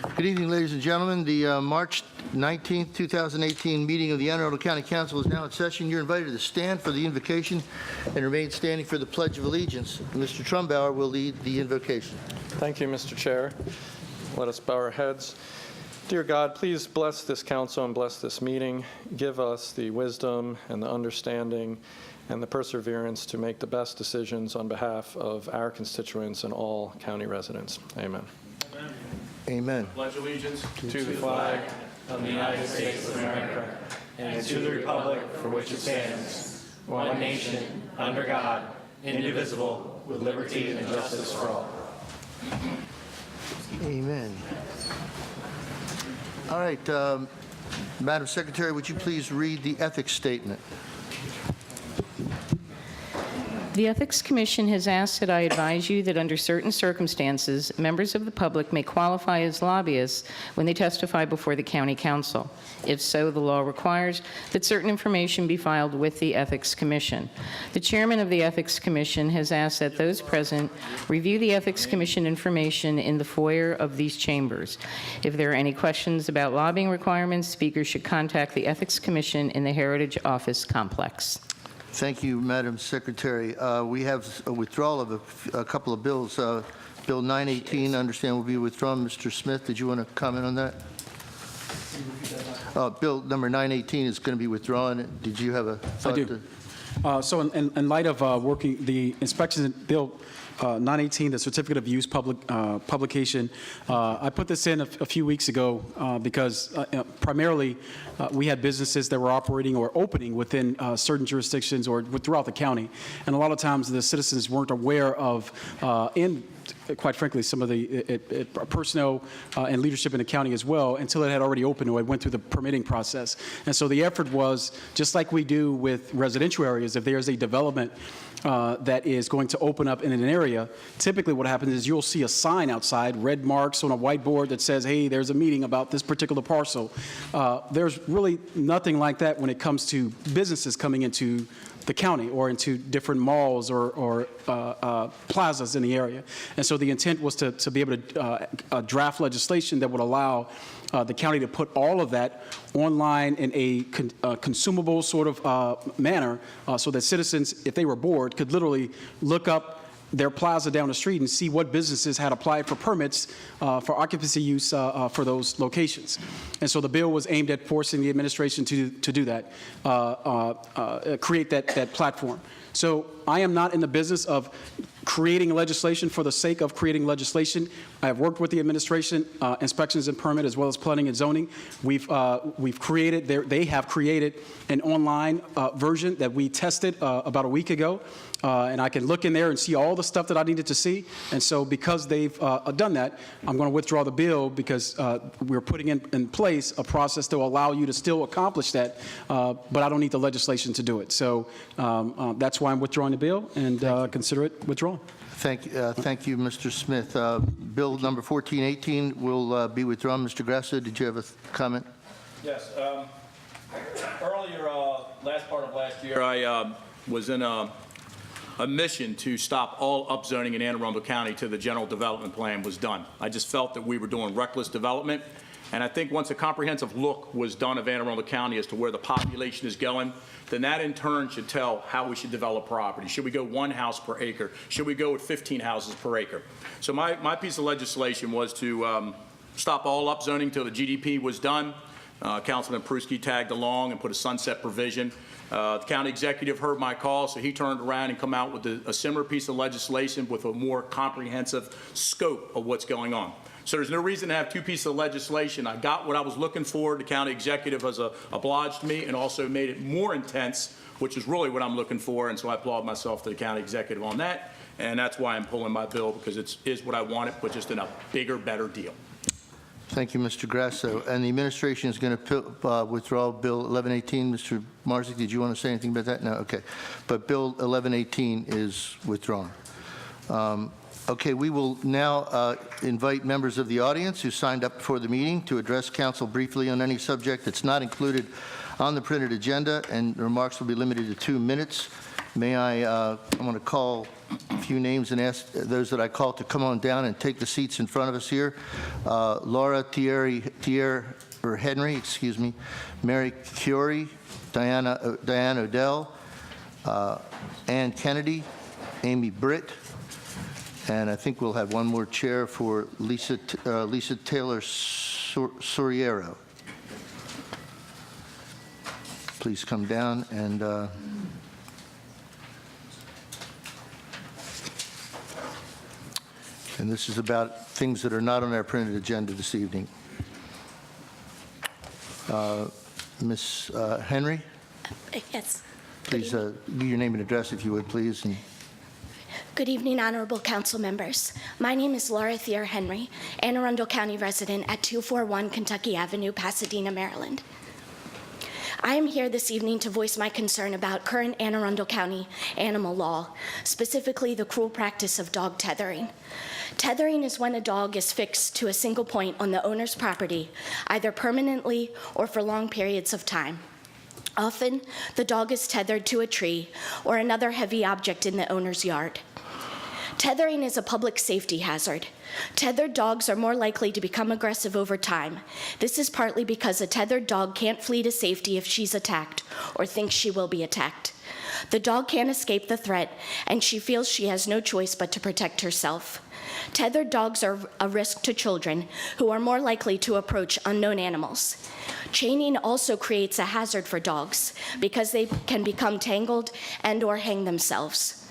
Good evening, ladies and gentlemen. The March 19th, 2018 meeting of the Arundel County Council is now in session. You're invited to stand for the invocation and remain standing for the Pledge of Allegiance. Mr. Trumbauer will lead the invocation. Thank you, Mr. Chair. Let us bow our heads. Dear God, please bless this council and bless this meeting. Give us the wisdom and the understanding and the perseverance to make the best decisions on behalf of our constituents and all county residents. Amen. Amen. Amen. Pledge allegiance to the flag of the United States of America and to the republic for which it stands, one nation, under God, indivisible, with liberty and justice for all. Amen. All right, Madam Secretary, would you please read the ethics statement? The Ethics Commission has asked that I advise you that under certain circumstances, members of the public may qualify as lobbyists when they testify before the County Council. If so, the law requires that certain information be filed with the Ethics Commission. The Chairman of the Ethics Commission has asked that those present review the Ethics Commission information in the foyer of these chambers. If there are any questions about lobbying requirements, speakers should contact the Ethics Commission in the Heritage Office Complex. Thank you, Madam Secretary. We have a withdrawal of a couple of bills. Bill 918, I understand, will be withdrawn. Mr. Smith, did you want to comment on that? Bill number 918 is going to be withdrawn. Did you have a thought? I do. So in light of working the inspections, Bill 918, the Certificate of Use publication, I put this in a few weeks ago because primarily we had businesses that were operating or opening within certain jurisdictions or throughout the county. And a lot of times the citizens weren't aware of, quite frankly, some of the personnel and leadership in the county as well until it had already opened or it went through the permitting process. And so the effort was, just like we do with residential areas, if there's a development that is going to open up in an area, typically what happens is you'll see a sign outside, red marks on a whiteboard that says, hey, there's a meeting about this particular parcel. There's really nothing like that when it comes to businesses coming into the county or into different malls or plazas in the area. And so the intent was to be able to draft legislation that would allow the county to put all of that online in a consumable sort of manner so that citizens, if they were bored, could literally look up their plaza down the street and see what businesses had applied for permits for occupancy use for those locations. And so the bill was aimed at forcing the administration to do that, create that platform. So I am not in the business of creating legislation for the sake of creating legislation. I have worked with the administration, inspections and permit, as well as planning and zoning. We've created, they have created an online version that we tested about a week ago. And I can look in there and see all the stuff that I needed to see. And so because they've done that, I'm going to withdraw the bill because we're putting in place a process to allow you to still accomplish that, but I don't need the legislation to do it. So that's why I'm withdrawing the bill and consider it withdrawn. Thank you, Mr. Smith. Bill number 1418 will be withdrawn. Mr. Grasso, did you have a comment? Yes. Earlier, last part of last year, I was in a mission to stop all upzoning in Anne Arundel County till the general development plan was done. I just felt that we were doing reckless development, and I think once a comprehensive look was done of Anne Arundel County as to where the population is going, then that in turn should tell how we should develop property. Should we go 1 house per acre? Should we go with 15 houses per acre? So my piece of legislation was to stop all upzoning till the GDP was done. Councilman Pruski tagged along and put a sunset provision. The county executive heard my call, so he turned around and come out with a similar piece of legislation with a more comprehensive scope of what's going on. So there's no reason to have 2 pieces of legislation. I got what I was looking for. The county executive has obliged me and also made it more intense, which is really what I'm looking for, and so I applaud myself to the county executive on that, and that's why I'm pulling my bill, because it is what I wanted, but just in a bigger, better deal. Thank you, Mr. Grasso. And the administration is going to withdraw Bill 1118. Mr. Marzik, did you want to say anything about that? No? Okay. But Bill 1118 is withdrawn. Okay, we will now invite members of the audience who signed up for the meeting to address council briefly on any subject that's not included on the printed agenda, and remarks will be limited to 2 minutes. May I'm going to call a few names and ask those that I call to come on down and take the seats in front of us here. Laura Henry, excuse me, Mary Curie, Diane Odell, Ann Kennedy, Amy Britt, and I think we'll have one more chair for Lisa Taylor Soriero. Please come down and this is about things that are not on our printed agenda this evening. Ms. Henry, Yes. please give your name and address if you would, please. And Good evening, honorable council members. My name is Laura Thier Henry, Anne Arundel County resident at 241 Kentucky Avenue, Pasadena, Maryland. I am here this evening to voice my concern about current Anne Arundel County animal law, specifically the cruel practice of dog tethering. Tethering is when a dog is fixed to a single point on the owner's property, either permanently or for long periods of time. Often, the dog is tethered to a tree or another heavy object in the owner's yard. Tethering is a public safety hazard. Tethered dogs are more likely to become aggressive over time. This is partly because a tethered dog can't flee to safety if she's attacked or thinks she will be attacked. The dog can't escape the threat, and she feels she has no choice but to protect herself. Tethered dogs are a risk to children, who are more likely to approach unknown animals. Chaining also creates a hazard for dogs because they can become tangled and/or hang themselves.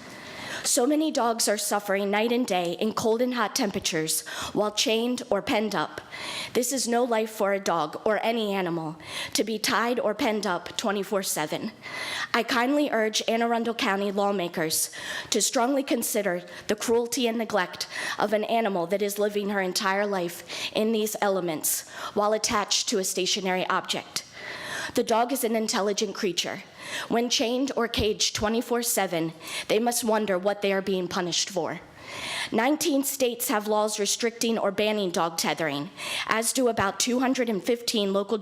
So many dogs are suffering night and day in cold and hot temperatures while chained or penned up. This is no life for a dog or any animal to be tied or penned up 24/7. I kindly urge Anne Arundel County lawmakers to strongly consider the cruelty and neglect of an animal that is living her entire life in these elements while attached to a stationary object. The dog is an intelligent creature. When chained or caged 24/7, they must wonder what they are being punished for. 19 states have laws restricting or banning dog tethering, as do about 215 local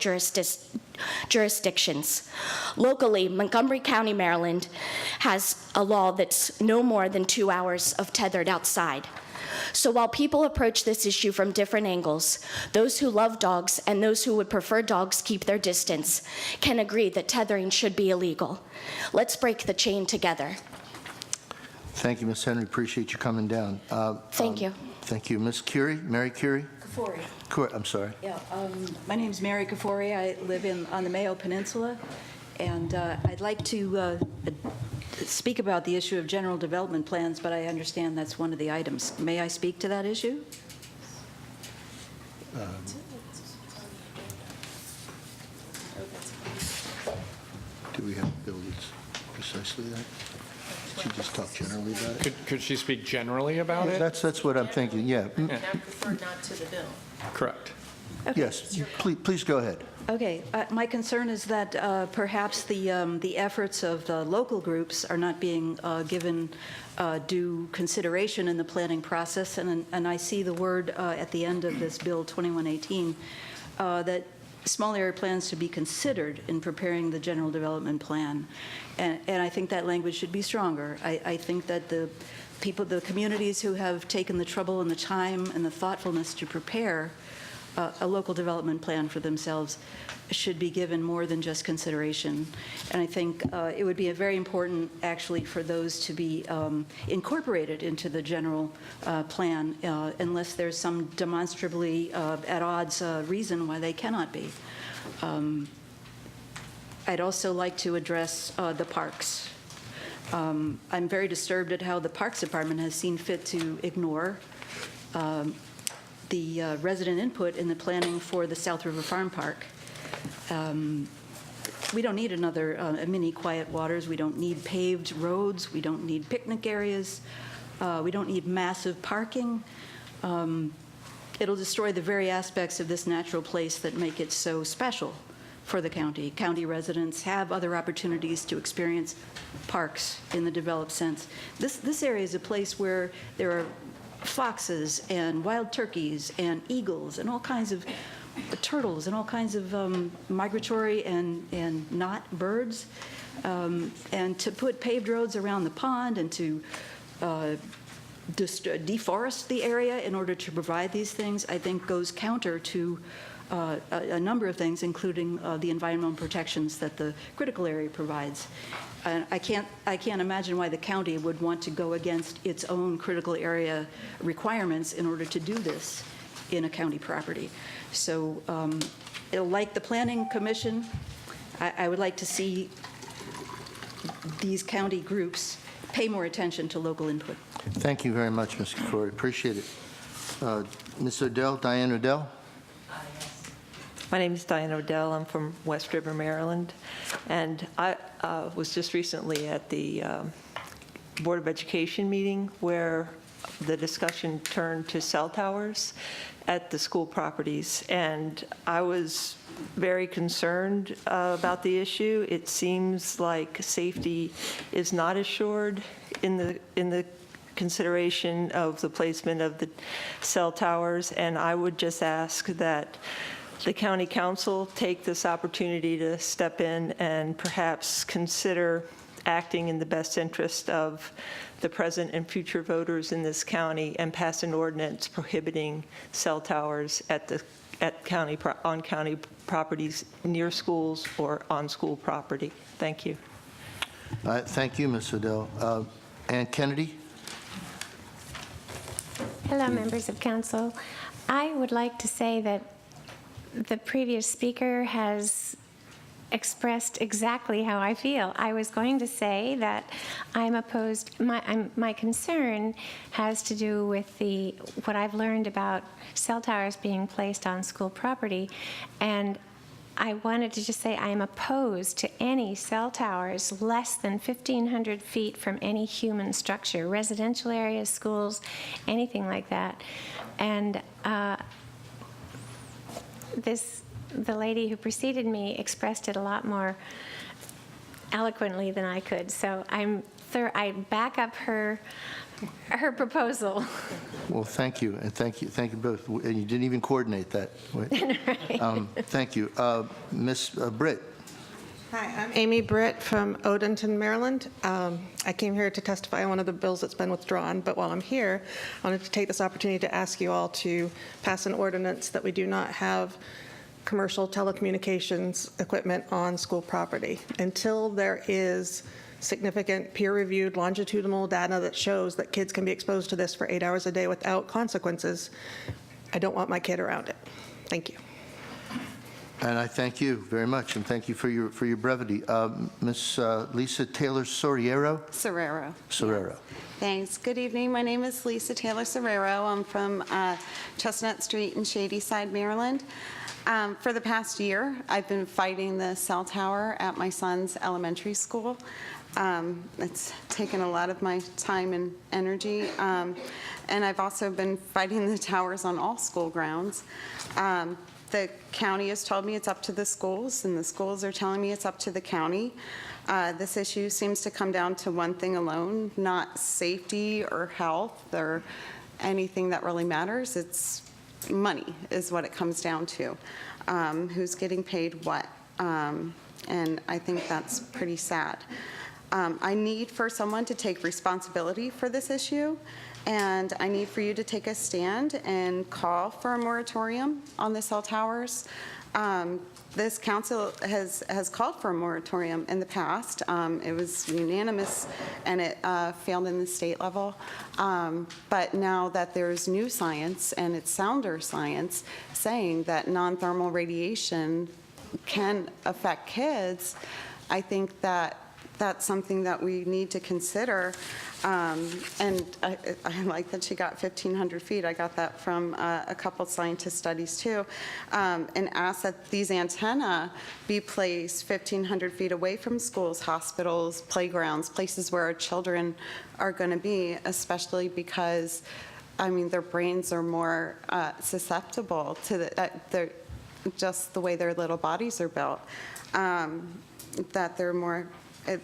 jurisdictions. Locally, Montgomery County, Maryland, has a law that's no more than 2 hours of tethered outside. So while people approach this issue from different angles, those who love dogs and those who would prefer dogs keep their distance can agree that tethering should be illegal. Let's break the chain together. thank you, Ms. Henry. Appreciate you coming down. Thank you. Thank you. Ms. Curie, Mary Curie? Kafori. I'm sorry. Yeah, my name's Mary Kafori. I live on the Mayo Peninsula, and I'd like to speak about the issue of general development plans, but I understand that's one of the items. May I speak to that issue? Do we have a bill that's precisely that? She just talked generally about it? Could she speak generally about it? That's what I'm thinking, yeah. And I prefer not to the bill. Correct. Yes, please go ahead. Okay, my concern is that perhaps the efforts of the local groups are not being given due consideration in the planning process, and I see the word at the end of this Bill 2118 that small area plans to be considered in preparing the general development plan, and I think that language should be stronger. I think that the communities who have taken the trouble and the time and the thoughtfulness to prepare a local development plan for themselves should be given more than just consideration. And I think it would be very important, actually, for those to be incorporated into the general plan, unless there's some demonstrably at odds reason why they cannot be. I'd also like to address the parks. I'm very disturbed at how the Parks Department has seen fit to ignore the resident input in the planning for the South River Farm Park. We don't need another mini Quiet Waters. We don't need paved roads. We don't need picnic areas. We don't need massive parking. It'll destroy the very aspects of this natural place that make it so special for the county. County residents have other opportunities to experience parks in the developed sense. This area is a place where there are foxes and wild turkeys and eagles and all kinds of turtles and all kinds of migratory and not birds, and to put paved roads around the pond and to deforest the area in order to provide these things, I think goes counter to a number of things, including the environmental protections that the critical area provides. I can't imagine why the county would want to go against its own critical area requirements in order to do this in a county property. So, like the Planning Commission, I would like to see these county groups pay more attention to local input. Thank you very much, Ms. Corey. Appreciate it. Ms. Odell, Diane Odell? My name is Diane Odell. I'm from West River, Maryland. And I was just recently at the Board of Education meeting where the discussion turned to cell towers at the school properties. And I was very concerned about the issue. It seems like safety is not assured in the consideration of the placement of the cell towers. And I would just ask that the county council take this opportunity to step in and perhaps consider acting in the best interest of the present and future voters in this county and pass an ordinance prohibiting cell towers on county properties near schools or on school property. Thank you. Thank you, Ms. Odell. Ann Kennedy? Hello, members of council. I would like to say that the previous speaker has expressed exactly how I feel. I was going to say that I'm opposed. My concern has to do with what I've learned about cell towers being placed on school property, and I wanted to just say I am opposed to any cell towers less than 1,500 feet from any human structure, residential areas, schools, anything like that. And the lady who preceded me expressed it a lot more eloquently than I could. So I back up her proposal. Well, thank you, and thank you both. And you didn't even coordinate that. Right. Thank you. Ms. Britt? Hi, I'm Amy Britt from Odenton, Maryland. I came here to testify on one of the bills that's been withdrawn, but while I'm here, I wanted to take this opportunity to ask you all to pass an ordinance that we do not have commercial telecommunications equipment on school property until there is significant peer-reviewed longitudinal data that shows that kids can be exposed to this for 8 hours a day without consequences. I don't want my kid around it. Thank you. And I thank you very much, and thank you for your brevity. Ms. Lisa Taylor Sorrero? Sorrero. Thanks. Good evening. My name is Lisa Taylor Sorrero. I'm from Chestnut Street in Shadyside, Maryland. For the past year, I've been fighting the cell tower at my son's elementary school. It's taken a lot of my time and energy. And I've also been fighting the towers on all school grounds. The county has told me it's up to the schools, and the schools are telling me it's up to the county. This issue seems to come down to one thing alone, not safety or health or anything that really matters. It's money is what it comes down to. Who's getting paid what? And I think that's pretty sad. I need for someone to take responsibility for this issue, and I need for you to take a stand and call for a moratorium on the cell towers. This council has called for a moratorium in the past. It was unanimous, and it failed in the state level. But now that there's new science, and it's sounder science, saying that non-thermal radiation can affect kids, I think that that's something that we need to consider. And I like that she got 1,500 feet. I got that from a couple scientist studies too. And asked that these antenna be placed 1,500 feet away from schools, hospitals, playgrounds, places where our children are going to be, especially because, I mean, their brains are more susceptible to just the way their little bodies are built, that they're more,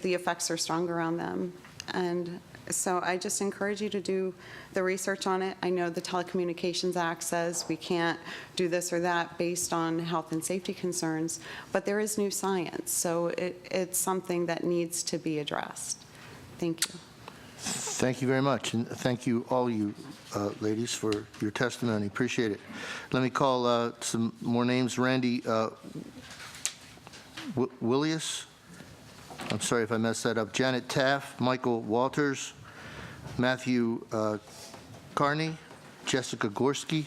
the effects are stronger on them. And So I just encourage you to do the research on it. I know the Telecommunications Act says we can't do this or that based on health and safety concerns, but there is new science, so it's something that needs to be addressed. Thank you. Thank you very much, and thank you, all you ladies, for your testimony. Appreciate it. Let me call some more names. Randy Willius. I'm sorry if I messed that up. Janet Taff, Michael Walters, Matthew Carney, Jessica Gorski.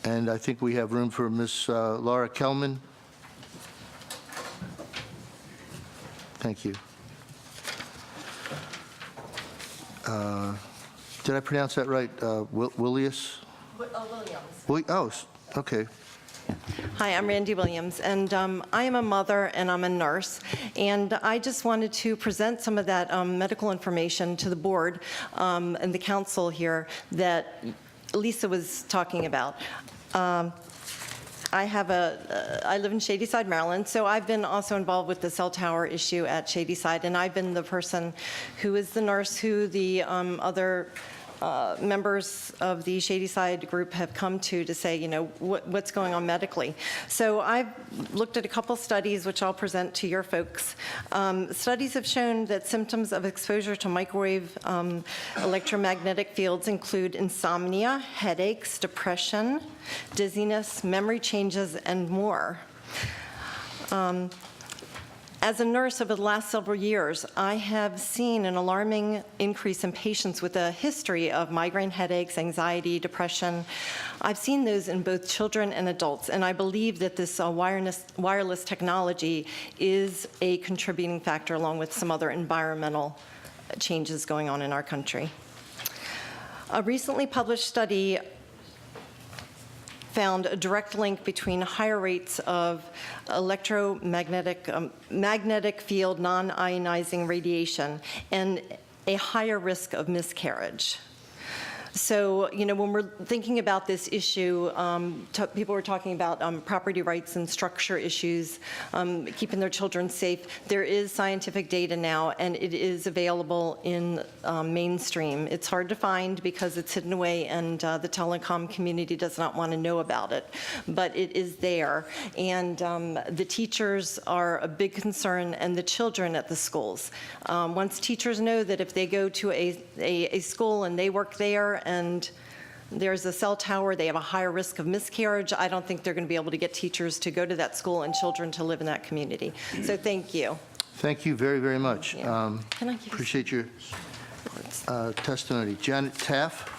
And I think we have room for Ms. Laura Kelman. Thank you. Did I pronounce that right? Willius? Williams. Oh, okay. Hi, I'm Randy Williams, and I am a mother and I'm a nurse, and I just wanted to present some of that medical information to the board and the council here that Lisa was talking about. I live in Shadyside, Maryland, so I've been also involved with the cell tower issue at Shadyside, and I've been the person who is the nurse who the other members of the Shadyside group have come to say, you know, what's going on medically. So I've looked at a couple studies, which I'll present to your folks. Studies have shown that symptoms of exposure to microwave electromagnetic fields include insomnia, headaches, depression, dizziness, memory changes, and more. As a nurse over the last several years, I have seen an alarming increase in patients with a history of migraine headaches, anxiety, depression. I've seen those in both children and adults, and I believe that this wireless technology is a contributing factor along with some other environmental changes going on in our country. A recently published study found a direct link between higher rates of magnetic field non-ionizing radiation and a higher risk of miscarriage. So, you know, when we're thinking about this issue, people were talking about property rights and structure issues, keeping their children safe. There is scientific data now, and it is available in mainstream. It's hard to find because it's hidden away, and the telecom community does not want to know about it. But it is there, and the teachers are a big concern, and the children at the schools. Once teachers know that if they go to a school and they work there, and there's a cell tower, they have a higher risk of miscarriage, I don't think they're going to be able to get teachers to go to that school and children to live in that community. So thank you. Thank you very, very much. Yeah. Can I use Appreciate your testimony. Janet Taff?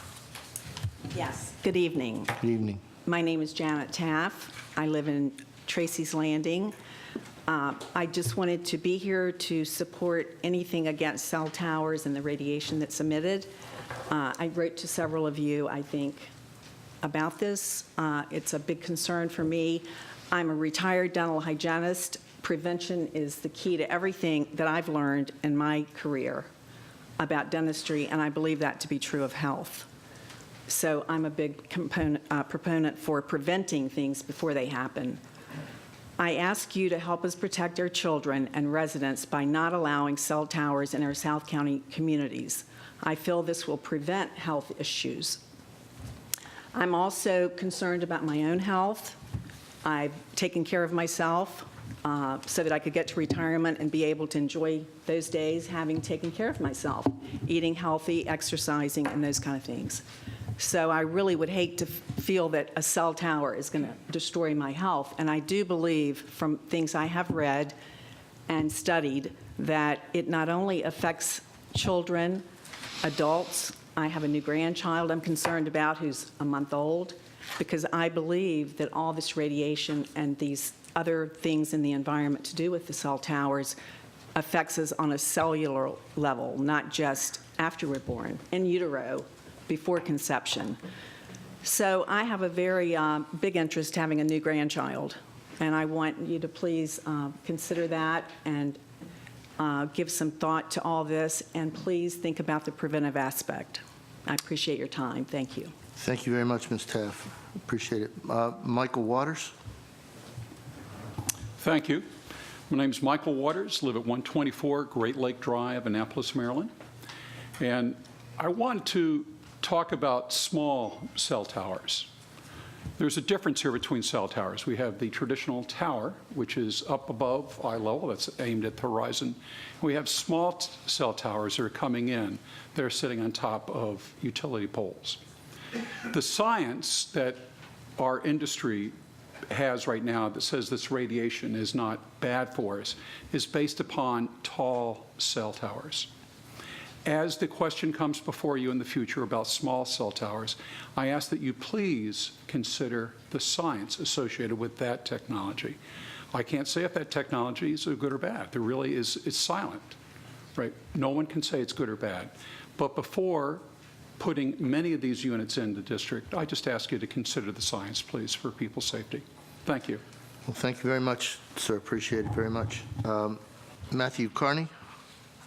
Yes. Good evening. Good evening. My name is Janet Taff. I live in Tracy's Landing. I just wanted to be here to support anything against cell towers and the radiation that's emitted. I wrote to several of you, I think, about this. It's a big concern for me. I'm a retired dental hygienist. Prevention is the key to everything that I've learned in my career about dentistry, and I believe that to be true of health. So I'm a big proponent for preventing things before they happen. I ask you to help us protect our children and residents by not allowing cell towers in our South County communities. I feel this will prevent health issues. I'm also concerned about my own health. I've taken care of myself so that I could get to retirement and be able to enjoy those days having taken care of myself, eating healthy, exercising, and those kind of things. So I really would hate to feel that a cell tower is going to destroy my health. And I do believe from things I have read and studied that it not only affects children, adults. I have a new grandchild I'm concerned about who's a month old, because I believe that all this radiation and these other things in the environment to do with the cell towers affects us on a cellular level, not just after we're born, in utero, before conception. So I have a very big interest having a new grandchild, and I want you to please consider that and give some thought to all this, and please think about the preventive aspect. I appreciate your time. Thank you. Thank you very much, Ms. Taff. Appreciate it. Michael Waters? Thank you. My name is Michael Waters, live at 124 Great Lake Drive, Annapolis, Maryland. And I want to talk about small cell towers. There's a difference here between cell towers. We have the traditional tower, which is up above eye level, that's aimed at the horizon. We have small cell towers that are coming in. They're sitting on top of utility poles. The science that our industry has right now that says this radiation is not bad for us is based upon tall cell towers. As the question comes before you in the future about small cell towers, I ask that you please consider the science associated with that technology. I can't say if that technology is good or bad. There really is, it's silent, right? No one can say it's good or bad. But before putting many of these units in the district, I just ask you to consider the science, please, for people's safety. Thank you. Well, thank you very much, sir. Appreciate it very much. Matthew Carney?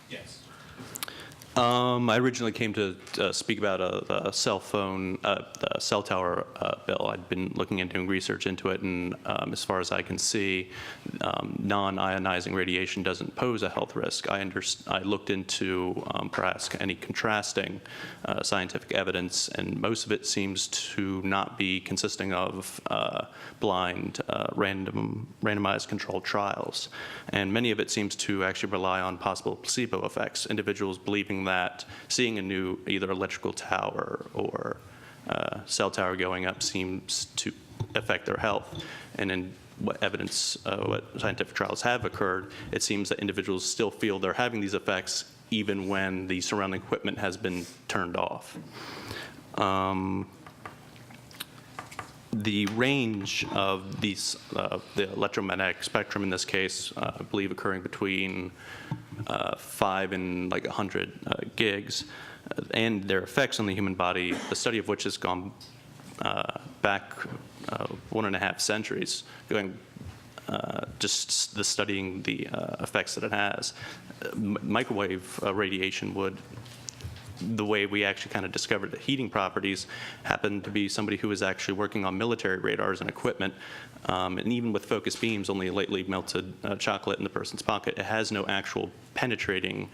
Yes. I originally came to speak about a cell tower bill. I'd been looking and doing research into it, and as far as I can see, non-ionizing radiation doesn't pose a health risk. I looked into perhaps any contrasting scientific evidence, and most of it seems to not be consisting of blind, randomized controlled trials. And many of it seems to actually rely on possible placebo effects, individuals believing that seeing a new either electrical tower or cell tower going up seems to affect their health. And in what evidence, what scientific trials have occurred, it seems that individuals still feel they're having these effects even when the surrounding equipment has been turned off. The range of these, the electromagnetic spectrum in this case, I believe occurring between 5 and like 100 gigs, and their effects on the human body, the study of which has gone back 1.5 centuries, going just studying the effects that it has. Microwave radiation would, the way we actually kind of discovered the heating properties, happened to be somebody who was actually working on military radars and equipment. And even with focus beams, only lightly melted chocolate in the person's pocket, it has no actual penetrating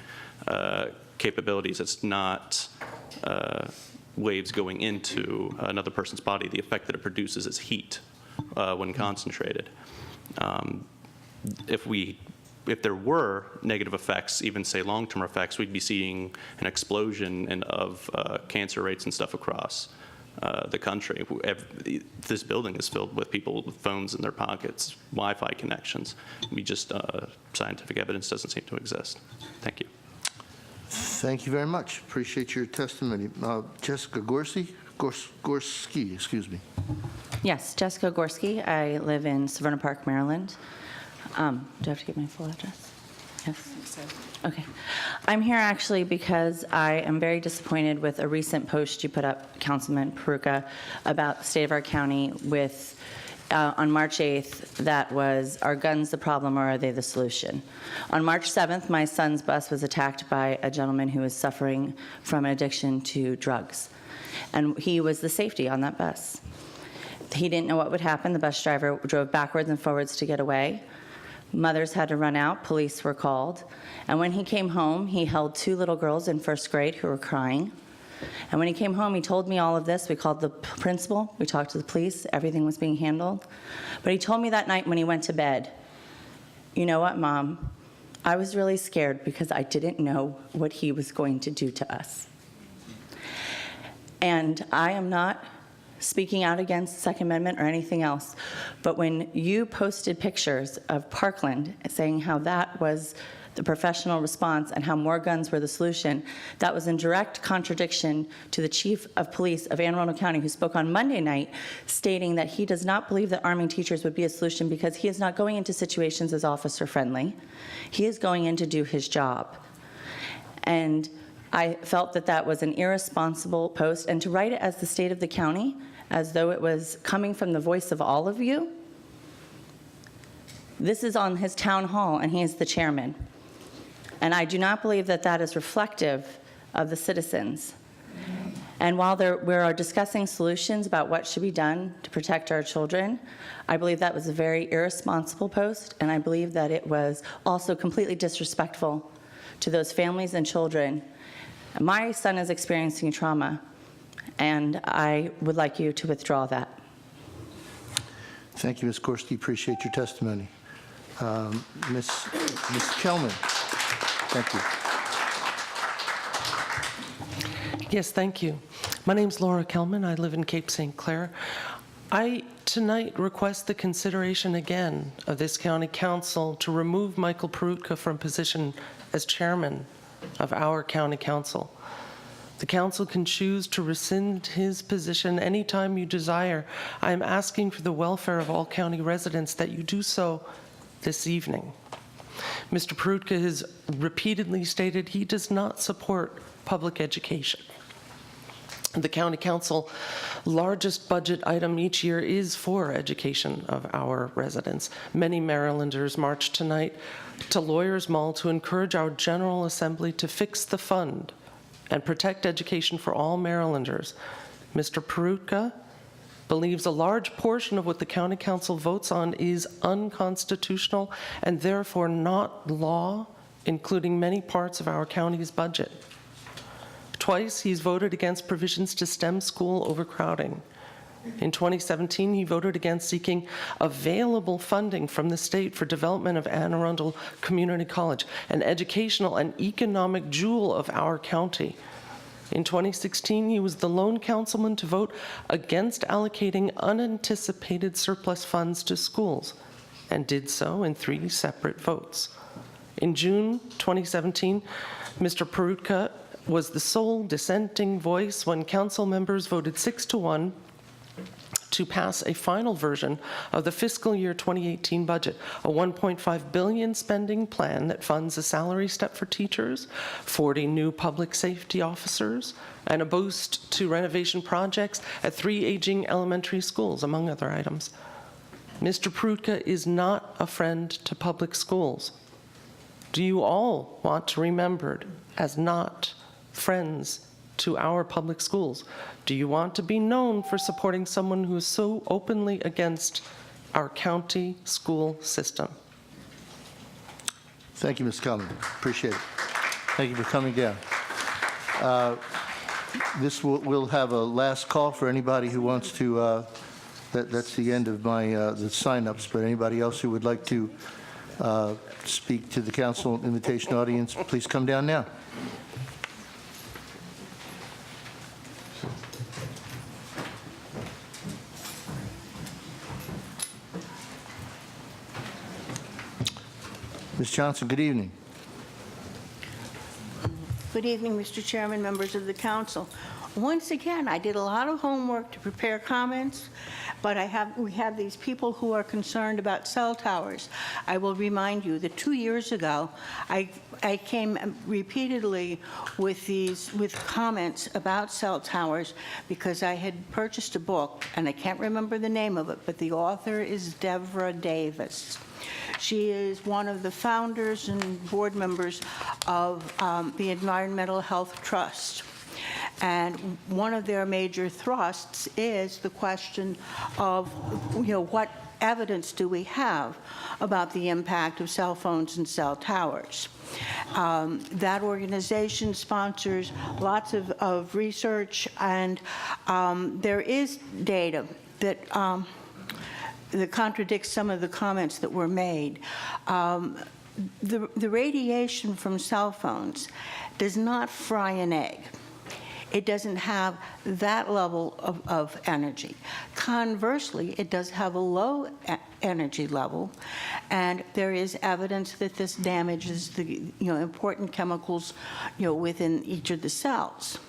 capabilities. It's not waves going into another person's body. The effect that it produces is heat when concentrated. If there were negative effects, even say long-term effects, we'd be seeing an explosion of cancer rates and stuff across the country. This building is filled with people with phones in their pockets, Wi-Fi connections. Scientific evidence doesn't seem to exist. Thank you. Thank you very much. Appreciate your testimony. Jessica Gorski, excuse me. Yes, Jessica Gorski. I live in Severna Park, Maryland. Do I have to give my full address? Yes. Okay. I'm here actually because I am very disappointed with a recent post you put up, Councilman Peruka, about the state of our county with, on March 8th, that was, are guns the problem or are they the solution? On March 7th, my son's bus was attacked by a gentleman who was suffering from an addiction to drugs. And he was the safety on that bus. He didn't know what would happen. The bus driver drove backwards and forwards to get away. Mothers had to run out, police were called. And when he came home, he held 2 little girls in 1st grade who were crying. And when he came home, he told me all of this. We called the principal, we talked to the police, everything was being handled. But he told me that night when he went to bed, you know what, Mom? I was really scared because I didn't know what he was going to do to us. And I am not speaking out against the Second Amendment or anything else, but when you posted pictures of Parkland saying how that was the professional response and how more guns were the solution, that was in direct contradiction to the chief of police of Anne Arundel County, who spoke on Monday night stating that he does not believe that arming teachers would be a solution because he is not going into situations as officer friendly. He is going in to do his job. And I felt that that was an irresponsible post, and to write it as the state of the county, as though it was coming from the voice of all of you. This is on his town hall, and he is the chairman. And I do not believe that that is reflective of the citizens. And while we are discussing solutions about what should be done to protect our children, I believe that was a very irresponsible post, and I believe that it was also completely disrespectful to those families and children. My son is experiencing trauma, and I would like you to withdraw that. Thank you, Ms. Gorski. Appreciate your testimony. Ms. Kelman, thank you. Yes, thank you. My name's Laura Kelman. I live in Cape St. Clair. I tonight request the consideration again of this county council to remove Michael Perutka from position as chairman of our county council. The council can choose to rescind his position anytime you desire. I am asking for the welfare of all county residents that you do so this evening. Mr. Perutka has repeatedly stated he does not support public education. The county council largest budget item each year is for education of our residents. Many Marylanders marched tonight to Lawyers Mall to encourage our General Assembly to fix the fund and protect education for all Marylanders. Mr. Perutka believes a large portion of what the county council votes on is unconstitutional and therefore not law, including many parts of our county's budget. Twice, he's voted against provisions to stem school overcrowding. In 2017, he voted against seeking available funding from the state for development of Anne Arundel Community College, an educational and economic jewel of our county. In 2016, he was the lone councilman to vote against allocating unanticipated surplus funds to schools, and did so in 3 separate votes. In June 2017, Mr. Perutka was the sole dissenting voice when council members voted 6-1 to pass a final version of the fiscal year 2018 budget, a $1.5 billion spending plan that funds a salary step for teachers, 40 new public safety officers, and a boost to renovation projects at 3 aging elementary schools, among other items. Mr. Perutka is not a friend to public schools. Do you all want to be remembered as not friends to our public schools? Do you want to be known for supporting someone who is so openly against our county school system? Thank you, Ms. Kelman. Appreciate it. Thank you for coming down. We'll have a last call for anybody who wants to, that's the end of my the sign-ups, but anybody else who would like to speak to the council invitation audience, please come down now. Ms. Johnson, good evening. Good evening, Mr. Chairman, members of the council. Once again, I did a lot of homework to prepare comments, but we have these people who are concerned about cell towers. I will remind you that 2 years ago, I came repeatedly with comments about cell towers because I had purchased a book, and I can't remember the name of it, but the author is Deborah Davis. She is one of the founders and board members of the Environmental Health Trust. And one of their major thrusts is the question of, what evidence do we have about the impact of cell phones and cell towers? That organization sponsors lots of research, and there is data that contradicts some of the comments that were made. The radiation from cell phones does not fry an egg. It doesn't have that level of energy. Conversely, it does have a low energy level, and there is evidence that this damages the important chemicals within each of the cells.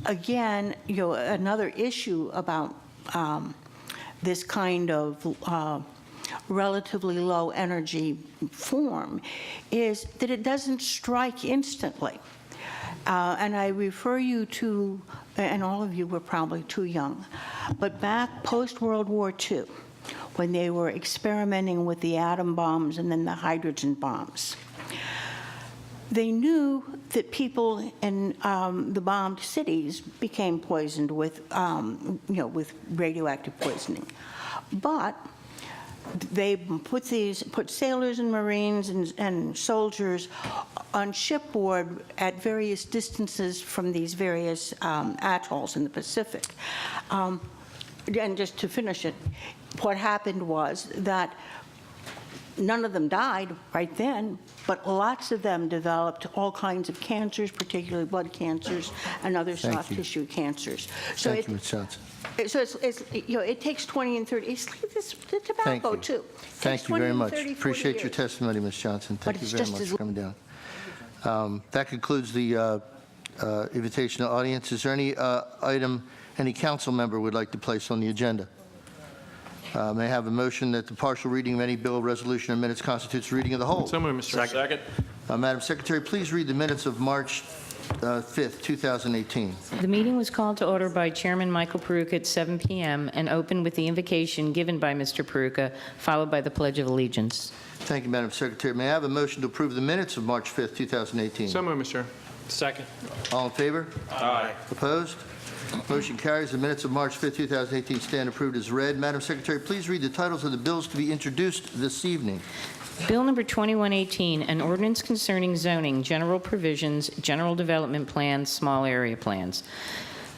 Again, another issue about this kind of relatively low energy form is that it doesn't strike instantly. And I refer you to, and all of you were probably too young, but back post-World War II, when they were experimenting with the atom bombs and then the hydrogen bombs, they knew that people in the bombed cities became poisoned with, with radioactive poisoning. But they put sailors and Marines and soldiers on shipboard at various distances from these various atolls in the Pacific. And just to finish it, what happened was that none of them died right then, but lots of them developed all kinds of cancers, particularly blood cancers and other soft tissue cancers. So Thank you, Ms. Johnson. So it takes 20 and 30. It's like the tobacco too. Thank you very much. Appreciate your testimony, Ms. Johnson. Thank you very much for coming down. That concludes the invitation to audience. Is there any item any council member would like to place on the agenda? May I have a motion that the partial reading of any bill, resolution, or minutes constitutes reading of the whole? So moved, Mr. Chair. Second. Madam Secretary, please read the minutes of March 5th, 2018. The meeting was called to order by Chairman Michael Peruka at 7 p.m. and opened with the invocation given by Mr. Peruka, followed by the Pledge of Allegiance. Thank you, Madam Secretary. May I have a motion to approve the minutes of March 5th, 2018? So moved, Mr. Chair. Second. All in favor? Aye. Opposed? Motion carries. The minutes of March 5th, 2018 stand approved as read. Madam Secretary, please read the titles of the bills to be introduced this evening. Bill number 2118, an ordinance concerning zoning, general provisions, general development plans, small area plans.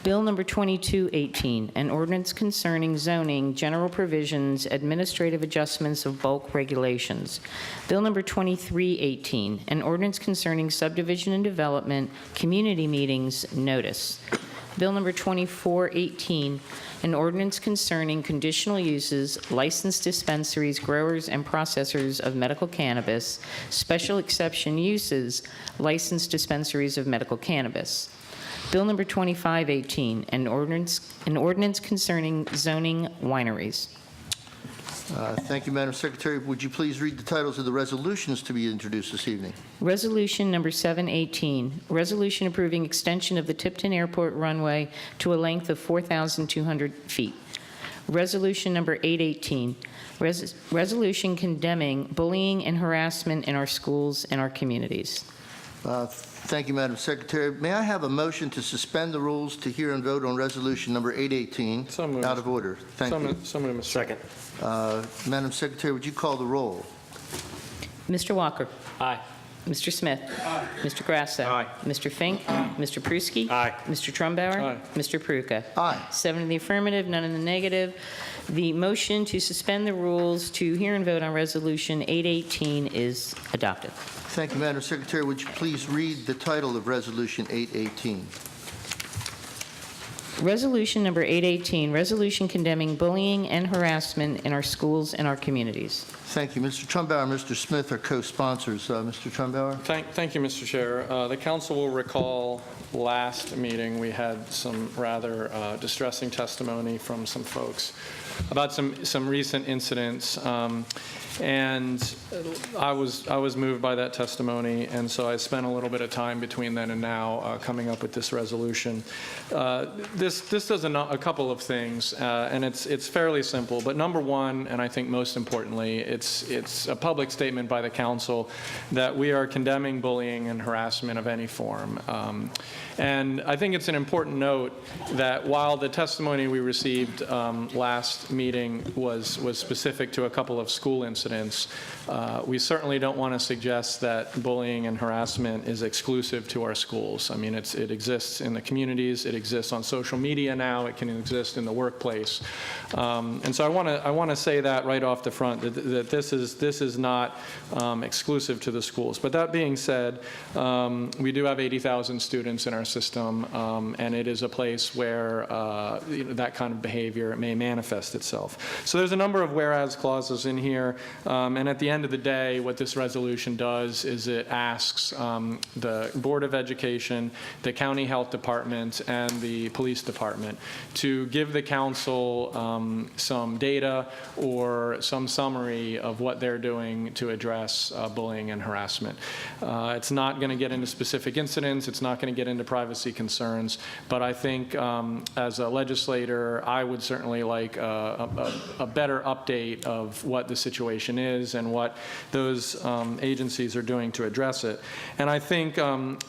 Bill number 2218, an ordinance concerning zoning, general provisions, administrative adjustments of bulk regulations. Bill number 2318, an ordinance concerning subdivision and development, community meetings, notice. Bill number 2418, an ordinance concerning conditional uses, licensed dispensaries, growers, and processors of medical cannabis, special exception uses, licensed dispensaries of medical cannabis. Bill number 2518, an ordinance concerning zoning wineries. Thank you, Madam Secretary. Would you please read the titles of the resolutions to be introduced this evening? Resolution number 718, resolution approving extension of the Tipton Airport runway to a length of 4,200 feet. Resolution number 818, resolution condemning bullying and harassment in our schools and our communities. Thank you, Madam Secretary. May I have a motion to suspend the rules to hear and vote on resolution number 818? So moved. Out of order. Thank you. So moved, Mr. Second. Madam Secretary, would you call the roll? Mr. Walker. Aye. Mr. Smith. Aye. Mr. Grasso. Aye. Mr. Fink. Aye. Mr. Pruski. Aye. Mr. Trumbauer. Aye. Mr. Peruka. Aye. 7 in the affirmative, none in the negative. The motion to suspend the rules to hear and vote on Resolution 818 is adopted. Thank you, Madam Secretary. Would you please read the title of Resolution 818? Resolution number 818, resolution condemning bullying and harassment in our schools and our communities. Thank you. Mr. Trumbauer and Mr. Smith are co-sponsors. Mr. Trumbauer? Thank you, Mr. Chair. The council will recall last meeting we had some rather distressing testimony from some folks about some recent incidents, and I was moved by that testimony, and so I spent a little bit of time between then and now coming up with this resolution. This does a couple of things, and it's fairly simple. But number one, and I think most importantly, it's a public statement by the council that we are condemning bullying and harassment of any form. And I think it's an important note that while the testimony we received last meeting was specific to a couple of school incidents, we certainly don't want to suggest that bullying and harassment is exclusive to our schools. I mean, it exists in the communities, it exists on social media now, it can exist in the workplace. And so I want to say that right off the front, that this is not exclusive to the schools. But that being said, we do have 80,000 students in our system, and it is a place where that kind of behavior may manifest itself. So there's a number of whereas clauses in here, and at the end of the day, what this resolution does is it asks the Board of Education, the County Health Department, and the Police Department to give the council some data or some summary summary of what they're doing to address bullying and harassment. It's not going to get into specific incidents. It's not going to get into privacy concerns. But I think as a legislator, I would certainly like a better update of what the situation is and what those agencies are doing to address it. And I think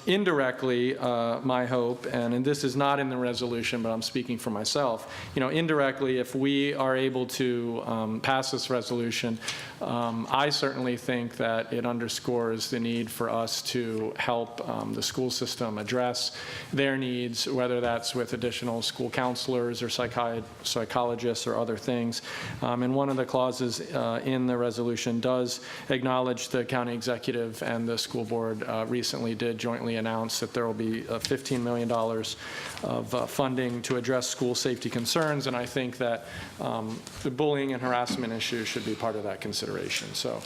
indirectly, my hope, and this is not in the resolution, but I'm speaking for myself, indirectly, if we are able to pass this resolution, I certainly think that it underscores the need for us to help the school system address their needs, whether that's with additional school counselors or psychologists or other things. And one of the clauses in the resolution does acknowledge the county executive and the school board recently did jointly announce that there will be $15 million of funding to address school safety concerns, and I think that the bullying and harassment issue should be part of that consideration. So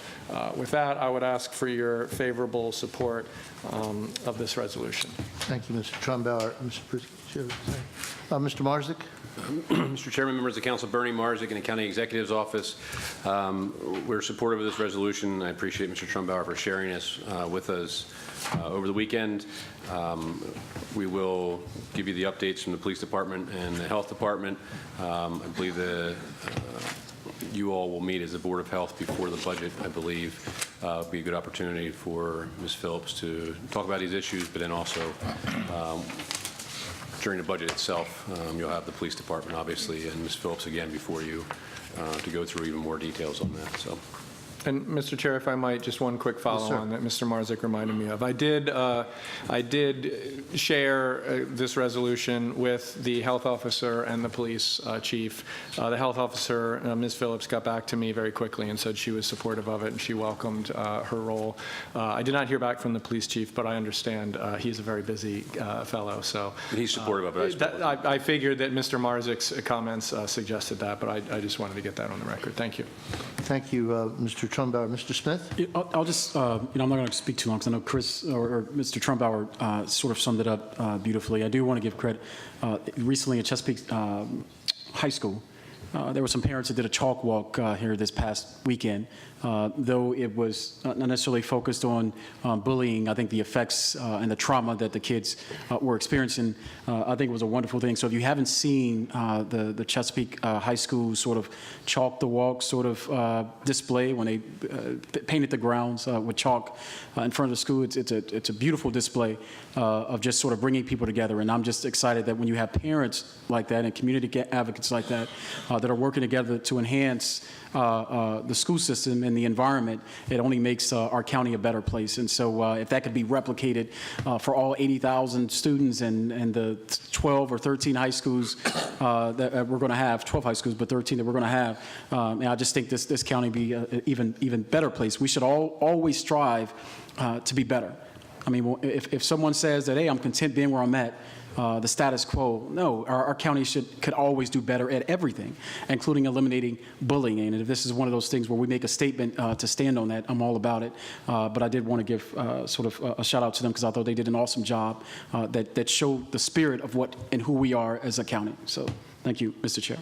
with that, I would ask for your favorable support of this resolution. Thank you, Mr. Trumbauer. Mr. Marzick? Mr. Chairman, members of the council, Bernie Marzick in the County Executive's office. We're supportive of this resolution. I appreciate Mr. Trumbauer for sharing this with us over the weekend. We will give you the updates from the police department and the health department. I believe you all will meet as the Board of Health before the budget, I believe. It'll be a good opportunity for Ms. Phillips to talk about these issues, but then also during the budget itself, you'll have the police department, obviously, and Ms. Phillips again before you to go through even more details on that. So. And Mr. Chair, if I might, just one quick follow-on that Mr. Marzick reminded me of. I did share this resolution with the health officer and the police chief. The health officer, Ms. Phillips, got back to me very quickly and said she was supportive of it and she welcomed her role. I did not hear back from the police chief, but I understand he's a very busy fellow. So he's supportive of it. I figured that Mr. Marzick's comments suggested that, but I just wanted to get that on the record. Thank you. Thank you, Mr. Trumbauer. Mr. Smith? I'll just, I'm not going to speak too long because I know Chris or Mr. Trumbauer sort of summed it up beautifully. I do want to give credit. Recently at Chesapeake High School, there were some parents that did a chalk walk here this past weekend. Though it was not necessarily focused on bullying, I think the effects and the trauma that the kids were experiencing, I think was a wonderful thing. So if you haven't seen the Chesapeake High School sort of chalk the walk sort of display when they painted the grounds with chalk in front of the school, it's a beautiful display of just sort of bringing people together. And I'm just excited that when you have parents like that and community advocates like that that are working together to enhance the school system and the environment, it only makes our county a better place. And so if that could be replicated for all 80,000 students and the 12 or 13 high schools that we're going to have, 12 high schools, but 13 that we're going to have, and I just think this county be an even better place. We should always strive to be better. I mean, if someone says that, hey, I'm content being where I'm at, the status quo. No, our county could always do better at everything, including eliminating bullying. And if this is one of those things where we make a statement to stand on that, I'm all about it. But I did want to give sort of a shout out to them because I thought they did an awesome job that showed the spirit of what and who we are as a county. So thank you, Mr. Chair.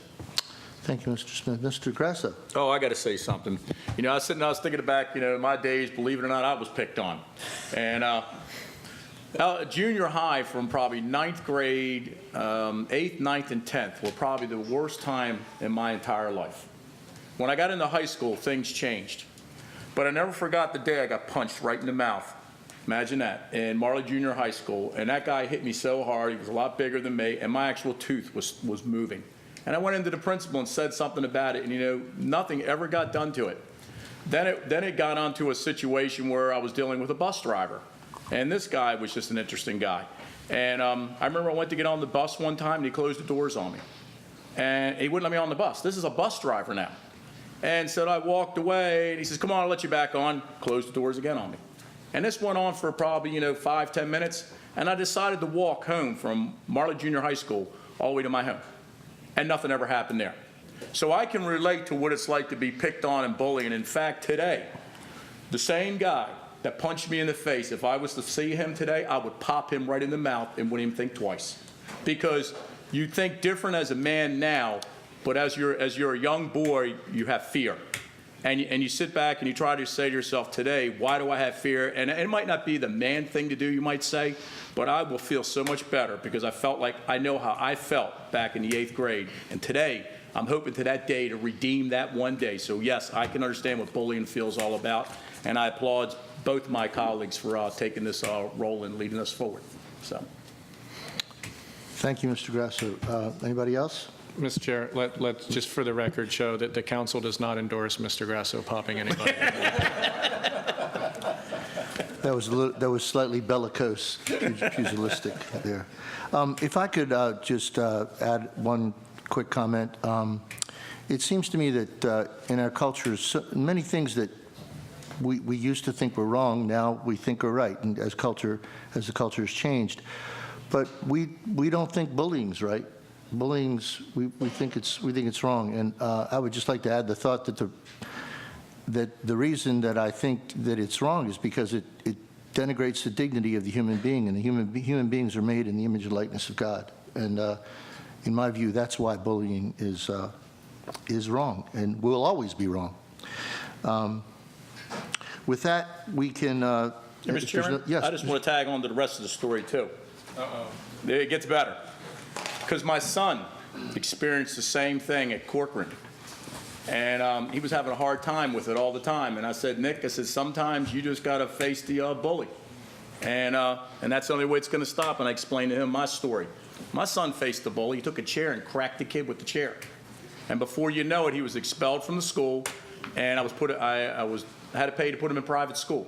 Thank you, Mr. Smith. Mr. Grasso. Oh, I got to say something. I was thinking back, in my days, believe it or not, I was picked on. And junior high from probably 9th grade, 8th, 9th, and 10th were probably the worst time in my entire life. When I got into high school, things changed. But I never forgot the day I got punched right in the mouth. Imagine that, in Marley Junior High School. And that guy hit me so hard, he was a lot bigger than me, and my actual tooth was moving. And I went into the principal and said something about it, and nothing ever got done to it. Then it got onto a situation where I was dealing with a bus driver. And this guy was just an interesting guy. And I remember I went to get on the bus one time, and he closed the doors on me. And he wouldn't let me on the bus. This is a bus driver now. And so I walked away, and he says, come on, I'll let you back on. Closed the doors again on me. And this went on for probably, 5, 10 minutes. And I decided to walk home from Marley Junior High School all the way to my home. And nothing ever happened there. So I can relate to what it's like to be picked on and bullied. And in fact, today, the same guy that punched me in the face, if I was to see him today, I would pop him right in the mouth and wouldn't even think twice. Because you think different as a man now, but as you're a young boy, you have fear. and you sit back and you try to say to yourself today, why do I have fear? And it might not be the man thing to do, you might say, but I will feel so much better because I felt like I know how I felt back in the 8th grade. And today, I'm hoping to that day to redeem that one day. So yes, I can understand what bullying feels all about, and I applaud both my colleagues for taking this role and leading us forward. So. Thank you, Mr. Grasso. Anybody else? Mr. Chair, let's just for the record show that the council does not endorse Mr. Grasso popping anybody. That was slightly bellicose, pugilistic there. If I could just add one quick comment. It seems to me that in our culture, many things that we used to think were wrong, now we think are right, and as the culture has changed. But we don't think bullying's right. Bullying's, we think it's wrong. And I would just like to add the thought that the reason that I think that it's wrong is because it denigrates the dignity of the human being, and the human beings are made in the image and likeness of God. And in my view, that's why bullying is wrong and will always be wrong. With that, we can. Mr. Chairman, yes. I just want to tag on to the rest of the story too. It gets better. Because my son experienced the same thing at Corcoran. And he was having a hard time with it all the time. And I said, Nick, I said, sometimes you just got to face the bully. And that's the only way it's going to stop. And I explained to him my story. My son faced the bully. He took a chair and cracked the kid with the chair. And before you know it, he was expelled from the school. And I had to pay to put him in private school.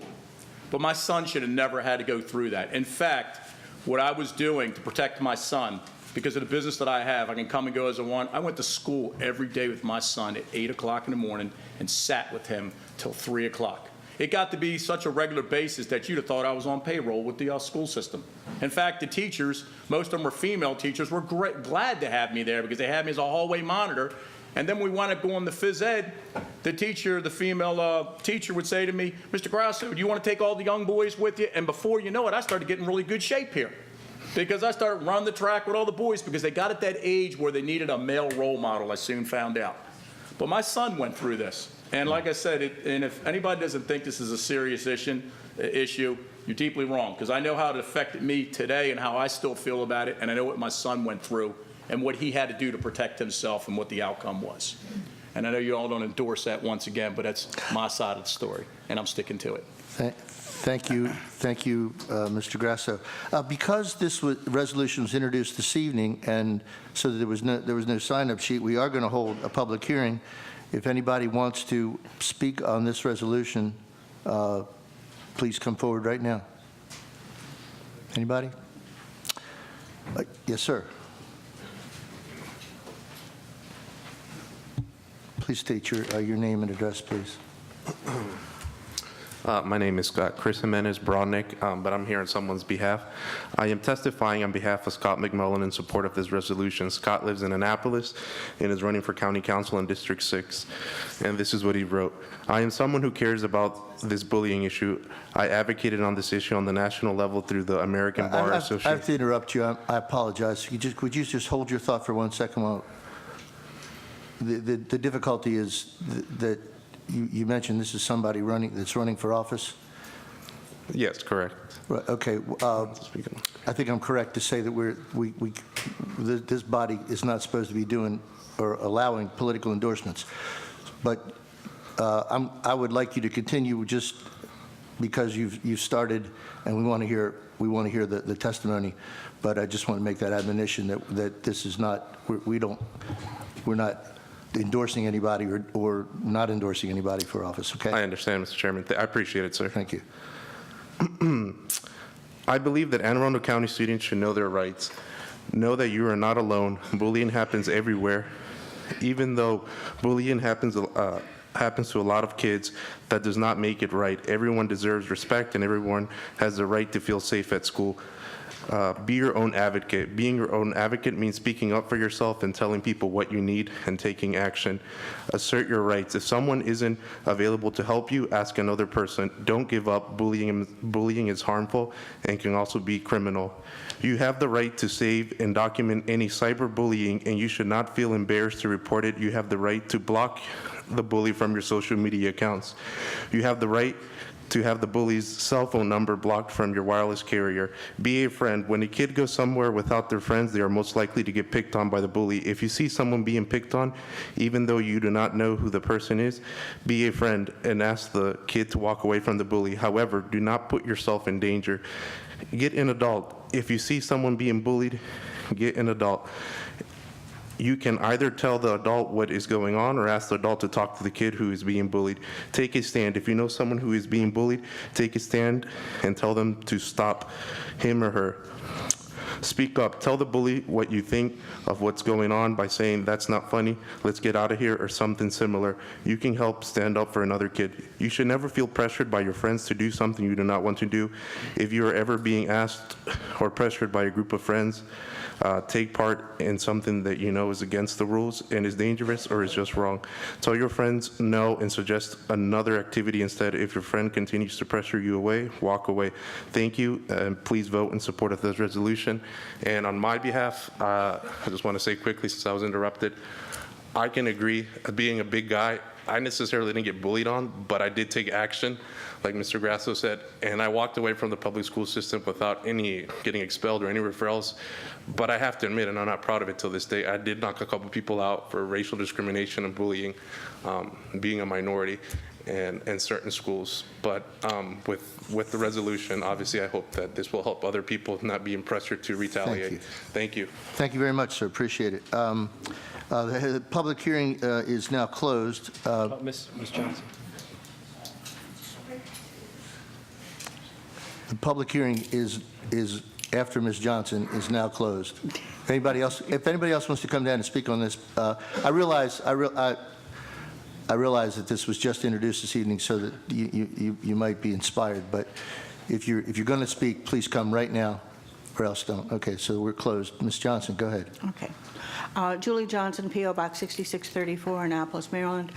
But my son should have never had to go through that. In fact, what I was doing to protect my son, because of the business that I have, I can come and go as I want. I went to school every day with my son at 8 o'clock in the morning and sat with him till 3 o'clock. It got to be such a regular basis that you'd have thought I was on payroll with the school system. In fact, the teachers, most of them were female teachers, were glad to have me there because they had me as a hallway monitor. And then we wound up going to phys ed. The female teacher would say to me, Mr. Grasso, do you want to take all the young boys with you? And before you know it, I started getting really good shape here. Because I started running the track with all the boys because they got at that age where they needed a male role model, I soon found out. But my son went through this. And like I said, and if anybody doesn't think this is a serious issue, you're deeply wrong. Because I know how it affected me today and how I still feel about it. And I know what my son went through and what he had to do to protect himself and what the outcome was. And I know you all don't endorse that once again, but that's my side of the story. And I'm sticking to it. Thank you, Mr. Grasso. Because this resolution was introduced this evening, and so that there was no sign-up sheet, we are going to hold a public hearing. If anybody wants to speak on this resolution, please come forward right now. Anybody? Yes, sir. Please state your name and address, please. My name is Chris Jimenez Brodnick, but I'm here on someone's behalf. I am testifying on behalf of Scott McMullen in support of this resolution. Scott lives in Annapolis and is running for County Council in District 6. And this is what he wrote. I am someone who cares about this bullying issue. I advocated on this issue on the national level through the American Bar Association. I have to interrupt you. I apologize. Could you just hold your thought for 1 second? While the difficulty is that you mentioned this is somebody that's running for office? Yes, correct. Right, okay. I think I'm correct to say that this body is not supposed to be doing or allowing political endorsements. But I would like you to continue just because you've started, and we want to hear the testimony. But I just want to make that admonition that this is not we're not endorsing anybody or not endorsing anybody for office, okay? I understand, Mr. Chairman. I appreciate it, sir. Thank you. I believe that Anne Arundel County students should know their rights. Know that you are not alone. Bullying happens everywhere. Even though bullying happens to a lot of kids, that does not make it right. Everyone deserves respect and everyone has the right to feel safe at school. Be your own advocate. Being your own advocate means speaking up for yourself and telling people what you need and taking action. Assert your rights. If someone isn't available to help you, ask another person. Don't give up. Bullying is harmful and can also be criminal. You have the right to save and document any cyberbullying, and you should not feel embarrassed to report it. You have the right to block the bully from your social media accounts. You have the right to have the bully's cell phone number blocked from your wireless carrier. Be a friend. When a kid goes somewhere without their friends, they are most likely to get picked on by the bully. If you see someone being picked on, even though you do not know who the person is, be a friend and ask the kid to walk away from the bully. However, do not put yourself in danger. Get an adult. If you see someone being bullied, get an adult. You can either tell the adult what is going on or ask the adult to talk to the kid who is being bullied. Take a stand. If you know someone who is being bullied, take a stand and tell them to stop him or her. Speak up. Tell the bully what you think of what's going on by saying, "That's not funny, let's get out of here," or something similar. You can help stand up for another kid. You should never feel pressured by your friends to do something you do not want to do. If you are ever being asked or pressured by a group of friends, take part in something that you know is against the rules and is dangerous or is just wrong. Tell your friends no and suggest another activity instead. If your friend continues to pressure you away, walk away. Thank you, and please vote in support of this resolution. And on my behalf, I just want to say quickly, since I was interrupted, I can agree, being a big guy, I necessarily didn't get bullied on, but I did take action, like Mr. Grasso said, and I walked away from the public school system without any getting expelled or any referrals. But I have to admit, and I'm not proud of it till this day, I did knock a couple people out for racial discrimination and bullying, being a minority in certain schools. But with the resolution, obviously, I hope that this will help other people not being pressured to retaliate. Thank you. Thank you very much, sir. Appreciate it. The public hearing is now closed. Ms. Johnson. The public hearing is after Ms. Johnson is now closed. If anybody else wants to come down and speak on this, I realize that this was just introduced this evening, so that you might be inspired. But if you're going to speak, please come right now, or else don't. Okay, so we're closed. Ms. Johnson, go ahead. Okay. Julie Johnson, P.O. Box 6634, Annapolis, Maryland.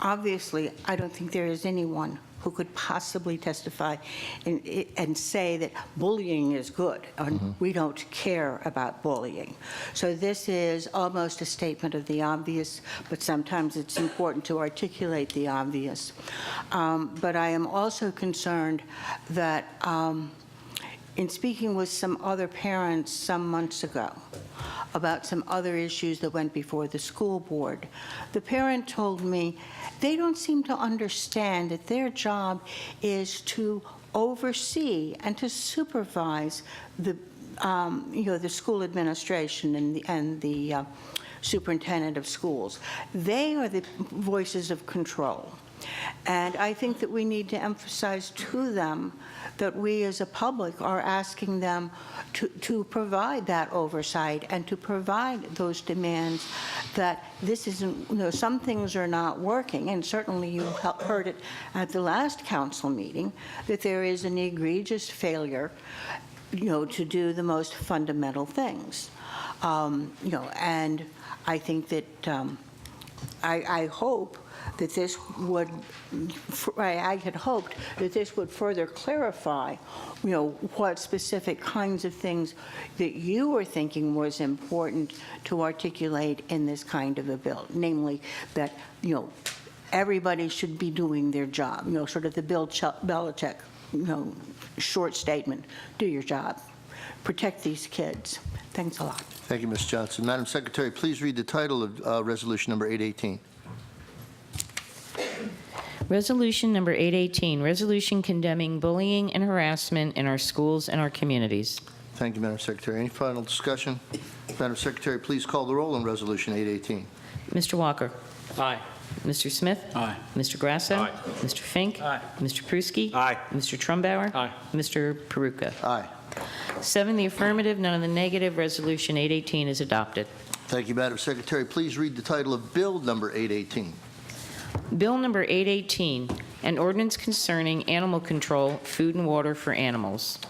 Obviously, I don't think there is anyone who could possibly testify and say that bullying is good, and we don't care about bullying. So this is almost a statement of the obvious, but sometimes it's important to articulate the obvious. But I am also concerned that in speaking with some other parents some months ago about some other issues that went before the school board, the parent told me they don't seem to understand that their job is to oversee and to supervise the school administration and the superintendent of schools. They are the voices of control. And I think that we need to emphasize to them that we as a public are asking them to provide that oversight and to provide those demands that this isn't, some things are not working. And certainly you heard it at the last council meeting, that there is an egregious failure, to do the most fundamental things. And I think that I hope that this would, I had hoped that this would further clarify, what specific kinds of things that you were thinking was important to articulate in this kind of a bill, namely that, everybody should be doing their job, sort of the Bill Belichick, short statement, do your job, protect these kids. Thanks a lot. Thank you, Ms. Johnson. Madam Secretary, please read the title of Resolution Number 818. Resolution number 818, resolution condemning bullying and harassment in our schools and our communities. Thank you, Madam Secretary. Any final discussion? Madam Secretary, please call the roll on Resolution 818. Mr. Walker. Aye. Mr. Smith. Aye. Mr. Grasso. Aye. Mr. Fink. Aye. Mr. Pruski. Aye. Mr. Trumbauer. Aye. Mr. Peruka. Aye. 7 the affirmative, none of the negative. Resolution 818 is adopted. Thank you, Madam Secretary. Please read the title of Bill Number 818. Bill number 818, an ordinance concerning animal control, food and water for animals.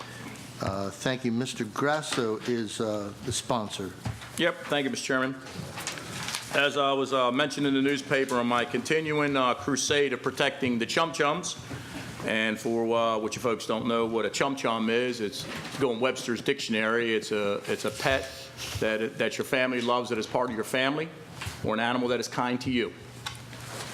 Thank you. Mr. Grasso is the sponsor. Yep, thank you, Mr. Chairman. As I was mentioned in the newspaper, on my continuing crusade of protecting the chum-chums, and for what you folks don't know what a chum-chum is, it's go in Webster's dictionary. It's a pet that your family loves that is part of your family, or an animal that is kind to you.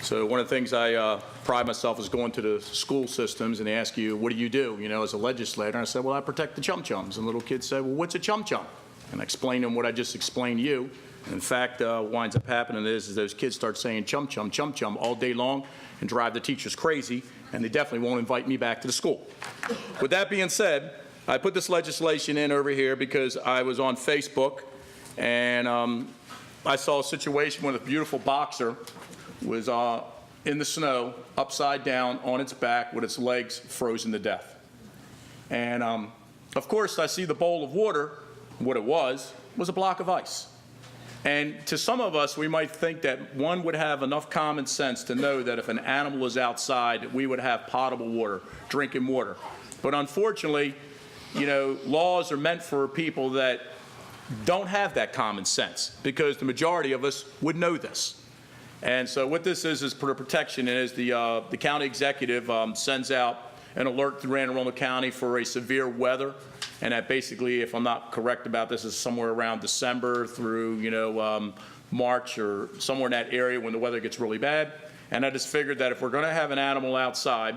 So one of the things I pride myself is going to the school systems, and they ask you, what do you do, as a legislator? And I said, well, I protect the chum-chums. And little kids say, well, what's a chum-chum? And I explain to them what I just explained to you. And in fact, what winds up happening is those kids start saying chum-chum, chum-chum all day long and drive the teachers crazy, and they definitely won't invite me back to the school. With that being said, I put this legislation in over here because I was on Facebook, and I saw a situation where a beautiful boxer was in the snow, upside down on its back with its legs frozen to death. And of course, I see the bowl of water. What it was a block of ice. And to some of us, we might think that one would have enough common sense to know that if an animal is outside, we would have potable water, drinking water. But unfortunately, laws are meant for people that don't have that common sense, because the majority of us would know this. And so what this is for protection, is the county executive sends out an alert through Anne Arundel County for a severe weather. And that basically, if I'm not correct about this, is somewhere around December through, March or somewhere in that area when the weather gets really bad. And I just figured that if we're going to have an animal outside,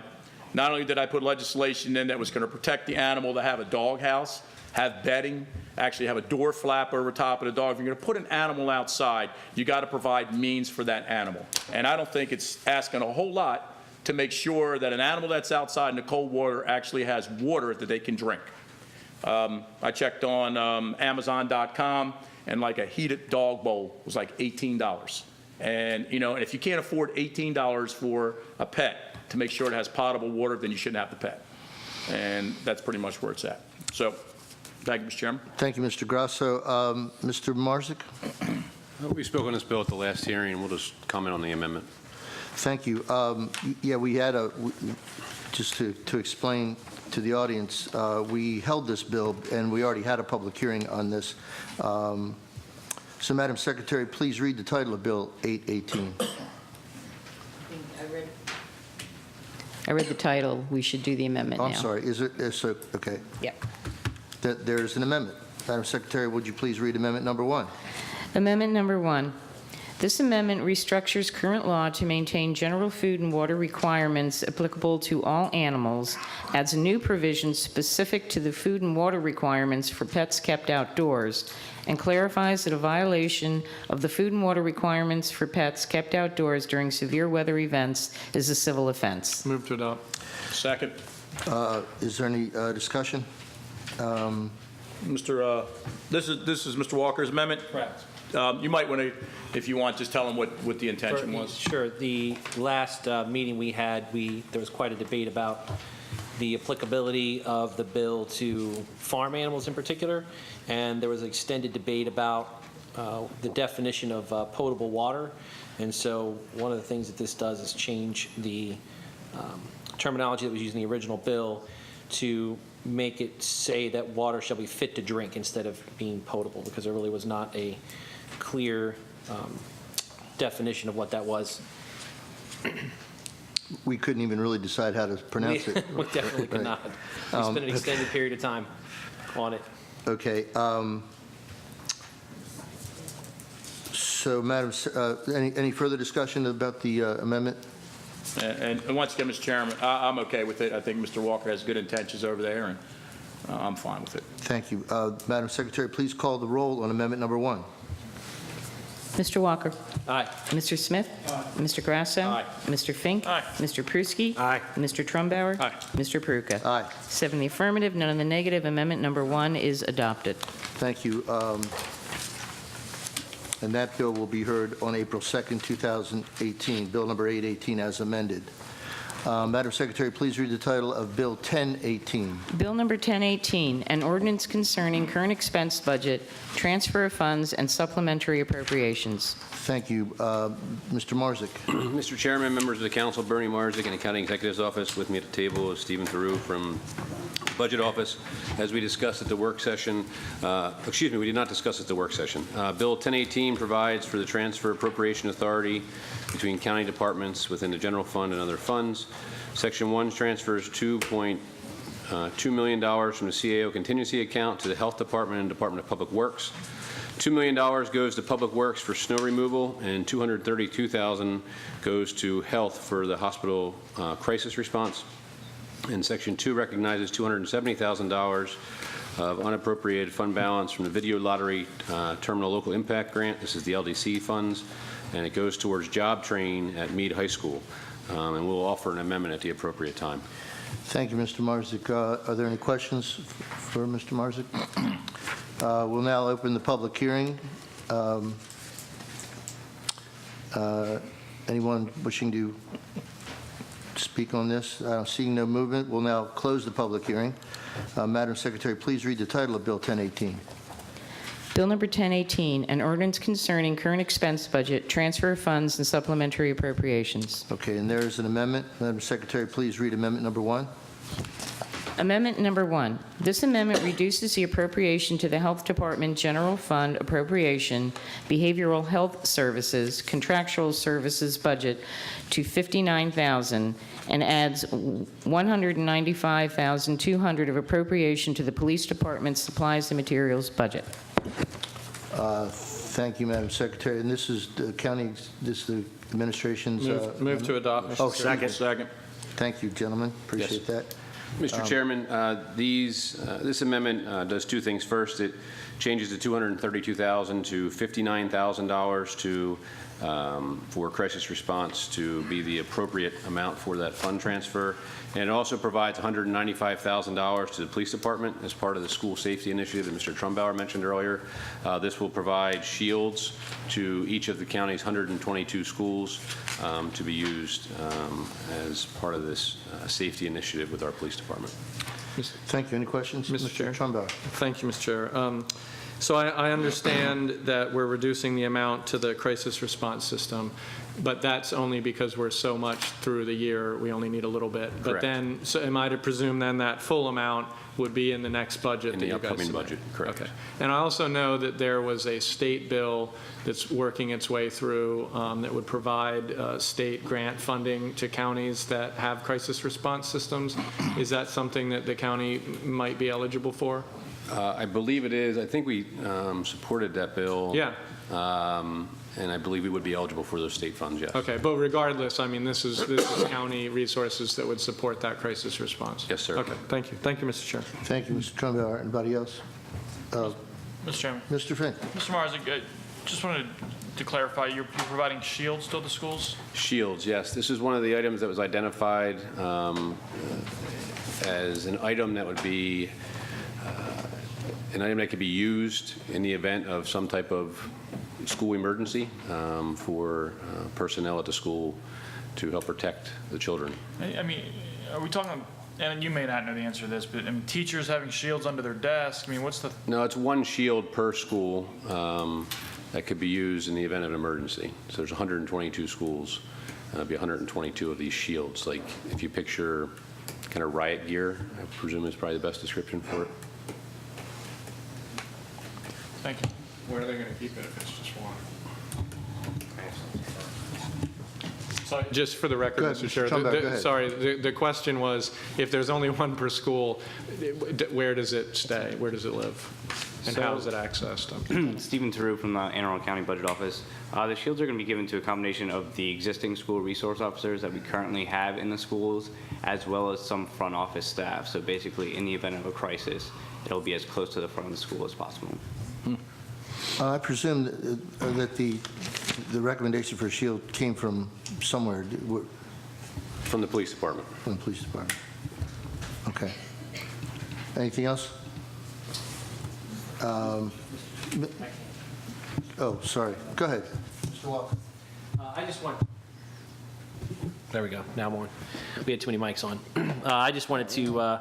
not only did I put legislation in that was going to protect the animal to have a dog house, have bedding, actually have a door flap over top of the dog. If you're going to put an animal outside, you got to provide means for that animal. And I don't think it's asking a whole lot to make sure that an animal that's outside in the cold water actually has water that they can drink. I checked on Amazon.com, and like a heated dog bowl was like $18. And, and if you can't afford $18 for a pet to make sure it has potable water, then you shouldn't have the pet. And that's pretty much where it's at. So, thank you, Mr. Chairman. Thank you, Mr. Grasso. Mr. Marzick? We spoke on this bill at the last hearing, and we'll just comment on the amendment. Thank you. Yeah, we had just to explain to the audience, we held this bill, and we already had a public hearing on this. So, Madam Secretary, please read the title of Bill 818. I read the title. We should do the amendment now. I'm sorry. Is it? So, okay. Yep. There's an amendment. Madam Secretary, would you please read amendment number 1? Amendment number 1. This amendment restructures current law to maintain general food and water requirements applicable to all animals, adds a new provision specific to the food and water requirements for pets kept outdoors, and clarifies that a violation of the food and water requirements for pets kept outdoors during severe weather events is a civil offense. Move to adopt. Second. Is there any discussion? This is Mr. Walker's amendment? Correct. You might want to, if you want, just tell them what the intention was. Sure. The last meeting we had, there was quite a debate about the applicability of the bill to farm animals in particular, and there was an extended debate about the definition of potable water. And so one of the things that this does is change the terminology that was used in the original bill to make it say that water shall be fit to drink instead of being potable, because there really was not a clear definition of what that was. We couldn't even really decide how to pronounce it. We definitely could not. We spent an extended period of time on it. Okay. So, Madam, any further discussion about the amendment? And once again, Mr. Chairman, I'm okay with it. I think Mr. Walker has good intentions over there, and I'm fine with it. Thank you. Madam Secretary, please call the roll on amendment number 1. Mr. Walker. Aye. Mr. Smith. Aye. Mr. Grasso. Aye. Mr. Fink. Aye. Mr. Pruski. Aye. Mr. Trumbauer. Aye. Mr. Peruka. Aye. 7 in the affirmative, none in the negative. Amendment number 1 is adopted. Thank you. And that bill will be heard on April 2nd, 2018, Bill number 818 as amended. Madam Secretary, please read the title of Bill 1018. Bill number 1018, an ordinance concerning current expense budget, transfer of funds, and supplementary appropriations. Thank you. Mr. Marzick. Mr. Chairman, members of the council, Bernie Marzick in the County Executive's Office. With me at the table is Stephen Theroux from Budget Office, as we discussed at the work session. Excuse me, we did not discuss at the work session. Bill 1018 provides for the transfer appropriation authority between county departments within the general fund and other funds. Section 1 transfers $2.2 million from the CAO contingency account to the Health Department and Department of Public Works. $2 million goes to Public Works for snow removal, and $232,000 goes to Health for the hospital crisis response. And Section 2 recognizes $270,000 of unappropriated fund balance from the Video Lottery Terminal Local Impact Grant. This is the LDC funds, and it goes towards job training at Meade High School. And we'll offer an amendment at the appropriate time. Thank you, Mr. Marzick. Are there any questions for Mr. Marzick? We'll now open the public hearing. Anyone wishing to speak on this? Seeing no movement, we'll now close the public hearing. Madam Secretary, please read the title of Bill 1018. Bill number 1018, an ordinance concerning current expense budget, transfer of funds, and supplementary appropriations. Okay, and there is an amendment. Madam Secretary, please read amendment number 1. Amendment number 1. This amendment reduces the appropriation to the Health Department General Fund appropriation, behavioral health services, contractual services budget to $59,000 and adds $195,200 of appropriation to the Police Department's supplies and materials budget. Thank you, Madam Secretary. And this is the county, this is the administration's... Move to adopt, Mr. Oh, Chairman. Second. Thank you, gentlemen. Appreciate that. Mr. Chairman, this amendment does two things. First, it changes the $232,000 to $59,000 for crisis response to be the appropriate amount for that fund transfer. And it also provides $195,000 to the police department as part of the school safety initiative that Mr. Trumbauer mentioned earlier. This will provide shields to each of the county's 122 schools to be used as part of this safety initiative with our police department. Thank you. Any questions? Mr. Chair. Trumbauer. Thank you, Mr. Chair. So I understand that we're reducing the amount to the crisis response system, but that's only because we're so much through the year, we only need a little bit. But Correct. then, so am I to presume then that full amount would be in the next budget? In that the you guys upcoming submit? budget, correct. Okay. And I also know that there was a state bill that's working its way through that would provide state grant funding to counties that have crisis response systems. Is that something that the county might be eligible for? I believe it is. I think we supported that bill. Yeah. And I believe we would be eligible for those state funds, yes. Okay, but regardless, I mean, this is county resources that would support that crisis response. Yes, sir. Okay, thank you. Thank you, Mr. Chair. Thank you, Mr. Trumbauer. Anybody else? Mr. Chairman. Mr. Finn. Mr. Marzick, just wanted to clarify, you're providing shields to the schools? Shields, yes. This is one of the items that was identified as an item that would be an item that could be used in the event of some type of school emergency for personnel at the school to help protect the children. I mean, are we talking, and you may not know the answer to this, but I mean, teachers having shields under their desk, I mean, what's the... No, it's one shield per school that could be used in the event of an emergency. So there's 122 schools. There'll be 122 of these shields. Like if you picture kind of riot gear, I presume is probably the best description for it. Thank you. Where are they going to keep it if it's just one? So just for the record, Go ahead, Mr. Mr. Chair, Trumbauer, go ahead. sorry, the question was, if there's only one per school, where does it stay? Where does it live? And how is it accessed? Stephen Theroux from the Anne Arundel County Budget Office. The shields are going to be given to a combination of the existing school resource officers that we currently have in the schools, as well as some front office staff. So basically, in the event of a crisis, it'll be as close to the front of the school as possible. I presume that the recommendation for a shield came from somewhere. From the police department. From the police department. Okay. Anything else? Oh, sorry. Go ahead. Mr. Walker. I just want... There we go. Now I'm on. We had too many mics on. I just wanted to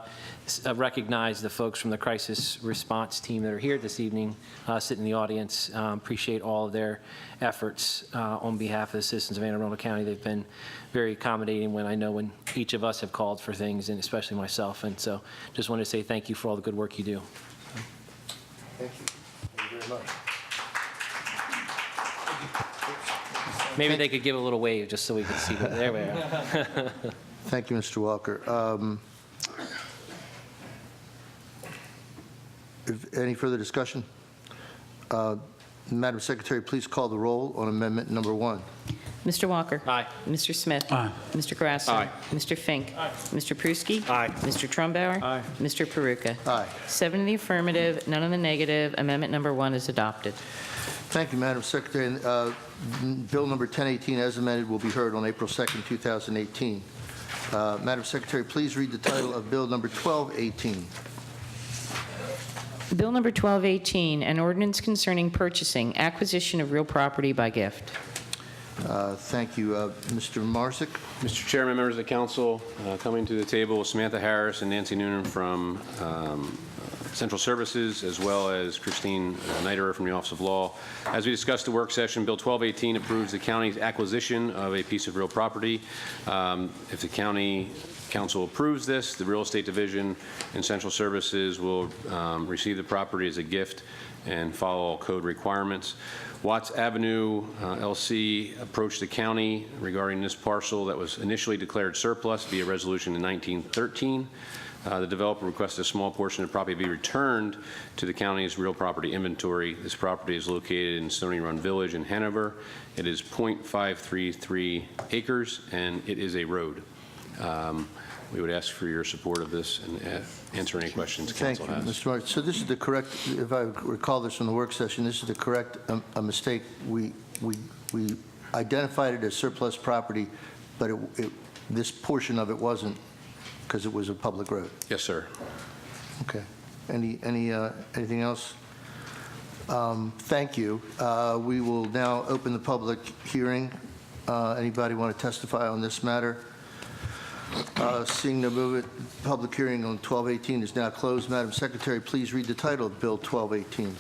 recognize the folks from the crisis response team that are here this evening, sit in the audience. Appreciate all of their efforts on behalf of the citizens of Anne Arundel County. They've been very accommodating when each of us have called for things, and especially myself. And so just wanted to say thank you for all the good work you do. Thank you. Thank you very much. Maybe they could give a little wave just so we could see. There we are. Thank you, Mr. Walker. Any further discussion? Madam Secretary, please call the roll on amendment number 1. Mr. Walker. Aye. Mr. Smith. Aye. Mr. Grasso. Aye. Mr. Fink. Aye. Mr. Pruski. Aye. Mr. Trumbauer. Aye. Mr. Peruka. Aye. 7 in the affirmative, none in the negative. Amendment number 1 is adopted. Thank you, Madam Secretary. Bill number 1018, as amended, will be heard on April 2nd, 2018. Madam Secretary, please read the title of Bill number 1218. Bill number 1218, an ordinance concerning purchasing, acquisition of real property by gift. Thank you. Mr. Marzick? Mr. Chairman, members of the council, coming to the table, Samantha Harris and Nancy Noonan from Central Services, as well as Christine Niterer from the Office of Law. As we discussed the work session, Bill 1218 approves the county's acquisition of a piece of real property. If the county council approves this, the Real Estate Division and Central Services will receive the property as a gift and follow all code requirements. Watts Avenue LC approached the county regarding this parcel that was initially declared surplus via resolution in 1913. The developer requested a small portion of the property be returned to the county's real property inventory. This property is located in Stony Run Village in Hanover. It is 0.533 acres, and it is a road. We would ask for your support of this and answer any questions council has. Thank you, Mr. Martin. So this is the correct, if I recall this from the work session, this is the correct a mistake. We identified it as surplus property, but this portion of it wasn't because it was a public road. Yes, sir. Okay. Anything else? Thank you. We will now open the public hearing. Anybody want to testify on this matter? Seeing no movement, public hearing on 1218 is now closed. Madam Secretary, please read the title of Bill 1218.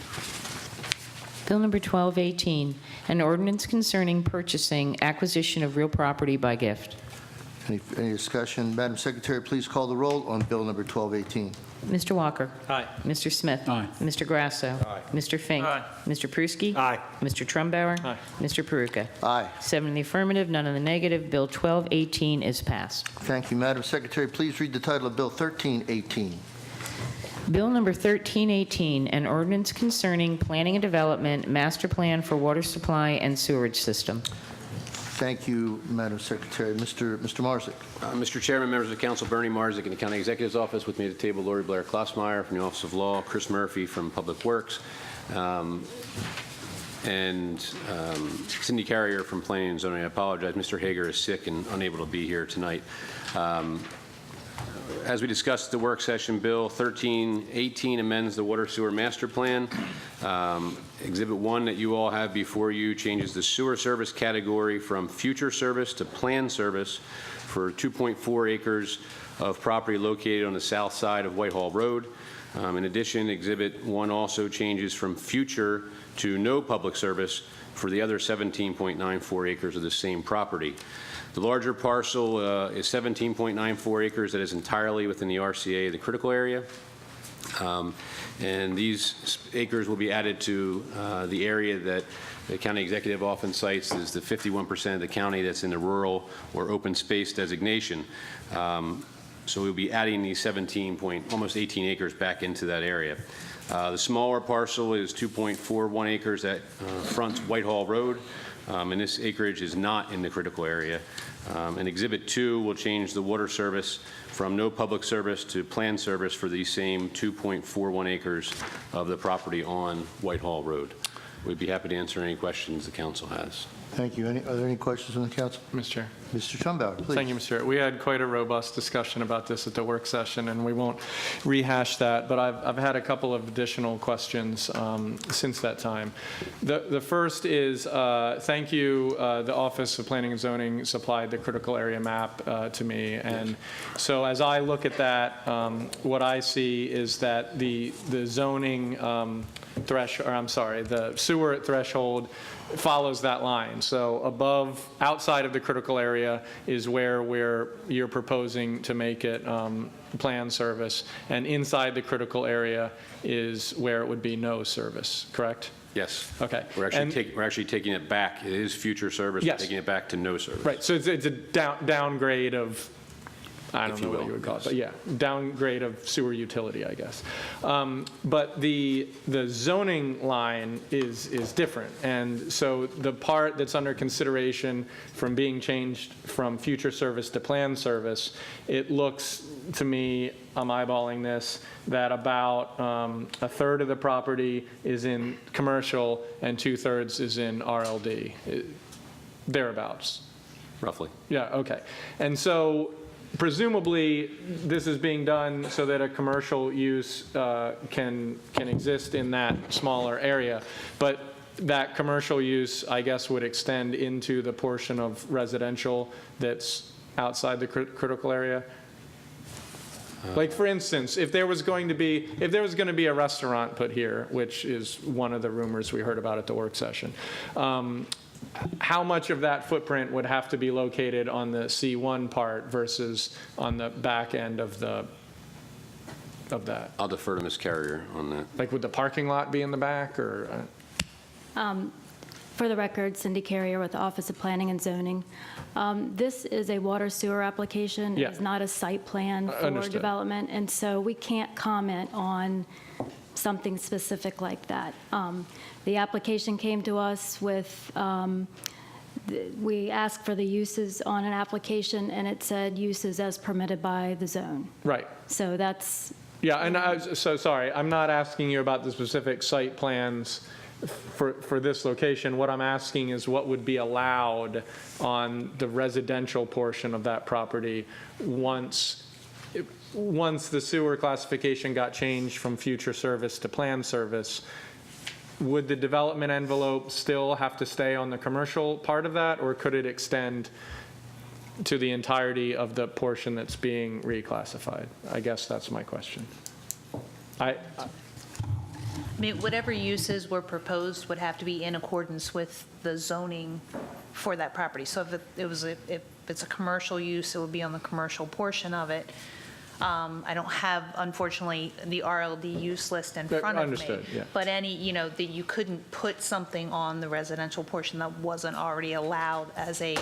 Bill number 1218, an ordinance concerning purchasing, acquisition of real property by gift. Any discussion? Madam Secretary, please call the roll on Bill number 1218. Mr. Walker. Aye. Mr. Smith. Aye. Mr. Grasso. Aye. Mr. Fink. Aye. Mr. Pruski. Aye. Mr. Trumbauer. Aye. Mr. Peruka. Aye. 7 in the affirmative, none in the negative. Bill 1218 is passed. Thank you. Madam Secretary, please read the title of Bill 1318. Bill number 1318, an ordinance concerning planning and development, master plan for water supply and sewerage system. Thank you, Madam Secretary. Mr. Marzick. Mr. Chairman, members of the council, Bernie Marzick in the County Executive's Office. With me at the table, Lori Blair Klossmeyer from the Office of Law, Chris Murphy from Public Works, and Cindy Carrier from Planning and Zoning. I apologize. Mr. Hager is sick and unable to be here tonight. As we discussed at the work session, Bill 1318 amends the Water Sewer Master Plan. Exhibit 1 that you all have before you changes the sewer service category from future service to planned service for 2.4 acres of property located on the south side of Whitehall Road. In addition, Exhibit 1 also changes from future to no public service for the other 17.94 acres of the same property. The larger parcel is 17.94 acres that is entirely within the RCA, the critical area. And these acres will be added to the area that the county executive often cites as the 51% of the county that's in the rural or open space designation. So we'll be adding these almost 18 acres back into that area. The smaller parcel is 2.41 acres that fronts Whitehall Road. And this acreage is not in the critical area. And Exhibit 2 will change the water service from no public service to planned service for the same 2.41 acres of the property on Whitehall Road. we'd be happy to answer any questions the council has. Thank you. Are there any questions from the council? Mr. Chair. Mr. Trumbauer, please. Thank you, Mr. Chair. We had quite a robust discussion about this at the work session, and we won't rehash that, but I've had a couple of additional questions since that time. The first is, thank you, the Office of Planning and Zoning supplied the critical area map to me, and so as I look at that, what I see is that the zoning the sewer threshold follows that line. So outside of the critical area is where you're proposing to make it planned service, and inside the critical area is where it would be no service, correct? Yes. Okay. We're actually taking it back. It is future service. Yes. We're taking it back to no service. Right, so it's a downgrade of, I don't know what you would call it, but yeah, downgrade of sewer utility, I guess. But the zoning line is different, and so the part that's under consideration from being changed from future service to planned service, it looks to me, I'm eyeballing this, that about a third of the property is in commercial and 2/3 is in RLD, thereabouts. Roughly. Yeah, okay. And so presumably, this is being done so that a commercial use can exist in that smaller area. But that commercial use, I guess, would extend into the portion of residential that's outside the critical area? Like, for instance, if there was going to be a restaurant put here, which is one of the rumors we heard about at the work session, how much of that footprint would have to be located on the C1 part versus on the back end of that? I'll defer to Ms. Carrier on that. Like, would the parking lot be in the back, or? For the record, Cindy Carrier with the Office of Planning and Zoning. This is a water sewer application. Yeah. It is not a site plan for Understood. development, and so we can't comment on something specific like that. The application came to us with, we asked for the uses on an application, and it said uses as permitted by the zone. Right. So that's. Yeah, and so sorry, I'm not asking you about the specific site plans for this location. What I'm asking is what would be allowed on the residential portion of that property once the sewer classification got changed from future service to planned service. Would the development envelope still have to stay on the commercial part of that, or could it extend to the entirety of the portion that's being reclassified? I guess that's my question. I mean, whatever uses were proposed would have to be in accordance with the zoning for that property. So if it's a commercial use, it would be on the commercial portion of it. I don't have, unfortunately, the RLD use list in front of me. Understood, yeah. But that you couldn't put something on the residential portion that wasn't already allowed as a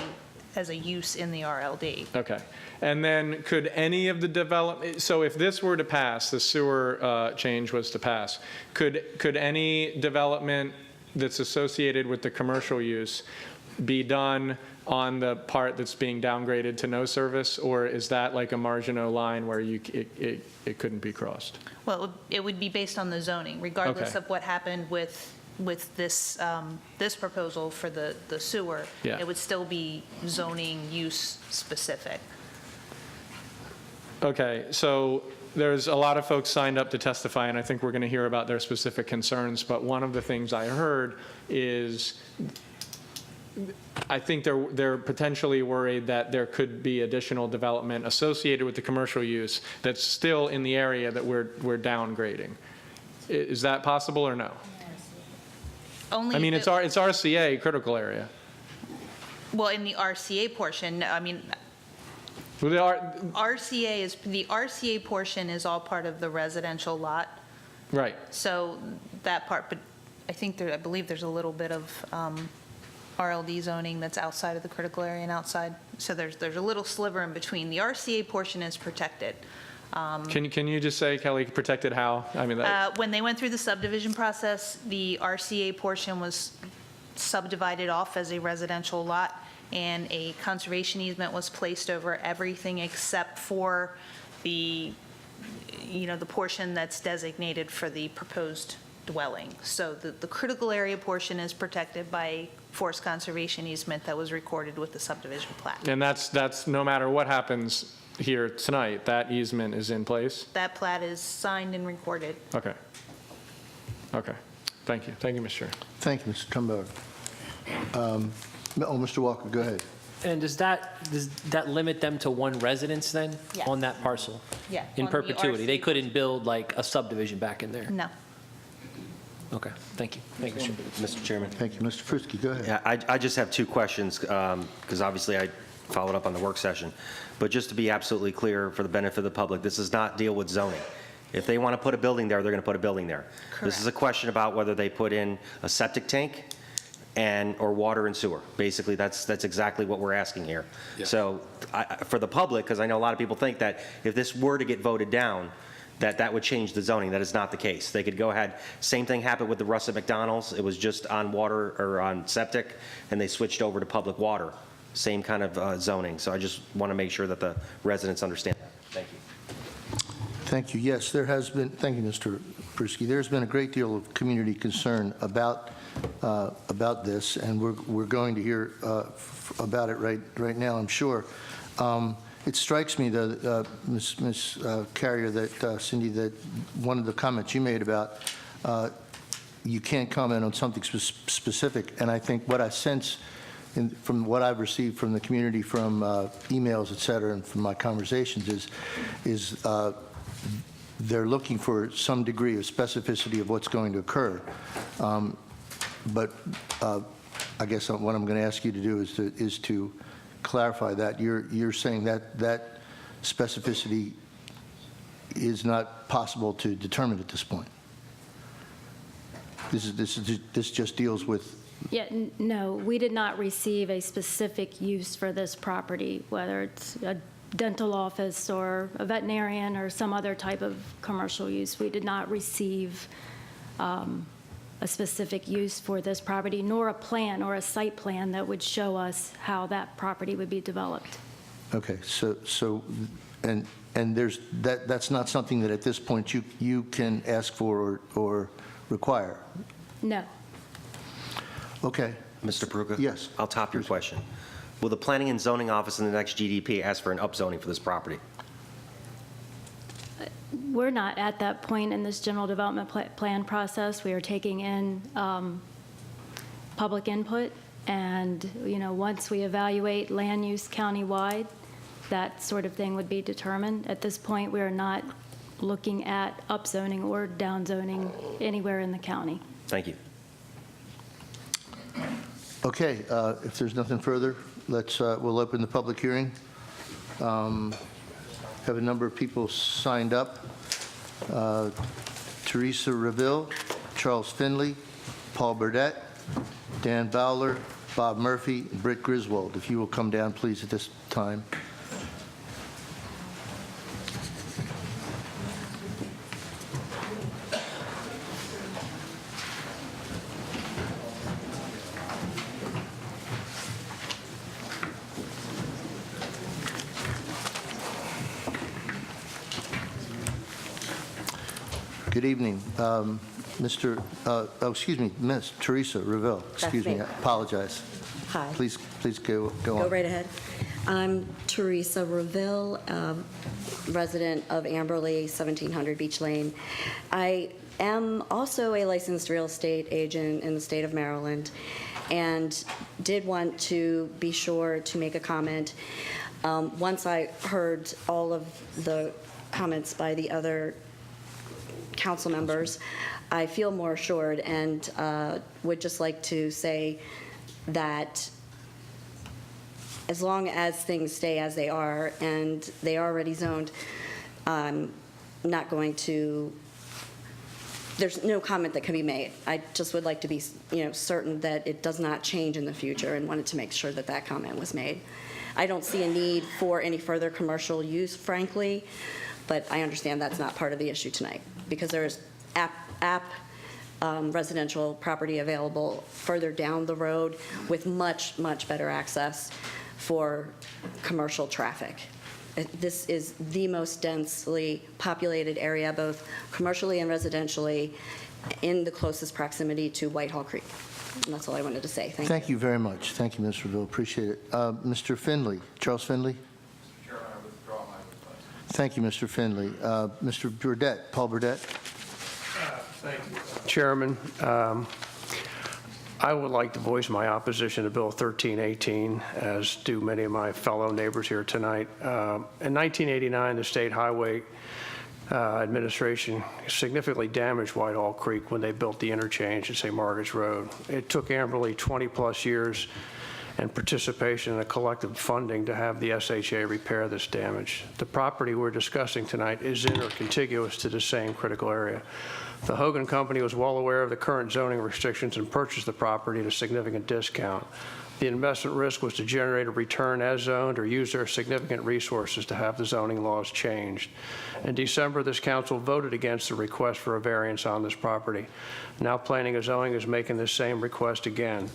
use in the RLD. Okay. And then could any of the development, so if this were to pass, the sewer change was to pass, could any development that's associated with the commercial use be done on the part that's being downgraded to no service, or is that like a Marginal line where it couldn't be crossed? Well, it would be based on the zoning, regardless Okay. of what happened with this this proposal for the sewer. Yeah. It would still be zoning use specific. Okay, so there's a lot of folks signed up to testify, and I think we're going to hear about their specific concerns, but one of the things I heard is I think they're potentially worried that there could be additional development associated with the commercial use that's still in the area that we're downgrading. Is that possible or no? Only I mean, if it's RCA critical area. Well, in the RCA portion, I mean, Well, they are, the RCA portion is all part of the residential lot. right. So that part, but I believe there's a little bit of RLD zoning that's outside of the critical area and outside. So there's a little sliver in between. The RCA portion is protected. Can you just say, Kelly, protected how? I mean, When they went through the subdivision process, the RCA portion was subdivided off as a residential lot, and a conservation easement was placed over everything except for the portion that's designated for the proposed dwelling. So the critical area portion is protected by forest conservation easement that was recorded with the subdivision plat. And that's no matter what happens here tonight, that easement is in place? That plat is signed and recorded. Okay. Okay. Thank you. Thank you, Mr. Chair. Thank you, Mr. Trumbauer. Mr. Walker, go ahead. And does that limit them to one residence then? Yes. On that parcel? Yeah. In on the perpetuity? RC. They couldn't build like a subdivision back in there? No. Okay, thank you. Thank you, Mr. Chairman. Thank you. Mr. Frisky, go ahead. Yeah, I just have two questions, because obviously I followed up on the work session. But just to be absolutely clear for the benefit of the public, this does not deal with zoning. If they want to put a building there, they're going to put a building there. This is a question about whether they put in a septic tank or water and sewer. Basically, that's exactly what we're asking here. Yeah. So for the public, because I know a lot of people think that if this were to get voted down, that would change the zoning. That is not the case. They could go ahead. Same thing happened with the Russet McDonald's. It was just on water or on septic, and they switched over to public water. Same kind of zoning. So I just want to make sure that the residents understand that. Thank you. Thank you. Yes, there has been, thank you, Mr. Persky. There's been a great deal of community concern about this, and we're going to hear about it right now, I'm sure. It strikes me, though, Ms. Carrier, that Cindy, that one of the comments you made about you can't comment on something specific, and I think what I sense from what I've received from the community, from emails, et cetera, and from my conversations is they're looking for some degree of specificity of what's going to occur. But I guess what I'm going to ask you to do is to clarify that. You're saying that specificity is not possible to determine at this point. This just deals with. Yeah, no, we did not receive a specific use for this property, whether it's a dental office or a veterinarian or some other type of commercial use. We did not receive a specific use for this property, nor a plan or a site plan that would show us how that property would be developed. Okay, so and that's not something that at this point you can ask for or require? No. Okay. Mr. Peruka? Yes. I'll top your question. Will the Planning and Zoning Office in the next GDP ask for an upzoning for this property? We're not at that point in this general development plan process. We are taking in public input, and once we evaluate land use countywide, that sort of thing would be determined. At this point, we are not looking at upzoning or downzoning anywhere in the county. Thank you. Okay, if there's nothing further, we'll open the public hearing. Have a number of people signed up. Teresa Reville, Charles Finley, Paul Burdette, Dan Bowler, Bob Murphy, and Britt Griswold. If you will come down, please, at this time. Good evening. Excuse me, Miss Teresa Reville. Excuse me, I apologize. Hi. Please go on. Go right ahead. I'm Teresa Reville, resident of Amberley, 1700 Beach Lane. I am also a licensed real estate agent in the state of Maryland, and did want to be sure to make a comment. Once I heard all of the comments by the other council members, I feel more assured, and would just like to say that as long as things stay as they are, and they are already zoned, I'm not going to, there's no comment that can be made. I just would like to be certain that it does not change in the future, and wanted to make sure that that comment was made. I don't see a need for any further commercial use, frankly, but I understand that's not part of the issue tonight, because there is residential property available further down the road with much, much better access for commercial traffic. This is the most densely populated area, both commercially and residentially, in the closest proximity to Whitehall Creek. And that's all I wanted to say. Thank you. Thank you very much. Thank you, Ms. Reville. Appreciate it. Mr. Finley, Charles Finley? Thank you, Mr. Finley. Mr. Burdette, Paul Burdette? Thank you, Chairman. I would like to voice my opposition to Bill 1318, as do many of my fellow neighbors here tonight. In 1989, the State Highway Administration significantly damaged Whitehall Creek when they built the interchange at St. Margaret's Road. It took Amberley 20-plus years and participation in a collective funding to have the SHA repair this damage. The property we're discussing tonight is in or contiguous to the same critical area. The Hogan Company was well aware of the current zoning restrictions and purchased the property at a significant discount. The investment risk was to generate a return as zoned or use their significant resources to have the zoning laws changed. In December, this council voted against the request for a variance on this property. Now Planning and Zoning is making the same request again.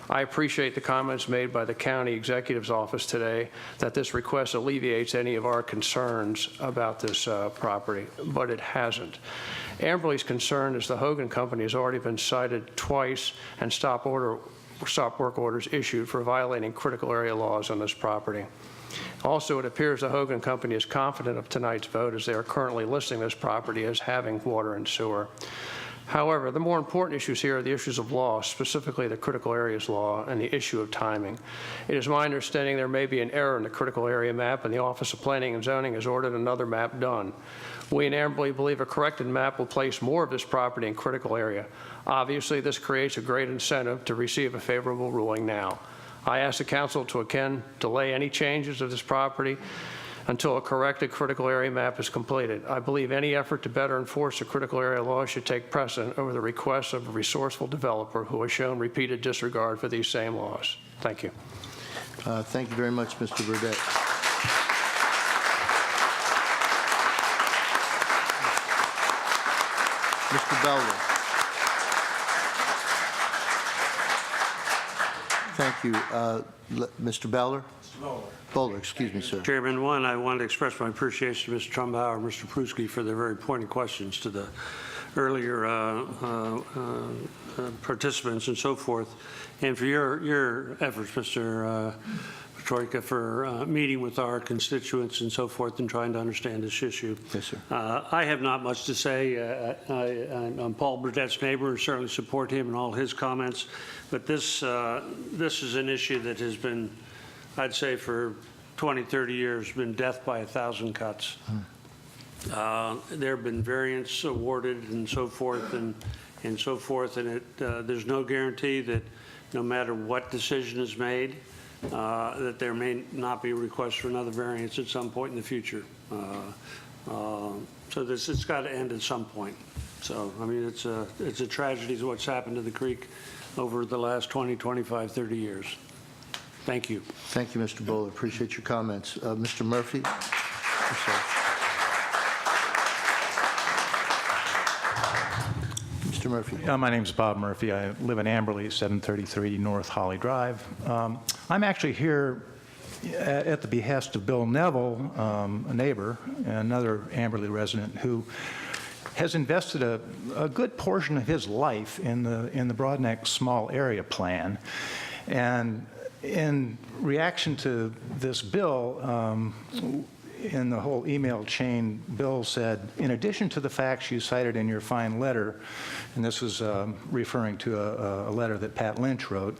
I appreciate the comments made by the county executive's office today that this request alleviates any of our concerns about this property, but it hasn't. Amberley's concern is the Hogan Company has already been cited twice and stop work orders issued for violating critical area laws on this property. Also, it appears the Hogan Company is confident of tonight's vote as they are currently listing this property as having water and sewer. However, the more important issues here are the issues of law, specifically the critical areas law and the issue of timing. It is my understanding there may be an error in the critical area map, and the Office of Planning and Zoning has ordered another map done. We in Amberley believe a corrected map will place more of this property in critical area. Obviously, this creates a great incentive to receive a favorable ruling now. I ask the council to again delay any changes of this property until a corrected critical area map is completed. I believe any effort to better enforce the critical area law should take precedent over the requests of a resourceful developer who has shown repeated disregard for these same laws. Thank you. Thank you very much, Mr. Burdette. Mr. Belder. Thank you. Mr. Bowler? Bowler, excuse me, sir. Chairman, one, I wanted to express my appreciation to Mr. Trumbauer and Mr. Pruski for their very pointed questions to the earlier participants and so forth, and for your efforts, Mr. Troika, for meeting with our constituents and so forth and trying to understand this issue. Yes, sir. I have not much to say. I'm Paul Burdette's neighbor and certainly support him and all his comments, but this is an issue that has been, I'd say, for 20, 30 years, been death by 1,000 cuts. There have been variants awarded and so forth, and there's no guarantee that no matter what decision is made, that there may not be a request for another variance at some point in the future. So it's got to end at some point. So, I mean, it's a tragedy is what's happened to the creek over the last 20, 25, 30 years. Thank you. Thank you, Mr. Bowler. Appreciate your comments. Mr. Murphy? Mr. Murphy. My name is Bob Murphy. I live in Amberley, 733 North Holly Drive. I'm actually here at the behest of Bill Neville, a neighbor, another Amberley resident, who has invested a good portion of his life in the Broadneck Small Area Plan. And in reaction to this bill, in the whole email chain, Bill said, in addition to the facts you cited in your fine letter, and this was referring to a letter that Pat Lynch wrote,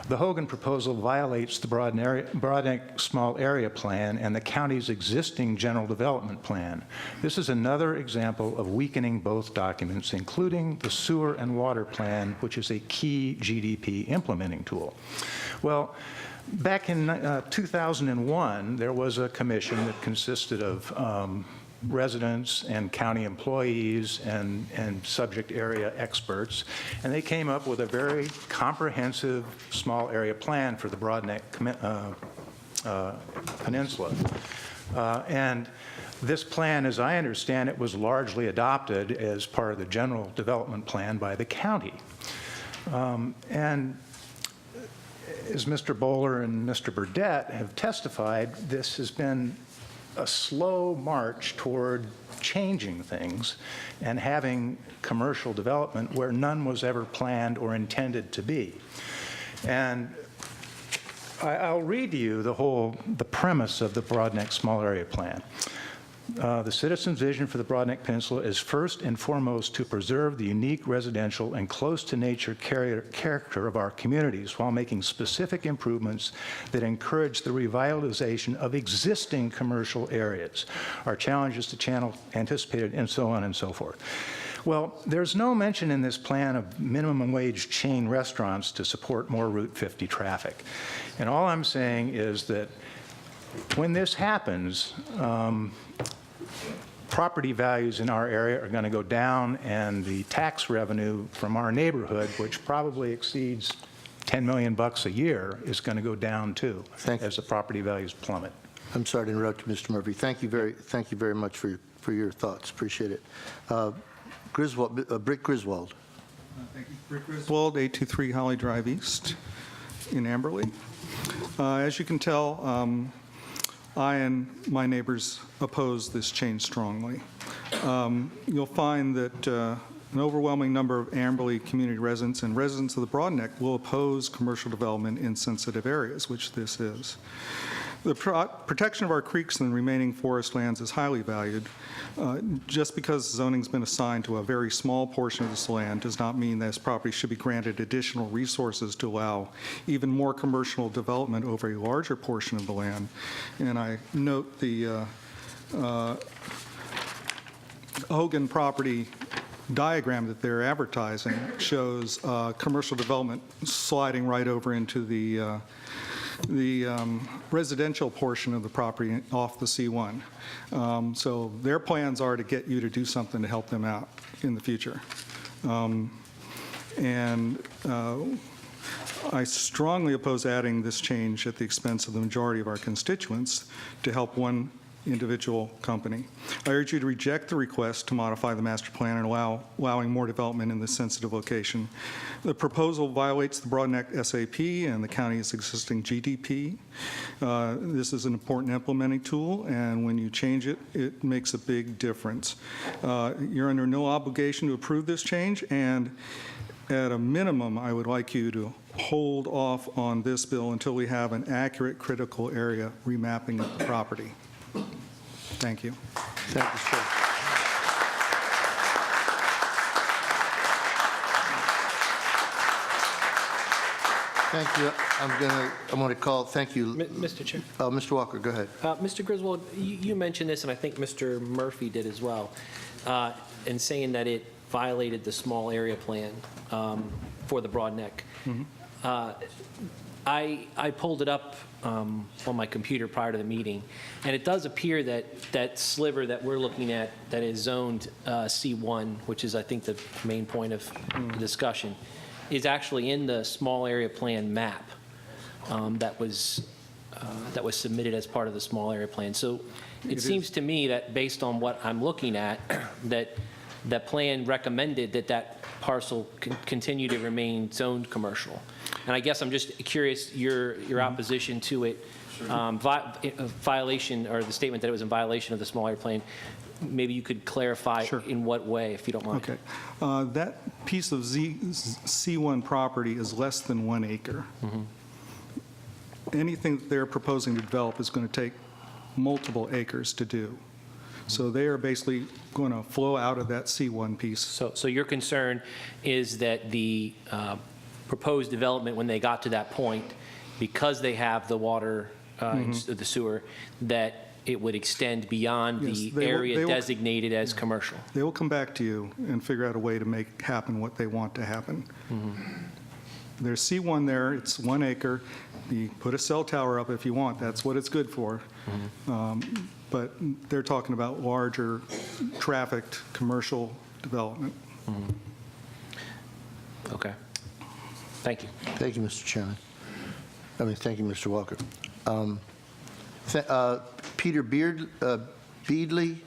the Hogan proposal violates the Broadneck Small Area Plan and the county's existing general development plan. This is another example of weakening both documents, including the sewer and water plan, which is a key GDP implementing tool. Well, back in 2001, there was a commission that consisted of residents and county employees and subject area experts, and they came up with a very comprehensive small area plan for the Broadneck Peninsula. And this plan, as I understand it, was largely adopted as part of the general development plan by the county. And as Mr. Bowler and Mr. Burdette have testified, this has been a slow march toward changing things and having commercial development where none was ever planned or intended to be. And I'll read to you the premise of the Broadneck Small Area Plan. The citizens' vision for the Broadneck Peninsula is first and foremost to preserve the unique residential and close-to-nature character of our communities while making specific improvements that encourage the revitalization of existing commercial areas. Our challenge is to channel anticipated, and so on and so forth. Well, there's no mention in this plan of minimum wage chain restaurants to support more Route 50 traffic. And all I'm saying is that when this happens, property values in our area are going to go down, and the tax revenue from our neighborhood, which probably exceeds $10 million a year, is going to go down too, as the property values plummet. I'm sorry to interrupt you, Mr. Murphy. Thank you very much for your thoughts. Appreciate it. Britt Griswold. Thank you. Britt Griswold, 823 Holly Drive East in Amberley. As you can tell, I and my neighbors oppose this change strongly. You'll find that an overwhelming number of Amberley community residents and residents of the Broadneck will oppose commercial development in sensitive areas, which this is. The protection of our creeks and remaining forest lands is highly valued. Just because zoning's been assigned to a very small portion of this land does not mean this property should be granted additional resources to allow even more commercial development over a larger portion of the land. And I note the Hogan property diagram that they're advertising shows commercial development sliding right over into the residential portion of the property off the C1. So their plans are to get you to do something to help them out in the future. I strongly oppose adding this change at the expense of the majority of our constituents to help one individual company. I urge you to reject the request to modify the master plan and allowing more development in this sensitive location. The proposal violates the Broadneck SAP and the county's existing GDP. This is an important implementing tool, and when you change it, it makes a big difference. You're under no obligation to approve this change, and at a minimum, I would like you to hold off on this bill until we have an accurate critical area remapping of the property. Thank you. Thank you, sir. Thank you. I'm going to call, thank you. Mr. Chair. Mr. Walker, go ahead. Mr. Griswold, you mentioned this, and I think Mr. Murphy did as well, in saying that it violated the small area plan for the Broadneck. I pulled it up on my computer prior to the meeting, and it does appear that that sliver that we're looking at that is zoned C1, which is, I think, the main point of the discussion, is actually in the small area plan map that was submitted as part of the small area plan. So it seems to me that based on what I'm looking at, that plan recommended that parcel continue to remain zoned commercial. And I guess I'm just curious, your opposition to it, violation, or the statement that it was in violation of the small area plan, maybe you could clarify in what way, if you don't mind. Okay. That piece of C1 property is less than 1 acre. Anything that they're proposing to develop is going to take multiple acres to do. So they are basically going to flow out of that C1 piece. So your concern is that the proposed development, when they got to that point, because they have the water, the sewer, that it would extend beyond the area designated as commercial? They will come back to you and figure out a way to make happen what they want to happen. There's C1 there, it's 1 acre. You put a cell tower up if you want, that's what it's good for. But they're talking about larger trafficked commercial development. Okay. Thank you. Thank you, Mr. Chairman. Thank you, Mr. Walker. Peter Beardley,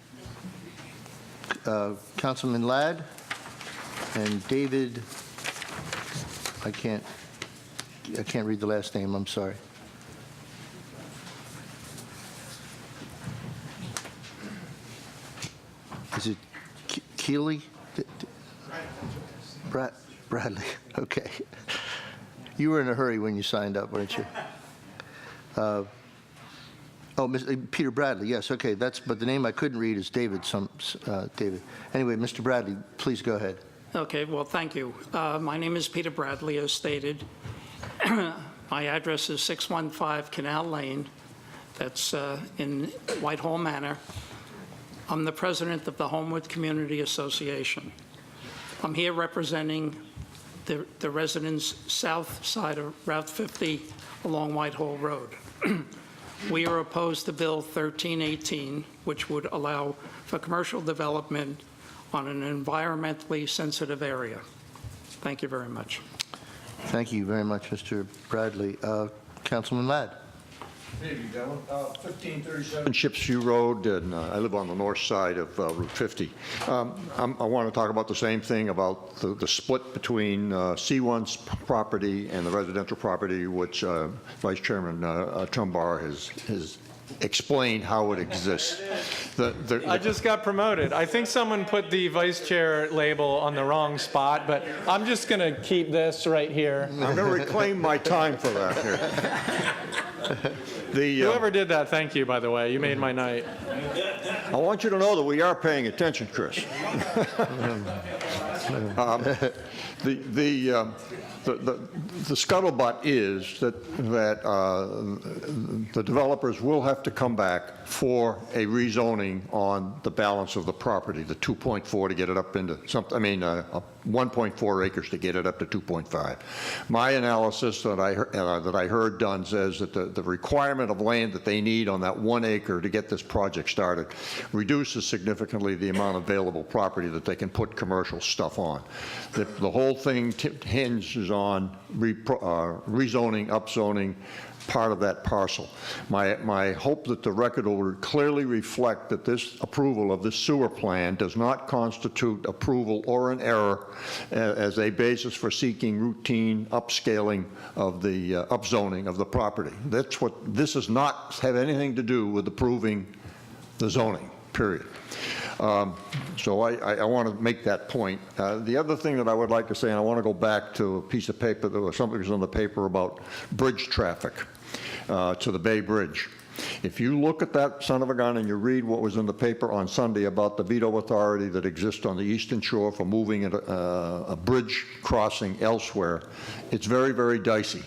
Councilman Ladd, and David, I can't read the last name, I'm sorry. Keeley? Bradley, okay. You were in a hurry when you signed up, weren't you? Peter Bradley, yes, okay, but the name I couldn't read is David. David. Anyway, Mr. Bradley, please go ahead. Okay, well, thank you. My name is Peter Bradley, as stated. My address is 615 Canal Lane. That's in Whitehall Manor. I'm the president of the Homewood Community Association. I'm here representing the residents south side of Route 50 along Whitehall Road. We are opposed to Bill 1318, which would allow for commercial development on an environmentally sensitive area. Thank you very much. Thank you very much, Mr. Bradley. Councilman Ladd. There you go. 1537 Shipsview Road, and I live on the north side of Route 50. I want to talk about the same thing about the split between C1's property and the residential property, which Vice Chairman Trumbar has explained how it exists. I just got promoted. I think someone put the vice chair label on the wrong spot, but I'm just going to keep this right here. I'm going to reclaim my time for that here. Whoever did that, thank you, by the way. You made my night. I want you to know that we are paying attention, Chris. The scuttlebutt is that the developers will have to come back for a rezoning on the balance of the property, the 2.4 to get it up into something, 1.4 acres to get it up to 2.5. My analysis that I heard done says that the requirement of land that they need on that 1 acre to get this project started reduces significantly the amount of available property that they can put commercial stuff on. The whole thing hinges on rezoning, upzoning part of that parcel. My hope that the record will clearly reflect that this approval of this sewer plan does not constitute approval or an error as a basis for seeking routine upscaling of the upzoning of the property. This does not have anything to do with approving the zoning, period. So I want to make that point. The other thing that I would like to say, and I want to go back to a piece of paper, there was something that was on the paper about bridge traffic to the Bay Bridge. If you look at that son of a gun and you read what was in the paper on Sunday about the veto authority that exists on the Eastern Shore for moving a bridge crossing elsewhere, it's very, very dicey.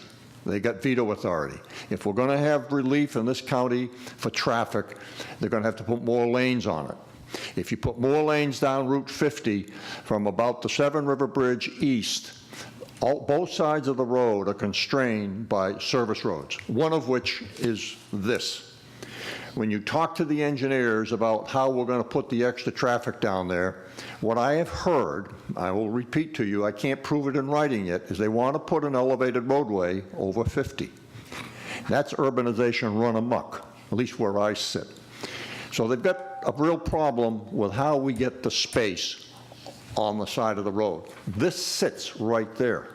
They got veto authority. If we're going to have relief in this county for traffic, they're going to have to put more lanes on it. If you put more lanes down Route 50 from about the Severn River Bridge east, both sides of the road are constrained by service roads, one of which is this. When you talk to the engineers about how we're going to put the extra traffic down there, what I have heard, I will repeat to you, I can't prove it in writing yet, is they want to put an elevated roadway over 50. That's urbanization run amok, at least where I sit. So they've got a real problem with how we get the space on the side of the road. This sits right there.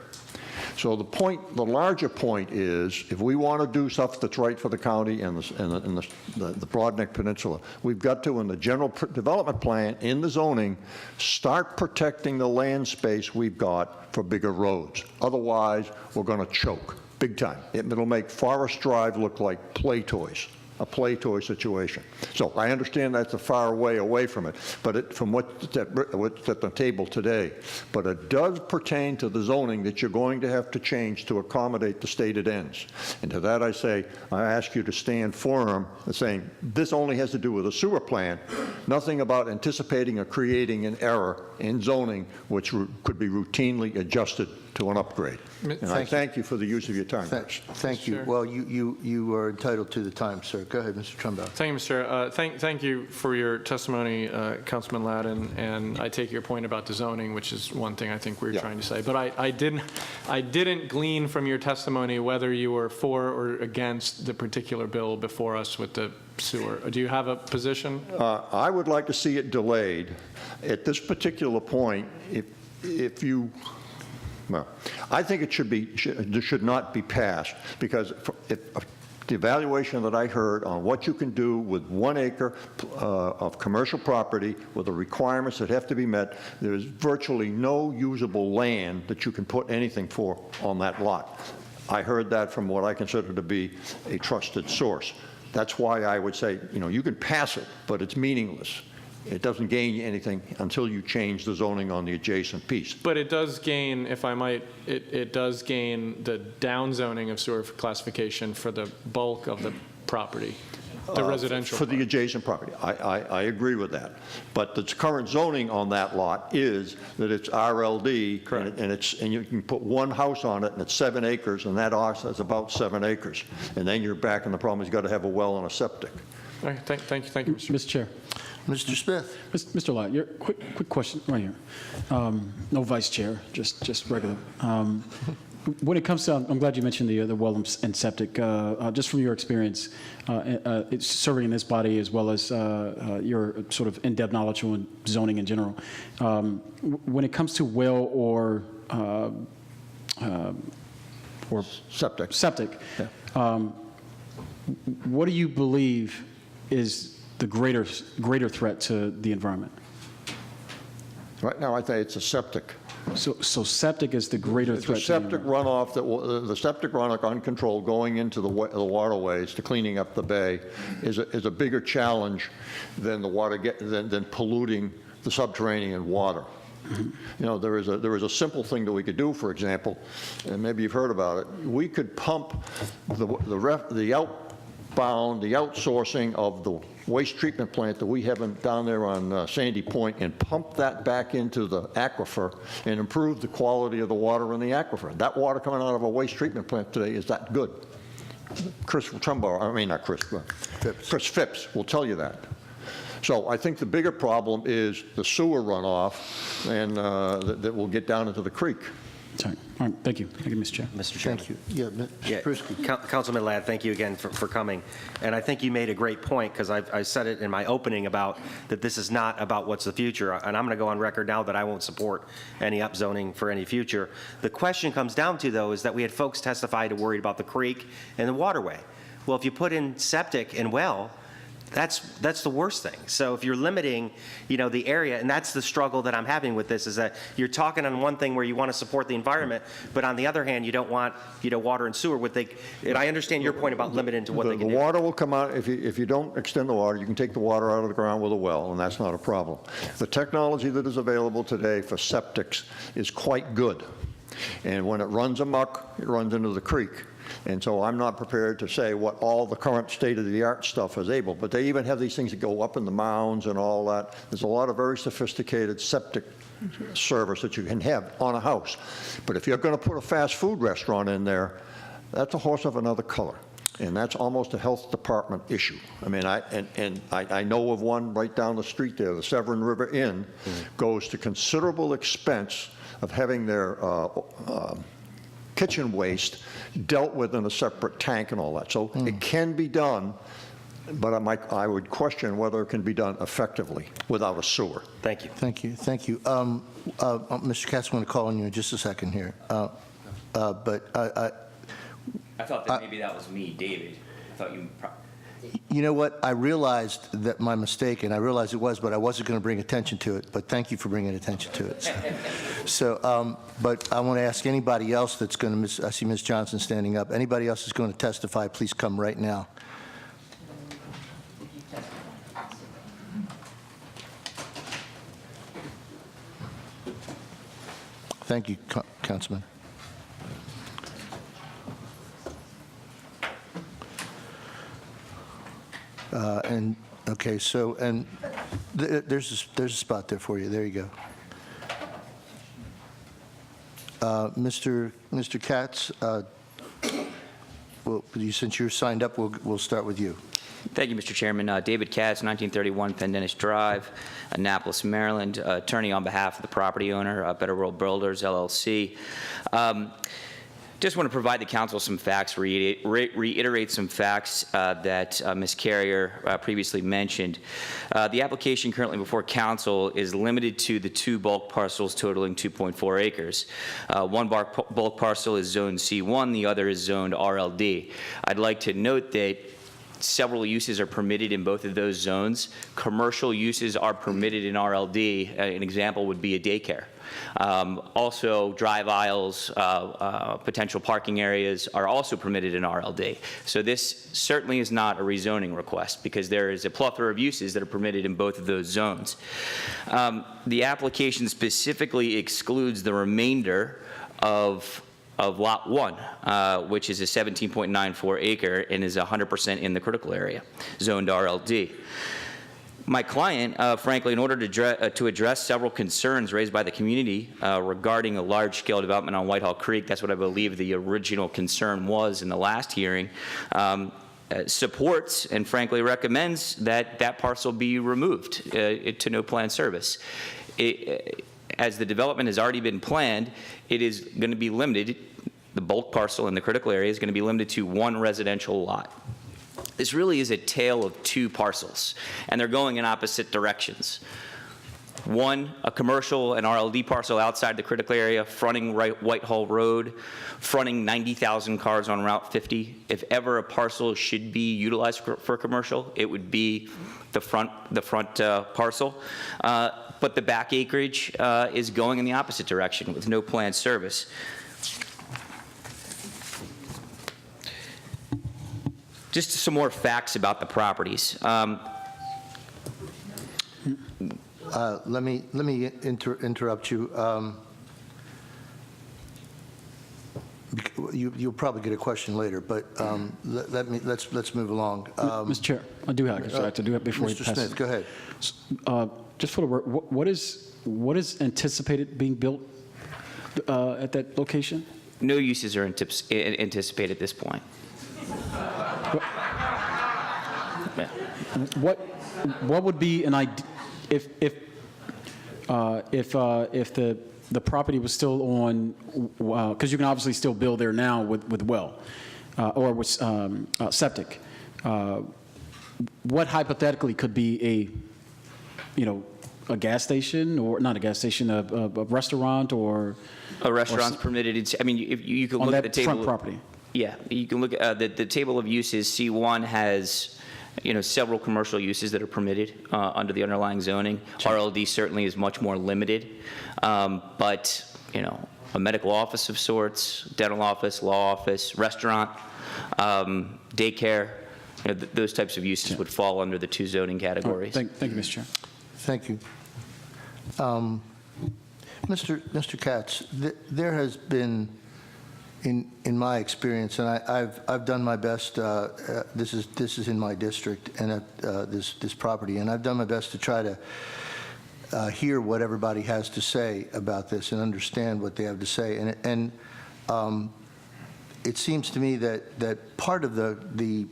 So the larger point is, if we want to do stuff that's right for the county and the Broadneck Peninsula, we've got to, in the general development plan, in the zoning, start protecting the land space we've got for bigger roads. Otherwise, we're going to choke big time. It'll make Forest Drive look like play toys. A play toy situation. So I understand that's a far way away from it, but from what's at the table today. But it does pertain to the zoning that you're going to have to change to accommodate the stated ends. And to that I say, I ask you to stand firm saying this only has to do with a sewer plan, nothing about anticipating or creating an error in zoning which could be routinely adjusted to an upgrade. And I thank you for the use of your time. Thank you. Well, you are entitled to the time, sir. Go ahead, Mr. Trumbo. Thank you, Mr. Chair. Thank you for your testimony, Councilman Ladd, and I take your point about the zoning, which is one thing I think we're trying to say. But I didn't glean from your testimony whether you were for or against the particular bill before us with the sewer. Do you have a position? I would like to see it delayed. At this particular point, if you well, I think it should not be passed, because The evaluation that I heard on what you can do with 1 acre of commercial property with the requirements that have to be met, there's virtually no usable land that you can put anything for on that lot. I heard that from what I consider to be a trusted source. That's why I would say, you can pass it, but it's meaningless. It doesn't gain you anything until you change the zoning on the adjacent piece. But it does gain, if I might, it does gain the downzoning of sewer classification for the bulk of the property, the residential For part. the adjacent property. I agree with that. But the current zoning on that lot is that it's RLD. Correct. And you can put 1 house on it, and it's 7 acres, and that house is about 7 acres. And then you're back, and the problem is you've got to have a well and a septic. All right, thank you, Mr. Mr. Chair. Mr. Smith. Mr. Lott, your quick question right here. No vice chair, just regular. When it comes to, I'm glad you mentioned the well and septic. Just from your experience, it's serving in this body as well as your sort of in-depth knowledge on zoning in general. When it comes to well or septic, yeah. What do you believe is the greater threat to the environment? Right now, I think it's a septic. So septic is the greater threat. The septic runoff, the septic runoff uncontrolled going into the waterways to cleaning up the bay is a bigger challenge than the water than polluting the subterranean water. Mm-hmm. There is a simple thing that we could do, for example, and maybe you've heard about it. We could pump the outsourcing of the waste treatment plant that we have down there on Sandy Point and pump that back into the aquifer and improve the quality of the water in the aquifer. That water coming out of a waste treatment plant today is that good. Chris Phipps will tell you that. So I think the bigger problem is the sewer runoff and that will get down into the creek. Sorry. All right. Thank you. Thank you, Mr. Chair. Mr. Chairman. Thank you. Yeah, Mr. Prisky. Councilman Ladd, thank you again for coming. And I think you made a great point, because I said it in my opening about that this is not about what's the future. And I'm going to go on record now that I won't support any upzoning for any future. The question comes down to, though, is that we had folks testify to worried about the creek and the waterway. Well, if you put in septic and well, that's the worst thing. So if you're limiting, the area, and that's the struggle that I'm having with this, is that you're talking on one thing where you want to support the environment, but on the other hand, you don't want, water and sewer. And I understand your point about limiting to what they can do. The water will come out, if you don't extend the water, you can take the water out of the ground with a well, and that's not a problem. The technology that is available today for septics is quite good. And when it runs amok, it runs into the creek. And so I'm not prepared to say what all the current state-of-the-art stuff is able, but they even have these things that go up in the mounds and all that. There's a lot of very sophisticated septic service that you can have on a house. But if you're going to put a fast food restaurant in there, that's a horse of another color. And that's almost a health department issue. I mean, I know of one right down the street there, the Severn River Inn, goes to considerable expense of having their kitchen waste dealt with in a separate tank and all that. So it can be done, but I would question whether it can be done effectively without a sewer. Thank you. Thank you. Thank you. Mr. Katz, I'm going to call on you in just a second here. But I thought that maybe that was me, David. I thought you. You know what? I realized that my mistake, and I realized it was, but I wasn't going to bring attention to it. But thank you for bringing attention to it. But I want to ask anybody else that's going to, I see Ms. Johnson standing up. Anybody else that's going to testify, please come right now. Thank you, Councilman. Okay, so, and there's a spot there for you. There you go. Mr. Katz, since you're signed up, we'll start with you. Thank you, Mr. Chairman. David Katz, 1931 Pendennis Drive, Annapolis, Maryland, attorney on behalf of the property owner, Better World Builders, LLC. Just want to provide the council some facts, reiterate some facts that Ms. Carrier previously mentioned. The application currently before council is limited to the 2 bulk parcels totaling 2.4 acres. One bulk parcel is zoned C1, the other is zoned RLD. I'd like to note that several uses are permitted in both of those zones. Commercial uses are permitted in RLD. An example would be a daycare. Also, drive aisles, potential parking areas are also permitted in RLD. So this certainly is not a rezoning request because there is a plethora of uses that are permitted in both of those zones. The application specifically excludes the remainder of Lot 1, which is a 17.94 acre and is 100% in the critical area, zoned RLD. My client, frankly, in order to address several concerns raised by the community regarding a large-scale development on Whitehall Creek, that's what I believe the original concern was in the last hearing, supports and frankly recommends that that parcel be removed to no planned service. As the development has already been planned, it is going to be limited, the bulk parcel in the critical area is going to be limited to 1 residential lot. This really is a tale of 2 parcels, and they're going in opposite directions. One, a commercial and RLD parcel outside the critical area, fronting Whitehall Road, fronting 90,000 cars on Route 50. If ever a parcel should be utilized for commercial, it would be the front parcel. But the back acreage is going in the opposite direction with no planned service. Just some more facts about the properties. Let me interrupt you. You'll probably get a question later, but let's move along. Mr. Chair, I do have to do it before Mr. he passes. Smith, go ahead. Just for the record, what is anticipated being built at that location? No uses are anticipated at this point. What would be an idea if the property was still on, because you can obviously still build there now with well or with septic. What hypothetically could be a gas station, or not a gas station, a restaurant, or a restaurant's permitted. I mean, if you can look at the table. Front property. Yeah, you can look at the table of uses. C1 has, several commercial uses that are permitted under the underlying zoning. RLD certainly is much more limited, but a medical office of sorts, dental office, law office, restaurant, daycare, those types of uses would fall under the 2 zoning categories. Thank you, Mr. Chair. Thank you. Mr. Katz, there has been, in my experience, and I've done my best. This is in my district and this property, and I've done my best to try to hear what everybody has to say about this and understand what they have to say. And it seems to me that part of the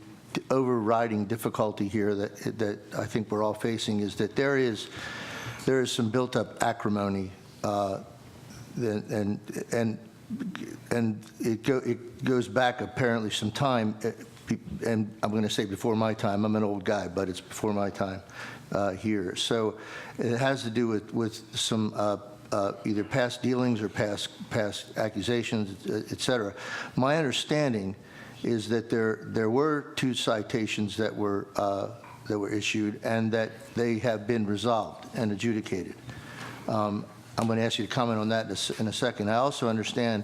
overriding difficulty here that I think we're all facing is that there is some built-up acrimony, and it goes back apparently some time, and I'm going to say before my time. I'm an old guy, but it's before my time here. So it has to do with some either past dealings or past accusations, et cetera. My understanding is that there were 2 citations that were issued and that they have been resolved and adjudicated. I'm going to ask you to comment on that in a second. I also understand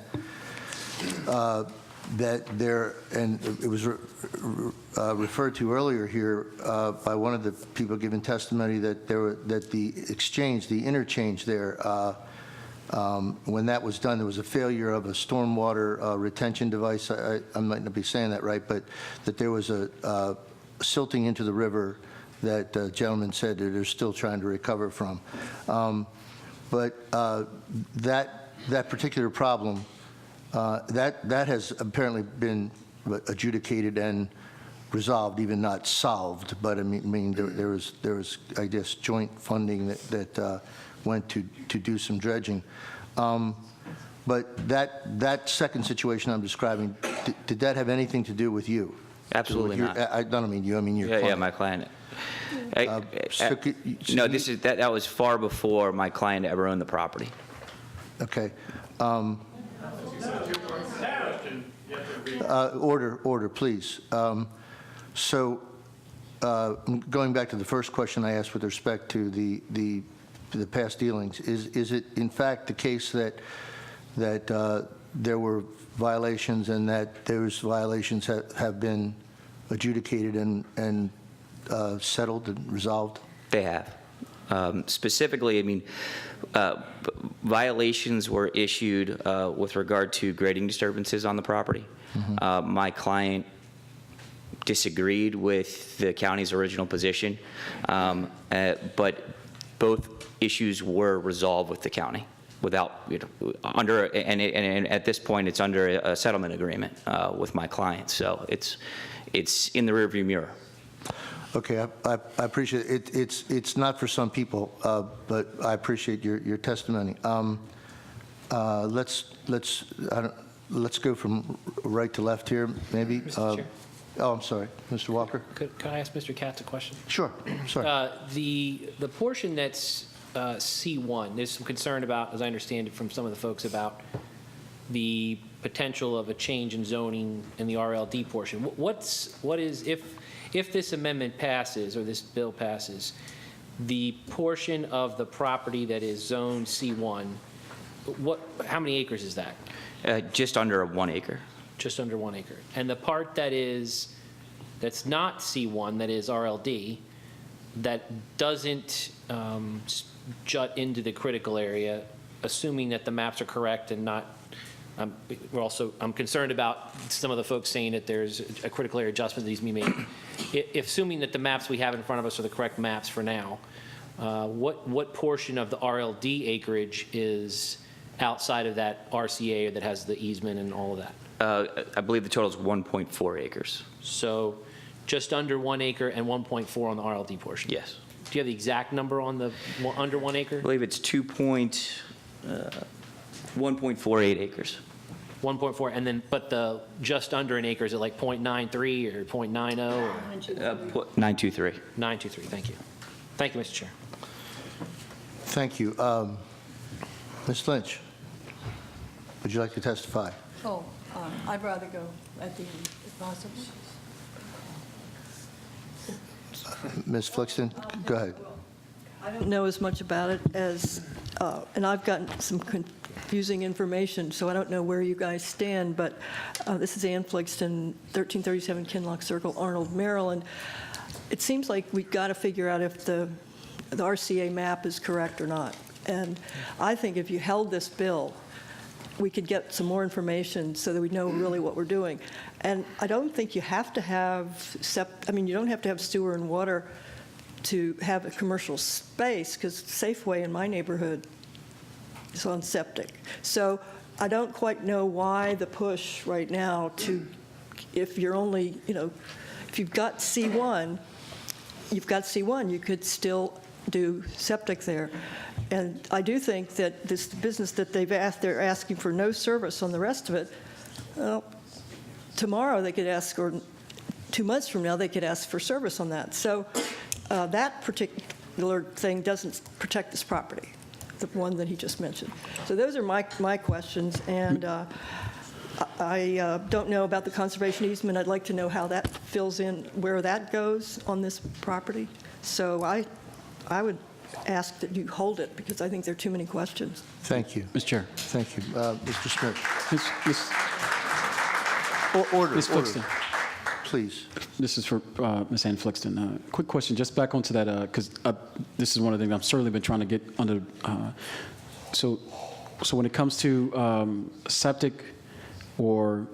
that there, and it was referred to earlier here by one of the people giving testimony, that the interchange there, when that was done, there was a failure of a stormwater retention device. I might not be saying that right, but that there was a silting into the river that the gentleman said that they're still trying to recover from. But that particular problem, that has apparently been adjudicated and resolved, even not solved. But I mean there was I guess joint funding that went to do some dredging. But that second situation I'm describing, did that have anything to do with you? Absolutely not. I don't mean you, I mean your client. Yeah, my client. So No, that was far before my client ever owned the property. Okay. Order, please. So, going back to the first question I asked with respect to the past dealings, is it in fact the case that there were violations and that those violations have been adjudicated and settled and resolved? They have. Specifically, I mean, violations were issued with regard to grading disturbances on the property. My client disagreed with the county's original position, but both issues were resolved with the county without, and at this point, it's under a settlement agreement with my client. So it's in the rearview mirror. Okay, I appreciate it. It's not for some people, but I appreciate your testimony. Let's go from right to left here, maybe. Mr. Chair? Oh, I'm sorry, Mr. Walker. Could I ask Mr. Katz a question? Sure. Sorry. The portion that's C1, there's some concern about, as I understand it from some of the folks, about the potential of a change in zoning in the RLD portion. What is, if this amendment passes or this bill passes, the portion of the property that is zone C1, how many acres is that? Just under 1 acre. Just under 1 acre. And the part that's not C1, that is RLD, that doesn't jut into the critical area, assuming that the maps are correct and not, I'm concerned about some of the folks saying that there's a critical area adjustment that needs to be made. Assuming that the maps we have in front of us are the correct maps for now, what portion of the RLD acreage is outside of that RCA that has the easement and all of that? I believe the total is 1.4 acres. So just under 1 acre and 1.4 on the RLD portion? Yes. Do you have the exact number on the under 1 acre? I believe it's 1.48 acres. 1.4, and then, but the just under an acre, is it like 0.93 or 0.90 or? 923. 923, thank you. Thank you, Mr. Chair. Thank you. Ms. Lynch, would you like to testify? Oh, I'd rather go at the end, if possible. Ms. Flixton, go ahead. I don't know as much about it as, and I've gotten some confusing information, so I don't know where you guys stand, but this is Ann Flixton, 1337 Kinloch Circle, Arnold, Maryland. It seems like we've got to figure out if the RCA map is correct or not. And I think if you held this bill, we could get some more information so that we know really what we're doing. And I don't think you have to have, you don't have to have sewer and water to have a commercial space, because Safeway in my neighborhood is on septic. So I don't quite know why the push right now to, if you're only, if you've got C1, you could still do septic there. And I do think that this business that they're asking for no service on the rest of it, well, tomorrow they could ask, or 2 months from now, they could ask for service on that. So that particular thing doesn't protect this property, the one that he just mentioned. So those are my questions, and I don't know about the conservation easement. I'd like to know how that fills in, where that goes on this property. So I would ask that you hold it, because I think there are too many questions. Thank you. Mr. Chair. Thank you. Mr. Smith. Order. Ms. Flixton. Please. This is for Ms. Ann Flixton. Quick question, just back onto that, because this is one of the things I've certainly been trying to get under. So when it comes to septic or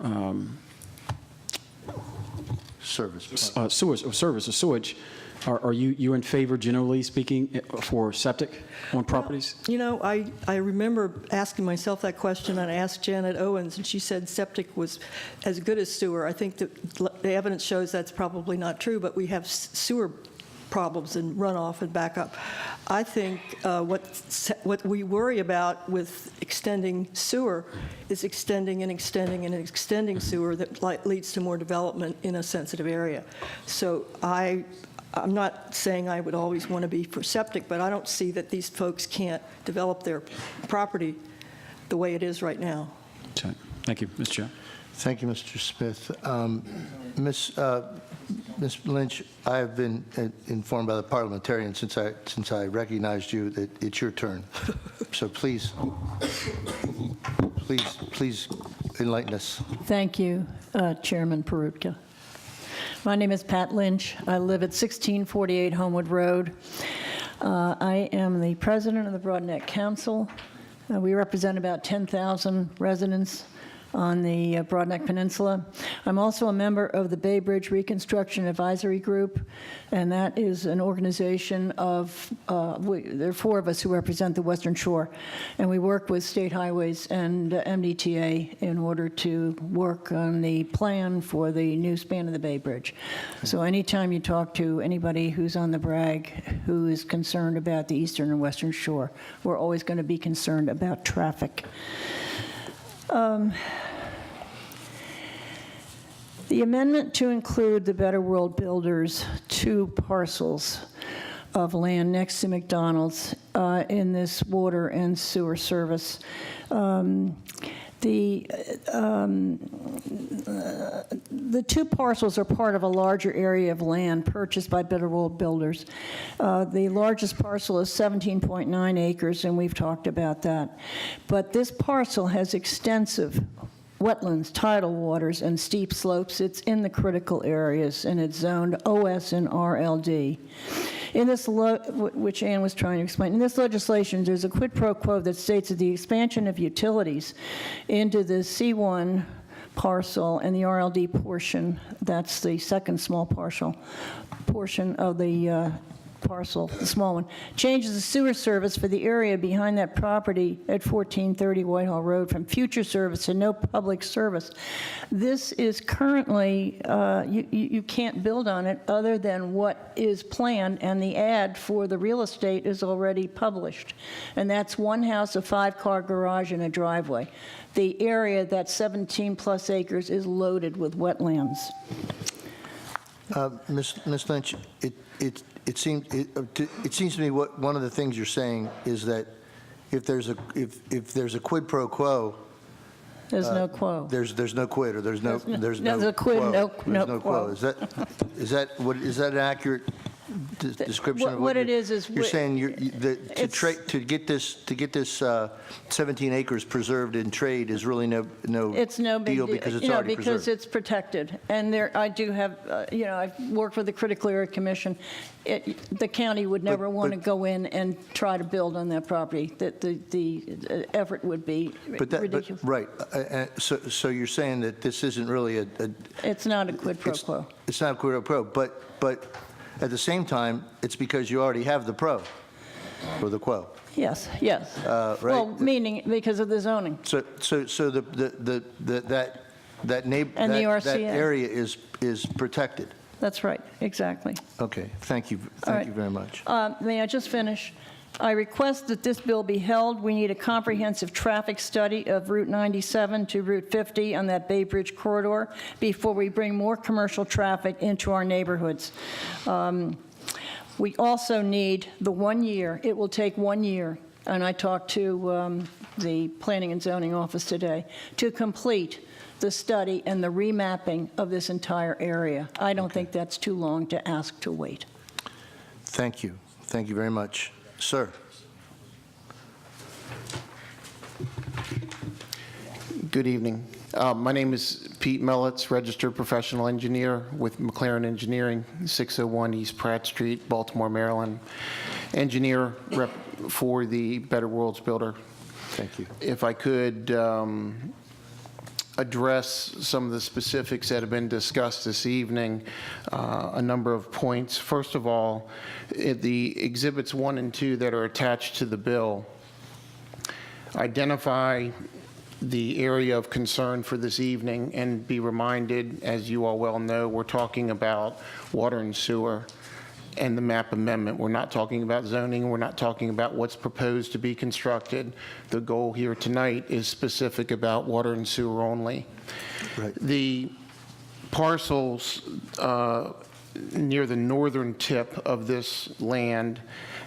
service, sewage or service or sewage, are you in favor, generally speaking, for septic on properties? I remember asking myself that question, and I asked Janet Owens, and she said septic was as good as sewer. I think that the evidence shows that's probably not true, but we have sewer problems and runoff and backup. I think what we worry about with extending sewer is extending and extending and extending sewer that leads to more development in a sensitive area. So I'm not saying I would always want to be for septic, but I don't see that these folks can't develop their property the way it is right now. Okay. Thank you, Mr. Chair. Thank you, Mr. Smith. Ms. Lynch, I have been informed by the parliamentarian since I recognized you that it's your turn. So please enlighten us. Thank you, Chairman Perutka. My name is Pat Lynch. I live at 1648 Homewood Road. I am the president of the Broadneck Council. We represent about 10,000 residents on the Broadneck Peninsula. I'm also a member of the Bay Bridge Reconstruction Advisory Group, and that is an organization of, there are 4 of us who represent the Western Shore, and we work with State Highways and MDTA in order to work on the plan for the new span of the Bay Bridge. So anytime you talk to anybody who's on the brag who is concerned about the Eastern and Western Shore, we're always going to be concerned about traffic. The amendment to include the Better World Builders 2 parcels of land next to McDonald's in this water and sewer service. The 2 parcels are part of a larger area of land purchased by Better World Builders. The largest parcel is 17.9 acres, and we've talked about that. But this parcel has extensive wetlands, tidal waters, and steep slopes. It's in the critical areas, and it's zoned OS and RLD. In this, which Ann was trying to explain, in this legislation, there's a quid pro quo that states that the expansion of utilities into the C1 parcel and the RLD portion, that's the second small portion of the parcel, the small one, changes the sewer service for the area behind that property at 1430 Whitehall Road from future service to no public service. This is currently, you can't build on it other than what is planned, and the ad for the real estate is already published. And that's 1 house, a 5-car garage, and a driveway. The area, that 17-plus acres, is loaded with wetlands. Ms. Lynch, it seems to me one of the things you're saying is that if there's a quid pro quo, there's no quo. There's no quid, or there's no a quid, quo. no quo. quo. Is that an accurate description of what it is you're saying? To get this 17 acres preserved in trade is really no it's no big deal because it's already because preserved. it's protected. And I do have, I've worked with the Critical Area Commission. The county would never want to go in and try to build on that property. That the effort would be ridiculous. Right. So you're saying that this isn't really it's not a quid pro quo. It's not a quid pro quo, but at the same time, it's because you already have the pro or the quo. Yes. Right. Well, meaning because of the zoning. So that area is protected. That's right. Exactly. Okay. Thank you. Thank you very much. May I just finish? I request that this bill be held. We need a comprehensive traffic study of Route 97 to Route 50 on that Bay Bridge corridor before we bring more commercial traffic into our neighborhoods. We also need the 1 year. It will take 1 year, and I talked to the Planning and Zoning Office today, to complete the study and the remapping of this entire area. I don't think that's too long to ask to wait. Thank you. Thank you very much. Sir. Good evening. My name is Pete Mellitz, registered professional engineer with McLaren Engineering, 601 East Pratt Street, Baltimore, Maryland. Engineer rep for the Better Worlds Builder. Thank you. If I could address some of the specifics that have been discussed this evening, a number of points. First of all, the exhibits 1 and 2 that are attached to the bill identify the area of concern for this evening, and be reminded, as you all well know, we're talking about water and sewer and the map amendment. We're not talking about zoning, we're not talking about what's proposed to be constructed. The goal here tonight is specific about water and sewer only. Right. The parcels near the northern tip of this land,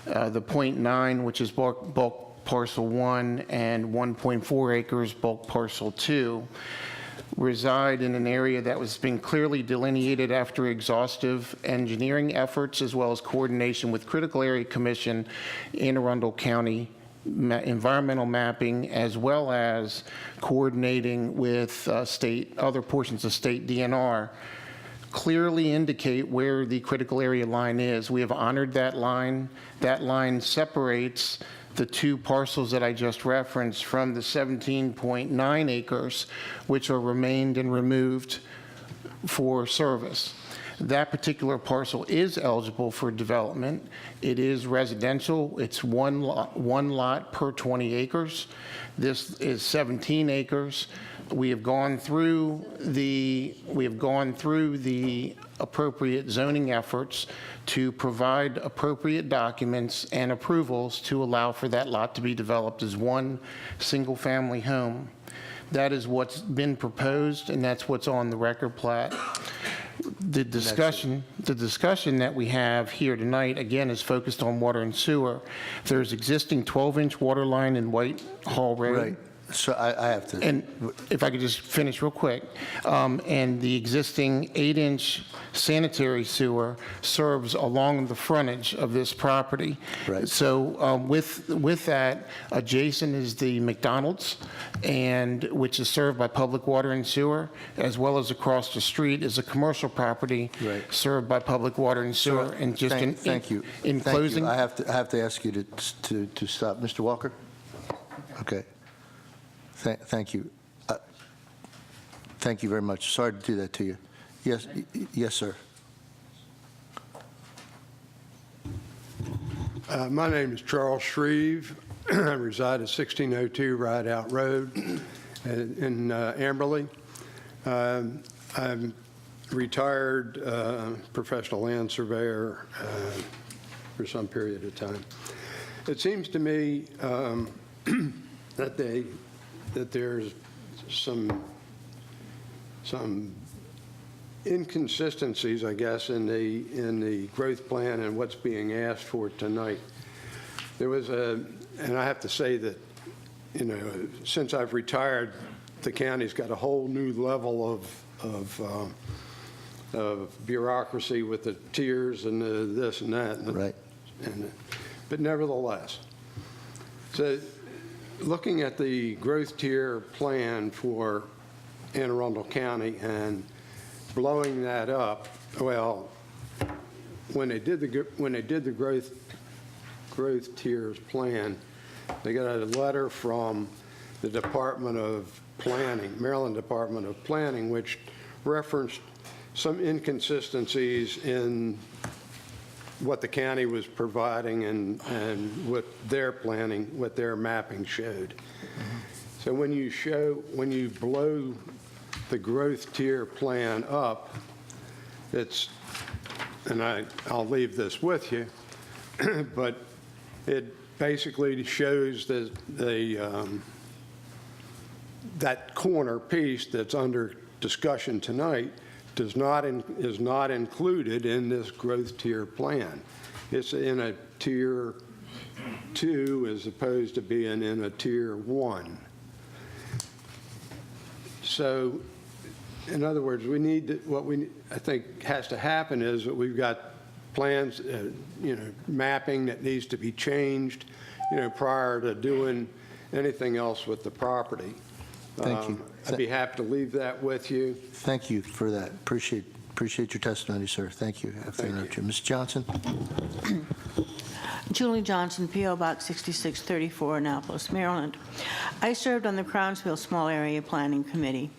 the .9, which is bulk parcel 1, and 1.4 acres bulk parcel 2, reside in an area that was being clearly delineated after exhaustive engineering efforts as well as coordination with Critical Area Commission in Arundel County environmental mapping, as well as coordinating with other portions of state DNR, clearly indicate where the critical area line is. We have honored that line. That line separates the two parcels that I just referenced from the 17.9 acres, which are remained and removed for service. That particular parcel is eligible for development. It is residential. It's one lot per 20 acres. This is 17 acres. We have gone through the appropriate zoning efforts to provide appropriate documents and approvals to allow for that lot to be developed as one single-family home. That is what's been proposed, and that's what's on the record plat. The discussion that we have here tonight, again, is focused on water and sewer. There's existing 12-inch water line in Whitehall Road. Right. So I have to. And if I could just finish real quick, and the existing 8-inch sanitary sewer serves along the frontage of this property. Right. So with that, adjacent is the McDonald's, and which is served by public water and sewer, as well as across the street is a commercial property served by public water and sewer. And just thank you. In Thank closing, you. I have to ask you to stop, Mr. Walker. Okay. Thank you. Thank you very much. Sorry to do that to you. Yes, sir. My name is Charles Shreve. I reside at 1602 Rideout Road in Amberley. I'm retired professional land surveyor for some period of time. It seems to me that there's some inconsistencies, I guess, in the growth plan and what's being asked for tonight. There was and I have to say that, you know, since I've retired, the county's got a whole new level of bureaucracy with the tiers and the this and that. Right. But nevertheless, so looking at the growth tier plan for Anne Arundel County and blowing that up, well, when they did the growth tiers plan, they got a letter from the Department of Planning, Maryland Department of Planning, which referenced some inconsistencies in what the county was providing and what their planning, what their mapping showed. So when you blow the growth tier plan up, and I'll leave this with you, but it basically shows that corner piece that's under discussion tonight is not included in this growth tier plan. It's in a tier 2 as opposed to being in a tier 1. So, in other words, I think has to happen is that we've got plans, mapping that needs to be changed, prior to doing anything else with the property. Thank you. I'd be happy to leave that with you. Thank you for that. Appreciate your testimony, sir. Thank you. Thank you. Ms. Johnson? Julie Johnson, P.O. Box 6634, Annapolis, Maryland. I served on the Crownsville Small Area Planning Committee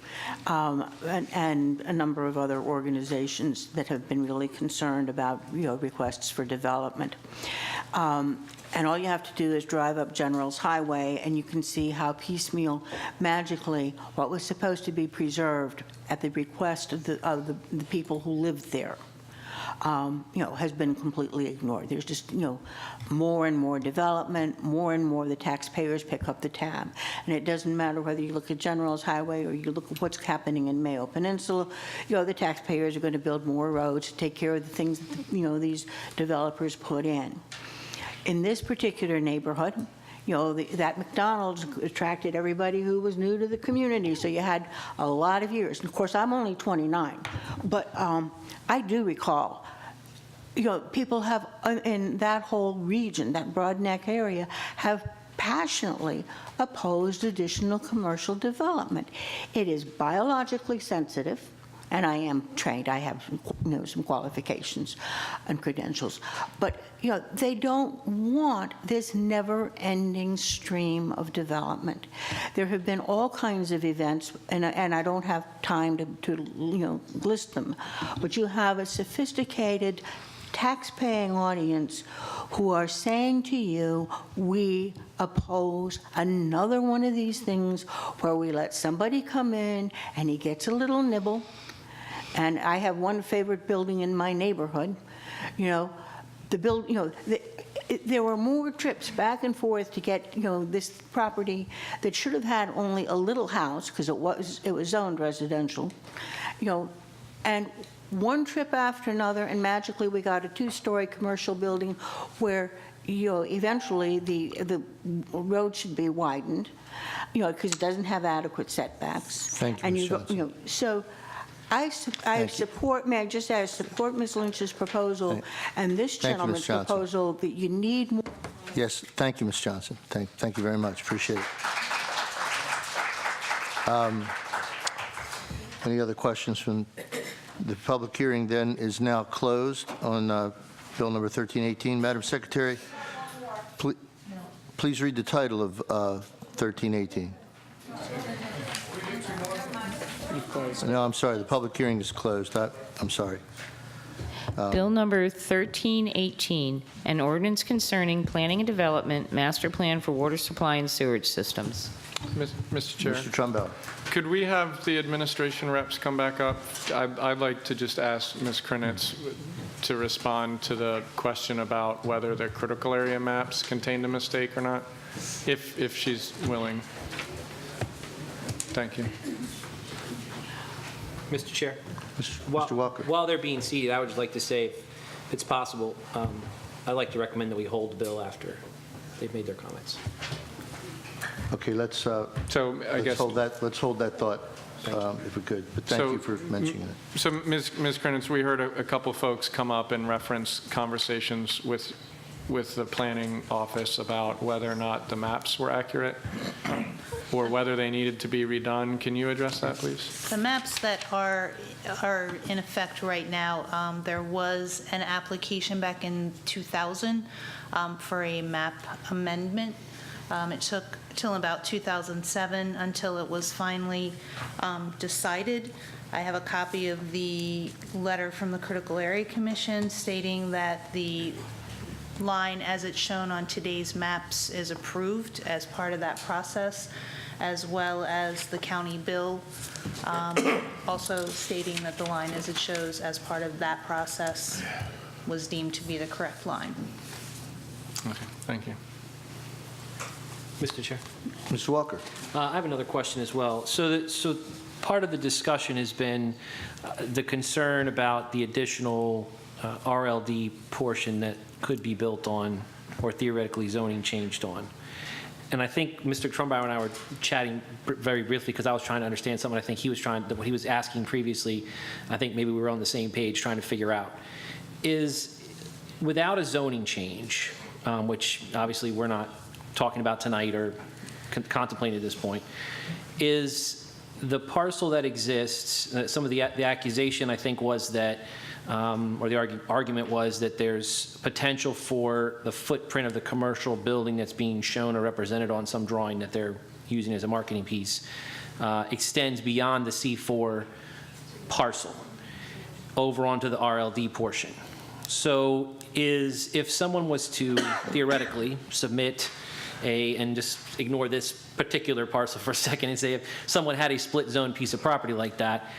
and a number of other organizations that have been really concerned about requests for development. And all you have to do is drive up General's Highway, and you can see how piecemeal, magically, what was supposed to be preserved at the request of the people who lived there has been completely ignored. There's just, more and more development, more and more the taxpayers pick up the tab. And it doesn't matter whether you look at General's Highway or you look at what's happening in Mayo Peninsula, the taxpayers are going to build more roads to take care of the things, these developers put in. In this particular neighborhood, that McDonald's attracted everybody who was new to the community, so you had a lot of years. And of course, I'm only 29, but I do recall, people have, in that whole region, that Broad Neck area, have passionately opposed additional commercial development. It is biologically sensitive, and I am trained. I have, some qualifications and credentials. But, they don't want this never-ending stream of development. There have been all kinds of events, and I don't have time to list them, but you have a sophisticated tax-paying audience who are saying to you, we oppose another one of these things where we let somebody come in and he gets a little nibble. And I have one favorite building in my neighborhood. There were more trips back and forth to get, this property that should have had only a little house because it was zoned residential, and one trip after another, and magically we got a 2-story commercial building where, eventually the road should be widened, because it doesn't have adequate setbacks. Thank you, And Ms. Johnson. so. I support, may I just add, support Ms. Lynch's proposal and this Thank you, Ms. gentleman's Johnson. proposal that you need more. Yes, thank you, Ms. Johnson. Thank you very much. Appreciate it. Any other questions from the public hearing then is now closed on Bill number 1318. Madam Secretary, please read the title of 1318. No, I'm sorry. The public hearing is closed. I'm sorry. Bill number 1318, an ordinance concerning planning and development, master plan for water supply and sewage systems. Mr. Chair. Mr. Trumbo. Could we have the administration reps come back up? I'd like to just ask Ms. Krenitz to respond to the question about whether the critical area maps contained a mistake or not, if she's willing. Thank you. Mr. Chair. Mr. Walker. While they're being seated, I would just like to say, if it's possible, I'd like to recommend that we hold the bill after they've made their comments. Okay, let's hold that thought if we could. But thank you for mentioning it. So, Ms. Krenitz, we heard a couple folks come up and reference conversations with the planning office about whether or not the maps were accurate or whether they needed to be redone. Can you address that, please? The maps that are in effect right now, there was an application back in 2000 for a map amendment. It took till about 2007 until it was finally decided. I have a copy of the letter from the Critical Area Commission stating that the line as it's shown on today's maps is approved as part of that process, as well as the county bill also stating that the line as it shows as part of that process was deemed to be the correct line. Okay, thank you. Mr. Chair. Mr. Walker. I have another question as well. So part of the discussion has been the concern about the additional RLD portion that could be built on or theoretically zoning changed on. And I think Mr. Trumbauer and I were chatting very briefly because I was trying to understand something I think he was what he was asking previously. I think maybe we were on the same page trying to figure out. Is without a zoning change, which obviously we're not talking about tonight or contemplating at this point, is the parcel that exists, some of the accusation I think was that or the argument was that there's potential for the footprint of the commercial building that's being shown or represented on some drawing that they're using as a marketing piece extends beyond the C4 parcel over onto the RLD portion. So if someone was to theoretically submit and just ignore this particular parcel for a second and say if someone had a split zone piece of property like that,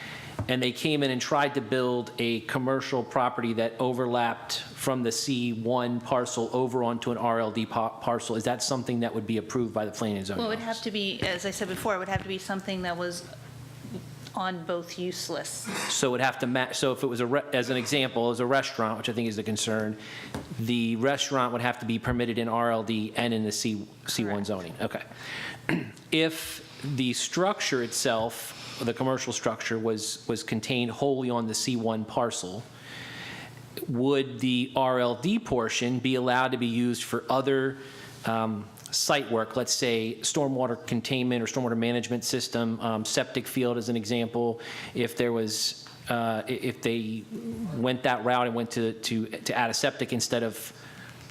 and they came in and tried to build a commercial property that overlapped from the C1 parcel over onto an RLD parcel, is that something that would be approved by the planning and zoning Well, it would office? have to be, as I said before, it would have to be something that was on both use lists. So it would have to match, so if it was as an example, as a restaurant, which I think is the concern, the restaurant would have to be permitted in RLD and in the C1 zoning. Okay. If the structure itself, the commercial structure was contained wholly on the C1 parcel, would the RLD portion be allowed to be used for other site work, let's say stormwater containment or stormwater management system, septic field as an example, if there was, if they went that route and went to add a septic instead of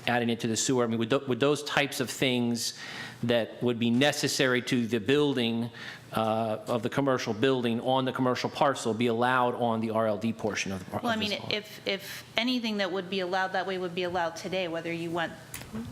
adding it to the sewer? I mean, would those types of things that would be necessary to the building of the commercial building on the commercial parcel be allowed on the RLD portion of the parcel? Well, I mean, if anything that would be allowed that way would be allowed today, whether you went,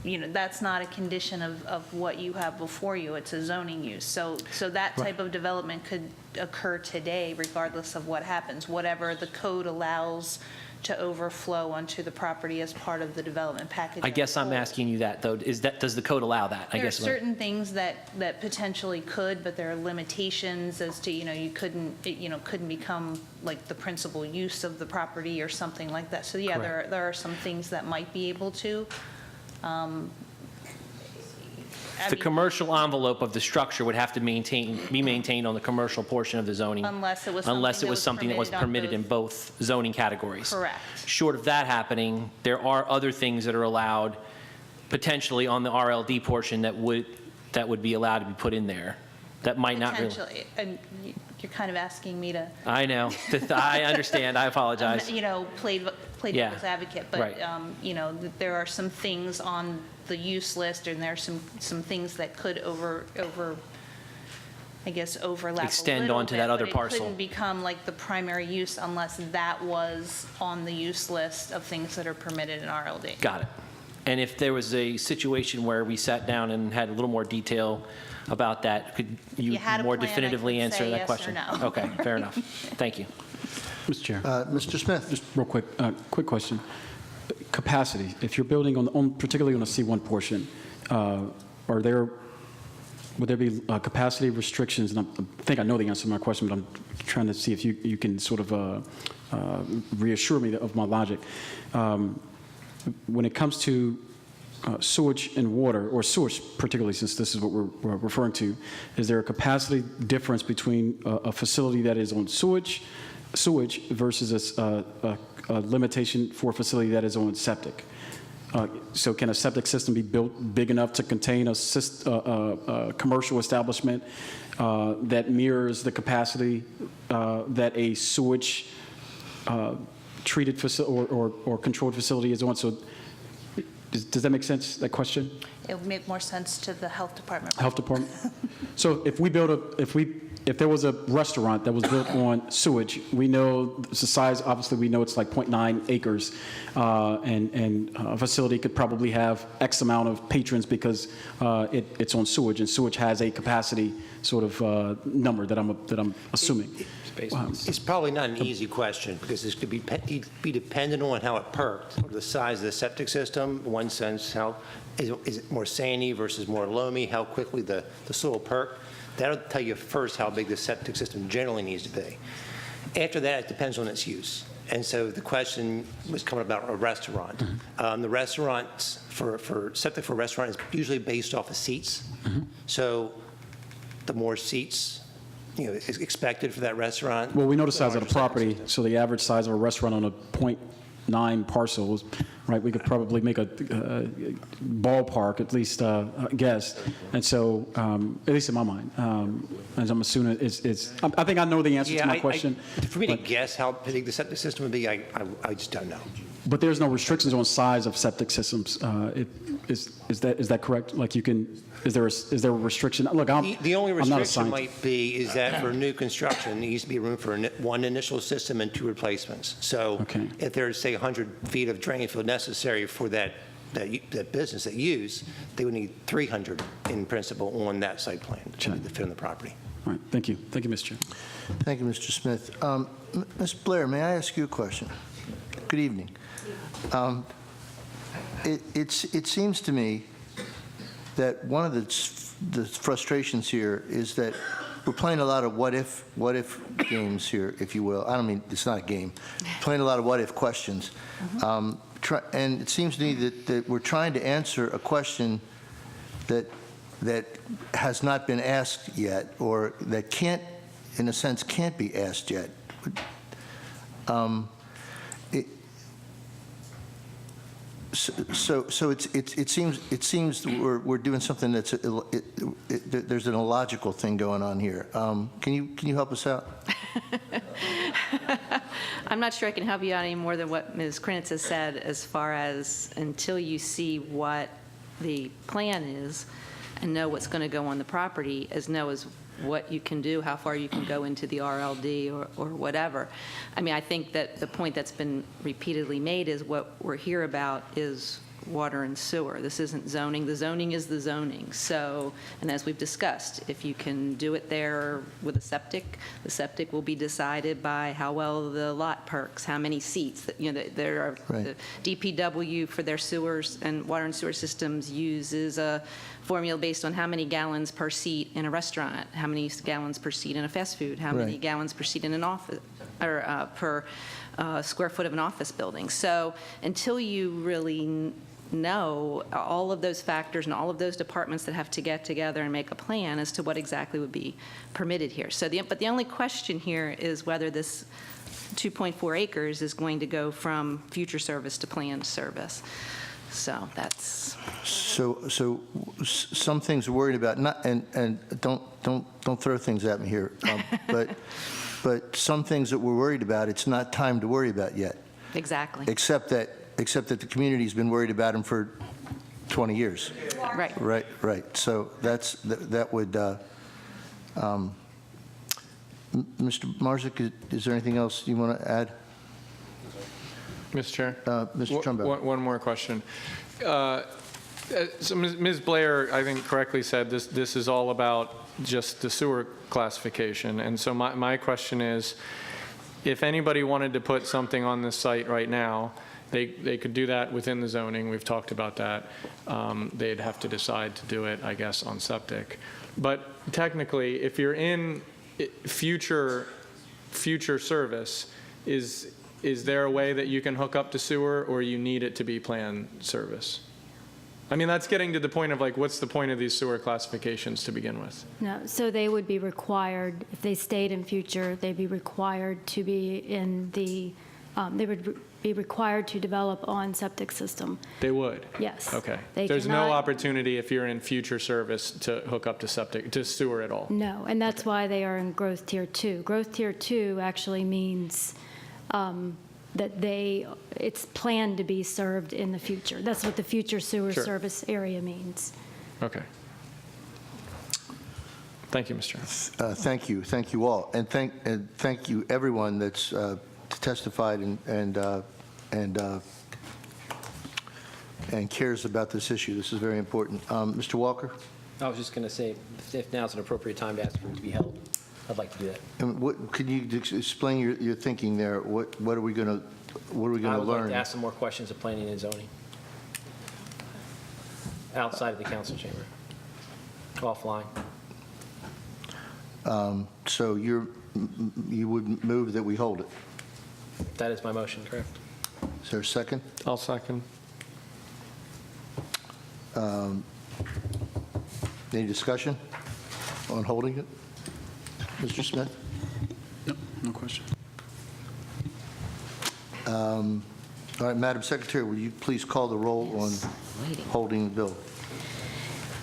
that's not a condition of what you have before you, it's a zoning use. So that type of development could occur today regardless of what happens, whatever the code allows to overflow onto the property as part of the development package. I guess I'm asking you that, though. Does the code allow that? There are certain things that potentially could, but there are limitations as to, you couldn't, it couldn't become like the principal use of the property or something like that. So yeah, there are some things that might be able to. The commercial envelope of the structure would have to be maintained on the commercial portion of the zoning. Unless it was something that was permitted in both zoning categories. Correct. Short of that happening, there are other things that are allowed potentially on the RLD portion that would be allowed to be put in there. That might not really. Potentially, and you're kind of asking me to. I know. I understand. I apologize. Play Yeah. devil's advocate, but, Right. there are some things on the use list, and there are some things that could overlap Extend a little onto bit, that other but parcel. It couldn't become like the primary use unless that was on the use list of things that are permitted in RLD. Got it. And if there was a situation where we sat down and had a little more detail about that, could you had a more plan, I definitively could answer say that yes or question? no. Okay, fair enough. Thank you. Mr. Chair. Mr. Smith. Just real quick, quick question. Capacity, if you're building particularly on a C1 portion, would there be capacity restrictions? And I think I know the answer to my question, but I'm trying to see if you can sort of reassure me of my logic. When it comes to sewage and water, or sewage particularly, since this is what we're referring to, is there a capacity difference between a facility that is on sewage versus a limitation for a facility that is on septic? So can a septic system be built big enough to contain a commercial establishment that mirrors the capacity that a sewage treated facility or controlled facility is on? So does that make sense, that question? It would make more sense to the health department. Health department? So if there was a restaurant that was built on sewage, we know the size, obviously we know it's like 0.9 acres, and a facility could probably have X amount of patrons because it's on sewage, and sewage has a capacity sort of number that I'm assuming. It's probably not an easy question because this could be dependent on how it perked, or the size of the septic system. In one sense, how is it more sandy versus more loamy? How quickly the soil perked? That'll tell you first how big the septic system generally needs to be. After that, it depends on its use. And so the question was coming about a restaurant. Mm-hmm. The restaurants for septic for a restaurant is usually based off of seats. Mm-hmm. So the more seats is expected for that restaurant. Well, we know the size of the property, so the average size of a restaurant on a 0.9 parcel is, right, we could probably make a ballpark, at least guess. And so, at least in my mind, as I'm assuming I think I know the answer to my question. For me to guess how big the septic system would be, I just don't know. But there's no restrictions on size of septic systems. Is that correct? Like is there a restriction? Look, The only I'm not a restriction scientist. might be is that for new construction, there needs to be room for one initial system and 2 replacements. So if there's, say, 100 feet of drain field necessary for that that business, that use, they would need 300 in principle on that site plan to fit on the property. All right, thank you. Thank you, Mr. Chair. Thank you, Mr. Smith. Ms. Blair, may I ask you a question? Good evening. It seems to me that one of the frustrations here is that we're playing a lot of what if games here, if you will. I don't mean, it's not a game. Playing a lot of what if questions. And it seems to me that we're trying to answer a question that has not been asked yet, or that can't, in a sense, can't be asked yet. So it seems we're doing something that's there's an illogical thing going on here. Can you help us out? I'm not sure I can help you out any more than what Ms. Krinitz has said, as far as until you see what the plan is and know what's going to go on the property, as what you can do, how far you can go into the RLD or whatever. I mean, I think that the point that's been repeatedly made is what we're here about is water and sewer. This isn't zoning. The zoning is the zoning. So, and as we've discussed, if you can do it there with a septic, the septic will be decided by how well the lot perks, how many seats. There are the DPW for their sewers and water and sewer systems uses a formula based on how many gallons per seat in a restaurant, how many gallons per seat in a fast food, how many gallons per seat in an office, or per square foot of an office building. So until you really know all of those factors and all of those departments that have to get together and make a plan as to what exactly would be permitted here. So but the only question here is whether this 2.4 acres is going to go from future service to planned service. So that's. So some things we're worried about, and don't throw things at me here, but some things that we're worried about, it's not time to worry about yet. Exactly. Except that the community's been worried about them for 20 years. Right. Right. So that would. Mr. Marzik, is there anything else you want to add? Mr. Chair? Mr. Trumbo. One more question. So Ms. Blair, I think, correctly said this is all about just the sewer classification. And so my question is, if anybody wanted to put something on this site right now, they could do that within the zoning. We've talked about that. They'd have to decide to do it, I guess, on septic. But technically, if you're in future service, is there a way that you can hook up to sewer, or you need it to be planned service? I mean, that's getting to the point of, like, what's the point of these sewer classifications to begin with? No, so they would be required, if they stayed in future, they'd be required to be in the, they would be required to develop on septic system. They would? Yes. Okay. They There's no cannot- opportunity if you're in future service to hook up to sewer at all? No, and that's why they are in growth tier 2. Growth tier 2 actually means that it's planned to be served in the future. That's what the future sewer Sure. service area means. Okay. Thank you, Mr. Chairman. Thank you all, and thank you everyone that's testified and cares about this issue. This is very important. Mr. Walker? I was just going to say, if now's an appropriate time to ask for it to be held, I'd like to do that. And can you explain your thinking there? What are we going to I would like learn? to ask some more questions of planning and zoning outside of the council chamber, offline. So you would move that we hold it? That is my motion, correct? Is there a second? I'll second. Any discussion on holding it? Mr. Smith? No question. All right, Madam Secretary, will you please call the roll on holding the bill?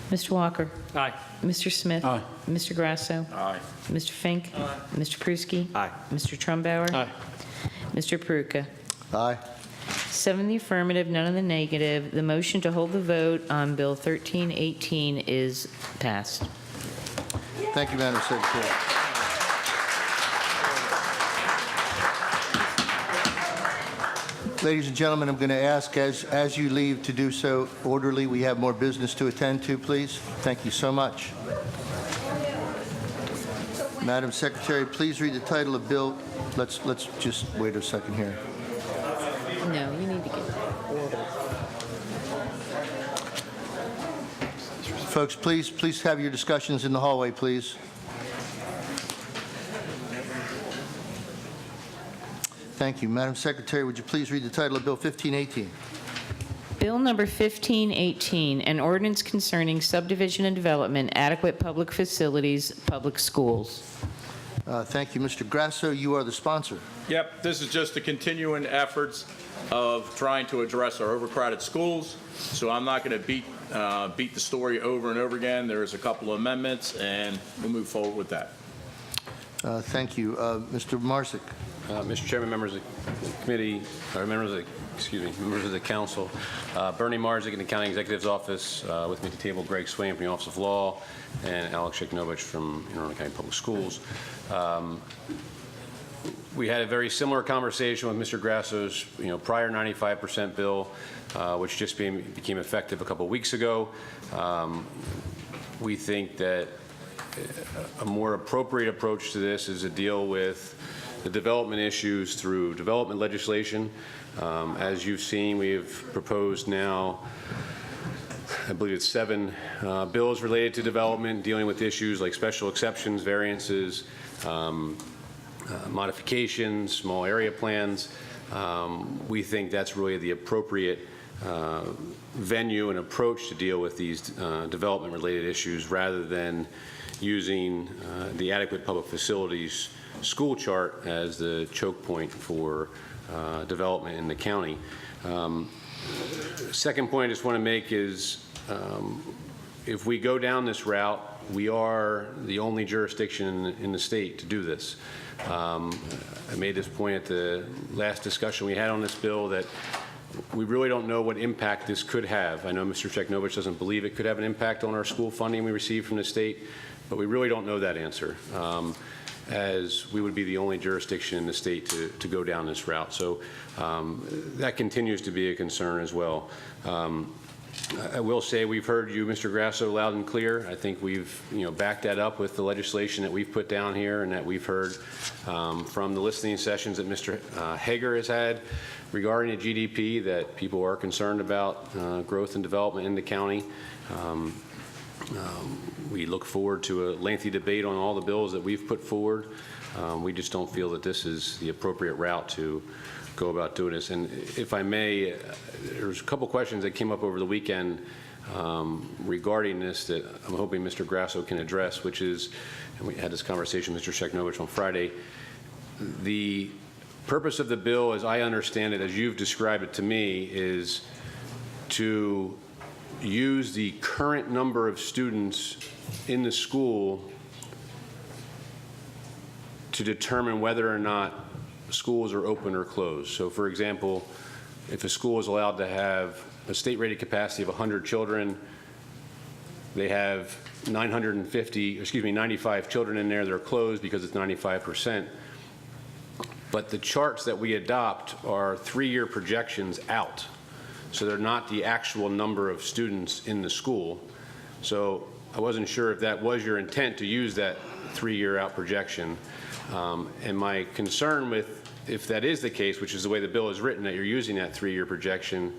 Mr. Walker? Aye. Mr. Smith? Aye. Mr. Grasso? Aye. Mr. Fink? Aye. Mr. Pruski? Aye. Mr. Trumbauer? Aye. Mr. Peruka? Aye. 7 in the affirmative, none in the negative. The motion to hold the vote on Bill 1318 is passed. Thank you, Madam Secretary. Ladies and gentlemen, I'm going to ask, as you leave, to do so orderly. We have more business to attend to, please. Thank you so much. Madam Secretary, please read the title of bill. Let's just wait a second here. No, you need to get order. Folks, please have your discussions in the hallway, please. Thank you. Madam Secretary, would you please read the title of Bill 1518? Bill number 1518, an ordinance concerning subdivision and development, adequate public facilities, public schools. Thank you. Mr. Grasso, you are the sponsor. Yep, this is just the continuing efforts of trying to address our overcrowded schools. So I'm not going to beat the story over and over again. There's a couple of amendments, and we'll move forward with that. Thank you. Mr. Marsick. Mr. Chairman, members of the committee, or members of the council, Bernie Marzick in the County Executive's Office, with me at the table, Greg Swain from the Office of Law, and Alex Shiknovich from Arundel County Public Schools. We had a very similar conversation with Mr. Grasso's, prior 95% bill, which just became effective a couple of weeks ago. We think that a more appropriate approach to this is to deal with the development issues through development legislation. As you've seen, we've proposed now, I believe it's 7 bills related to development, dealing with issues like special exceptions, variances, modifications, small area plans. We think that's really the appropriate venue and approach to deal with these development-related issues, rather than using the adequate public facilities school chart as the choke point for development in the county. Second point I just want to make is, if we go down this route, we are the only jurisdiction in the state to do this. I made this point at the last discussion we had on this bill, that we really don't know what impact this could have. I know Mr. Sheknovich doesn't believe it could have an impact on our school funding we receive from the state, but we really don't know that answer, as we would be the only jurisdiction in the state to go down this route. So that continues to be a concern as well. I will say we've heard you, Mr. Grasso, loud and clear. I think we've backed that up with the legislation that we've put down here, and that we've heard from the listening sessions that Mr. Hager has had regarding the GDP, that people are concerned about growth and development in the county. We look forward to a lengthy debate on all the bills that we've put forward. We just don't feel that this is the appropriate route to go about doing this. And if I may, there's a couple questions that came up over the weekend regarding this that I'm hoping Mr. Grasso can address, which is, and we had this conversation with Mr. Sheknovich on Friday, the purpose of the bill, as I understand it, as you've described it to me, is to use the current number of students in the school to determine whether or not schools are open or closed. So for example, if a school is allowed to have a state-rated capacity of 100 children, they have 95 children in there that are closed because it's 95%. But the charts that we adopt are 3-year projections out. So they're not the actual number of students in the school. So I wasn't sure if that was your intent, to use that 3-year out projection. And my concern with, if that is the case, which is the way the bill is written, that you're using that 3-year projection,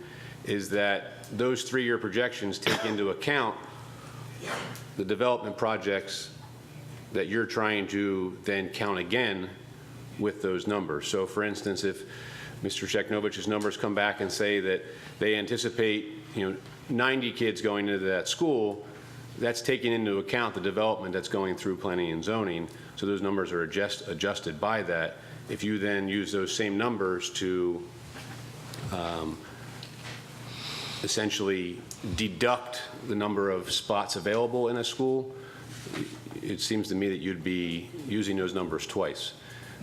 is that those 3-year projections take into account the development projects that you're trying to then count again with those numbers. So for instance, if Mr. Sheknovich's numbers come back and say that they anticipate 90 kids going into that school, that's taking into account the development that's going through planning and zoning. So those numbers are adjusted by that. If you then use those same numbers to essentially deduct the number of spots available in a school, it seems to me that you'd be using those numbers twice.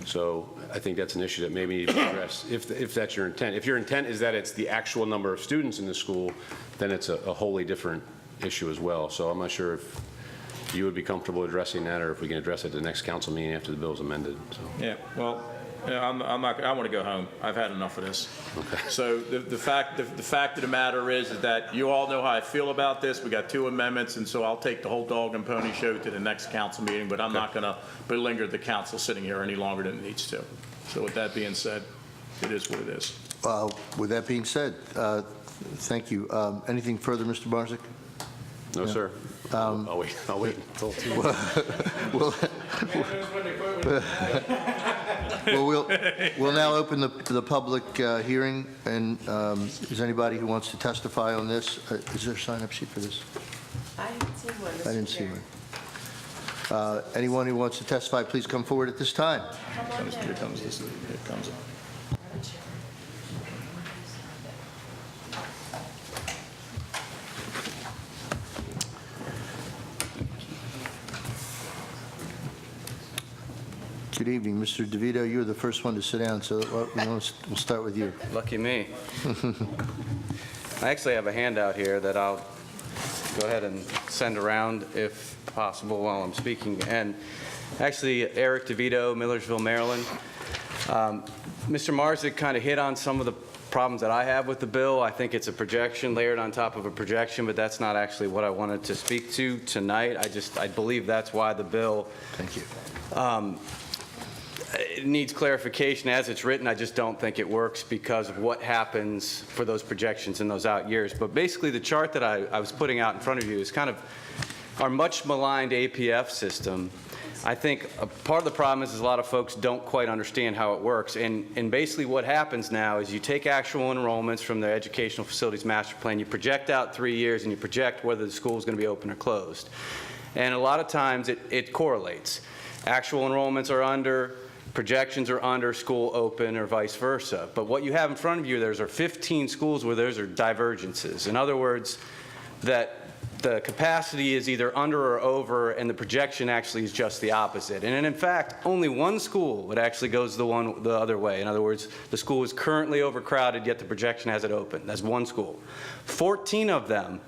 So I think that's an issue that maybe needs to address, if that's your intent. If your intent is that it's the actual number of students in the school, then it's a wholly different issue as well. So I'm not sure if you would be comfortable addressing that, or if we can address it at the next council meeting after the bill is amended. So. Yeah, well, Yeah, I'm not, I want to go home. I've had enough of this. So the fact of the matter is that you all know how I feel about this. We got 2 amendments, and so I'll take the whole dog and pony show to the next council meeting, but I'm not going to belinger the council sitting here any longer than it needs to. So with that being said, it is what it is. With that being said, thank you. Anything further, Mr. Barczyk? No, sir. I'll wait until 2. Well, we'll now open the public hearing, and is anybody who wants to testify on this? Is there a sign-up sheet for this? I didn't see one, Mr. I didn't see Chair. one. Anyone who wants to testify, please come forward at this time. Here comes this. Here comes it. Good evening, Mr. DeVito. You're the first one to sit down, so we'll start with you. Lucky me. I actually have a handout here that I'll go ahead and send around if possible while I'm speaking. And actually, Eric DeVito, Millersville, Maryland. Mr. Marzik kind of hit on some of the problems that I have with the bill. I think it's a projection layered on top of a projection, but that's not actually what I wanted to speak to tonight. I believe that's why the bill. Thank you. It needs clarification as it's written. I just don't think it works because of what happens for those projections in those out years. But basically, the chart that I was putting out in front of you is kind of our much maligned APF system. I think a part of the problem is a lot of folks don't quite understand how it works. And basically what happens now is you take actual enrollments from the Educational Facilities Master Plan, you project out 3 years, and you project whether the school is going to be open or closed. And a lot of times it correlates. Actual enrollments are under, projections are under, school open, or vice versa. But what you have in front of you, there are 15 schools where those are divergences. In other words, that the capacity is either under or over, and the projection actually is just the opposite. And in fact, only one school would actually goes the other way. In other words, the school is currently overcrowded, yet the projection has it open. That's one school. 14 of them,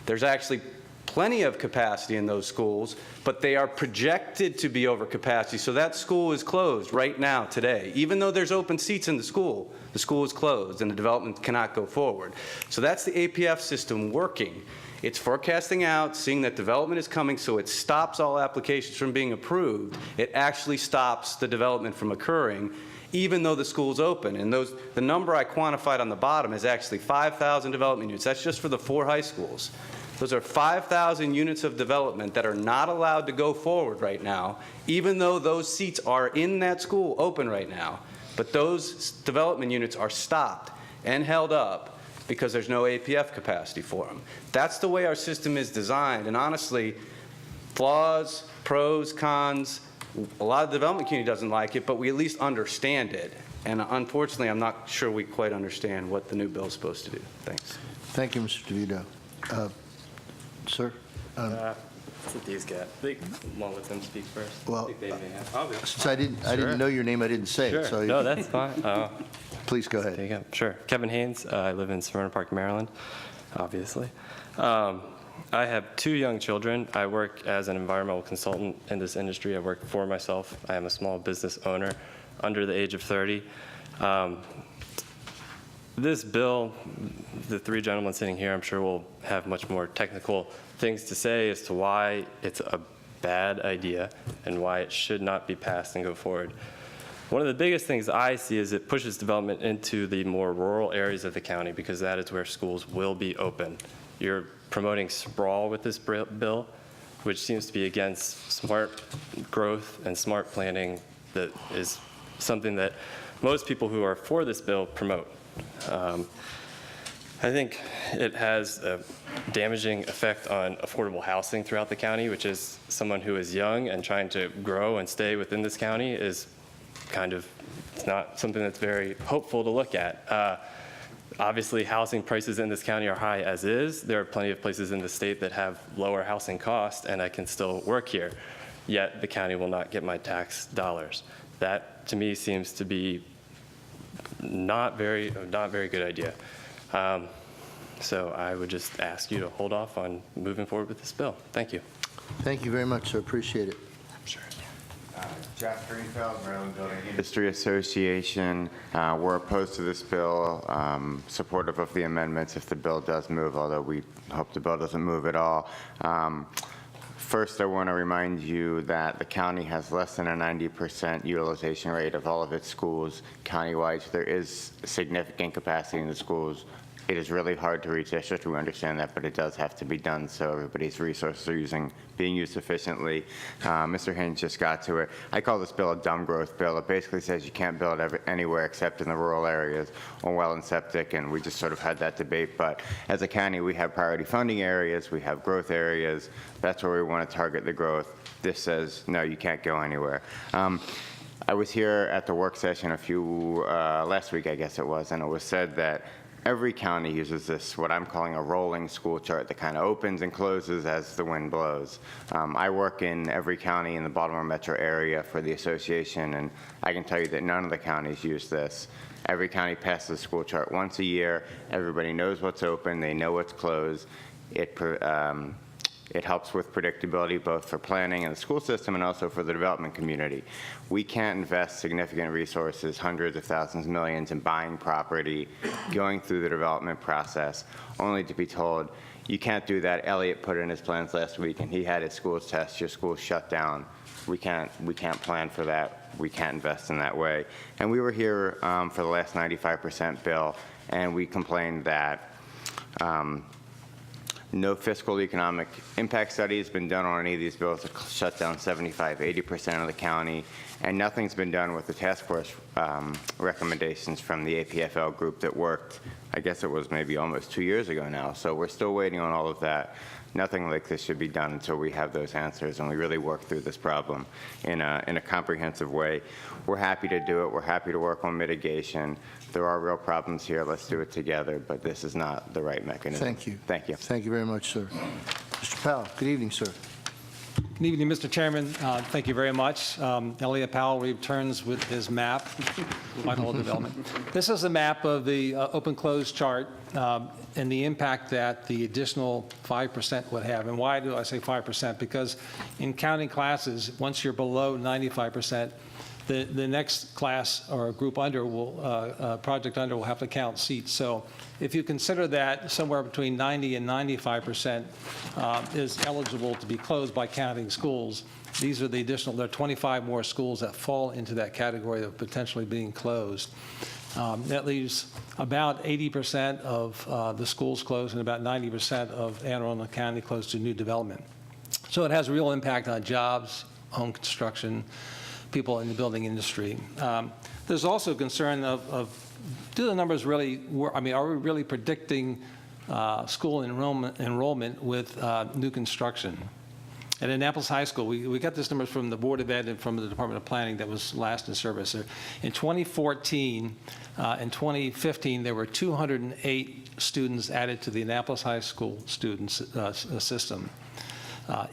there's actually plenty of capacity in those schools, but they are projected to be over capacity. So that school is closed right now, today. Even though there's open seats in the school is closed and the development cannot go forward. So that's the APF system working. It's forecasting out, seeing that development is coming, so it stops all applications from being approved. It actually stops the development from occurring, even though the school's open. And the number I quantified on the bottom is actually 5,000 development units. That's just for the 4 high schools. Those are 5,000 units of development that are not allowed to go forward right now, even though those seats are in that school open right now. But those development units are stopped and held up because there's no APF capacity for them. That's the way our system is designed. And honestly, flaws, pros, cons, a lot of the development community doesn't like it, but we at least understand it. And unfortunately, I'm not sure we quite understand what the new bill is supposed to do. Thanks. Thank you, Mr. DeVito. Sir? These guys. I'll let them speak first. Well, since I didn't know your name, I didn't say it. So No, that's fine. Please go ahead. There you go. Sure. Kevin Haynes. I live in Smyrna Park, Maryland, obviously. I have 2 young children. I work as an environmental consultant in this industry. I work for myself. I am a small business owner under the age of 30. This bill, the 3 gentlemen sitting here, I'm sure will have much more technical things to say as to why it's a bad idea and why it should not be passed and go forward. One of the biggest things I see is it pushes development into the more rural areas of the county because that is where schools will be open. You're promoting sprawl with this bill, which seems to be against smart growth and smart planning that is something that most people who are for this bill promote. I think it has a damaging effect on affordable housing throughout the county, which is someone who is young and trying to grow and stay within this county is it's not something that's very hopeful to look at. Obviously, housing prices in this county are high as is. There are plenty of places in the state that have lower housing costs, and I can still work here, yet the county will not get my tax dollars. That, to me, seems to be not very good idea. So I would just ask you to hold off on moving forward with this bill. Thank you. Thank you very much, sir. Appreciate it. Sure. Jeff Greenfield, Maryland Building Industry Association. We're opposed to this bill, supportive of the amendments if the bill does move, although we hope the bill doesn't move at all. First, I want to remind you that the county has less than a 90% utilization rate of all of its schools countywide. So there is significant capacity in the schools. It is really hard to reach districts. We understand that, but it does have to be done so everybody's resources are being used efficiently. Mr. Haynes just got to it. I call this bill a dumb growth bill. It basically says you can't build anywhere except in the rural areas or well and septic, and we just sort of had that debate. But as a county, we have priority funding areas, we have growth areas. That's where we want to target the growth. This says, no, you can't go anywhere. I was here at the work session last week, I guess it was, and it was said that every county uses this, what I'm calling a rolling school chart that kind of opens and closes as the wind blows. I work in every county in the Baltimore metro area for the association, and I can tell you that none of the counties use this. Every county passes a school chart once a year. Everybody knows what's open. They know what's closed. It helps with predictability both for planning and the school system and also for the development community. We can't invest significant resources, hundreds of thousands, millions, in buying property, going through the development process, only to be told, you can't do that. Elliot put in his plans last week, and he had his schools test. Your school's shut down. We can't plan for that. We can't invest in that way. And we were here for the last 95% bill, and we complained that no fiscal economic impact study has been done on any of these bills to shut down 75, 80% of the county, and nothing's been done with the task force recommendations from the APFL group that worked, I guess it was maybe almost 2 years ago now. So we're still waiting on all of that. Nothing like this should be done until we have those answers and we really work through this problem in a comprehensive way. We're happy to do it. We're happy to work on mitigation. There are real problems here. Let's do it together, but this is not the right mechanism. Thank you. Thank you. Thank you very much, sir. Mr. Powell, good evening, sir. Good evening, Mr. Chairman. Thank you very much. Elliot Powell returns with his map, Whitehall Development. This is a map of the open-close chart and the impact that the additional 5% would have. And why do I say 5%? Because in counting classes, once you're below 95%, the next class or group under project under will have to count seats. So if you consider that somewhere between 90 and 95% is eligible to be closed by counting schools, these are the additional, there are 25 more schools that fall into that category of potentially being closed. That leaves about 80% of the schools closed and about 90% of Anne Arundel County closed to new development. So it has a real impact on jobs, home construction, people in the building industry. There's also concern of do the numbers really work? I mean, are we really predicting school enrollment with new construction? At Annapolis High School, we got this number from the Board of Ed and from the Department of Planning that was last in service. In 2014 and 2015, there were 208 students added to the Annapolis High School students system.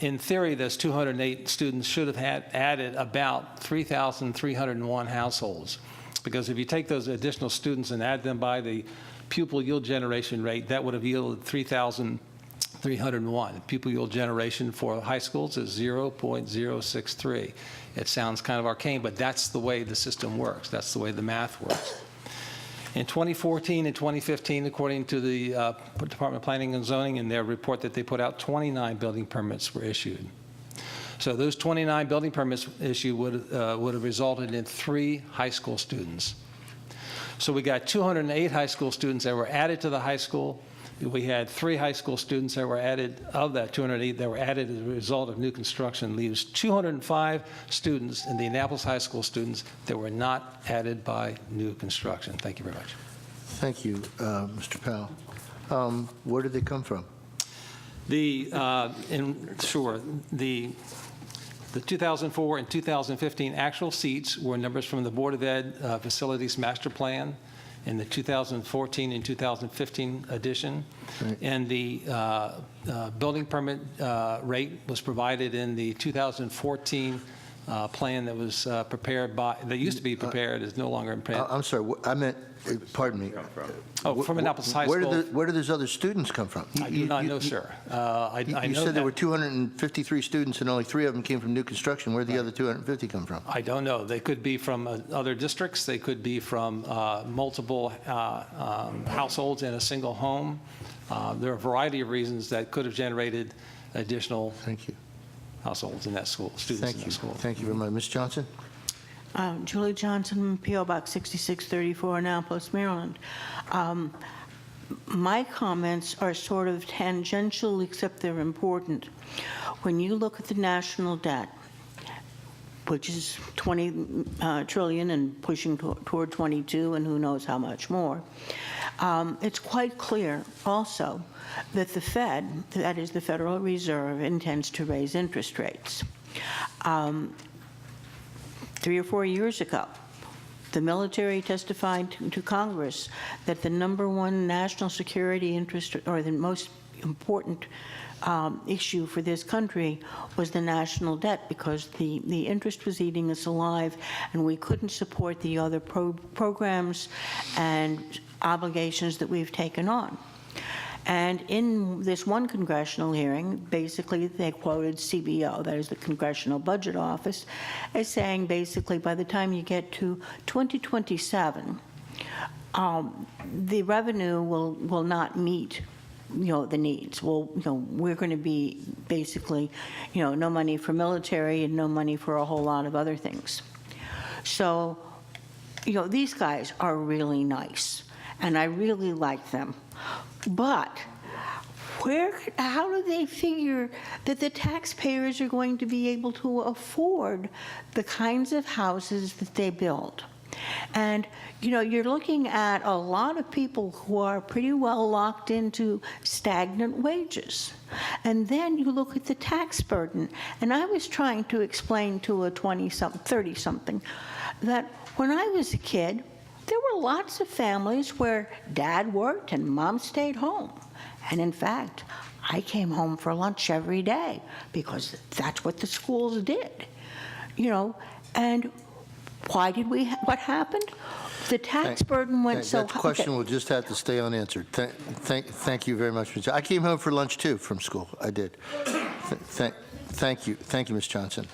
In theory, those 208 students should have had added about 3,301 households, because if you take those additional students and add them by the pupil yield generation rate, that would have yielded 3,301. Pupil yield generation for high schools is 0.063. It sounds kind of arcane, but that's the way the system works. That's the way the math works. In 2014 and 2015, according to the Department of Planning and Zoning, in their report that they put out, 29 building permits were issued. So those 29 building permits issued would have resulted in 3 high school students. So we got 208 high school students that were added to the high school. We had 3 high school students that were added, of that 208 that were added as a result of new construction, leaves 205 students in the Annapolis High School students that were not added by new construction. Thank you very much. Thank you, Mr. Powell. Where did they come from? The 2004 and 2015 actual seats were numbers from the Board of Ed Facilities Master Plan in the 2014 and 2015 edition. Right. And the building permit rate was provided in the 2014 plan that was prepared by, that used to be prepared, is no longer in print. I'm sorry, I meant, pardon me. Oh, from Annapolis High Where School. Where do those other students come from? I do not know, sir. I You know said there that- were 253 students and only 3 of them came from new construction. Where did the other 250 come from? I don't know. They could be from other districts. They could be from multiple households in a single home. There are a variety of reasons that could have generated additional households in that school, students in that school. Thank you very much. Ms. Johnson? Julie Johnson, P.O. Box 6634, Annapolis, Maryland. My comments are sort of tangential, except they're important. When you look at the national debt, which is 20 trillion and pushing toward 22, and who knows how much more, it's quite clear also that the Fed, that is the Federal Reserve, intends to raise interest rates. 3 or 4 years ago, the military testified to Congress that the #1 national security interest, or the most important issue for this country, was the national debt, because the interest was eating us alive, and we couldn't support the other programs and obligations that we've taken on. And in this one congressional hearing, basically they quoted CBO, that is the Congressional Budget Office, as saying basically by the time you get to 2027, the revenue will not meet the needs. Well, we're going to be basically, no money for military and no money for a whole lot of other things. So, these guys are really nice, and I really like them. But how do they figure that the taxpayers are going to be able to afford the kinds of houses that they build? And, you're looking at a lot of people who are pretty well locked into stagnant wages. And then you look at the tax burden. And I was trying to explain to a 20-something, 30-something, that when I was a kid, there were lots of families where dad worked and mom stayed home. And in fact, I came home for lunch every day because that's what the schools did. And why did what happened? The tax burden went so high. That question will just have to stay unanswered. Thank you very much, Ms. Johnson. I came home for lunch too from school. I did. Thank you, Ms. Johnson.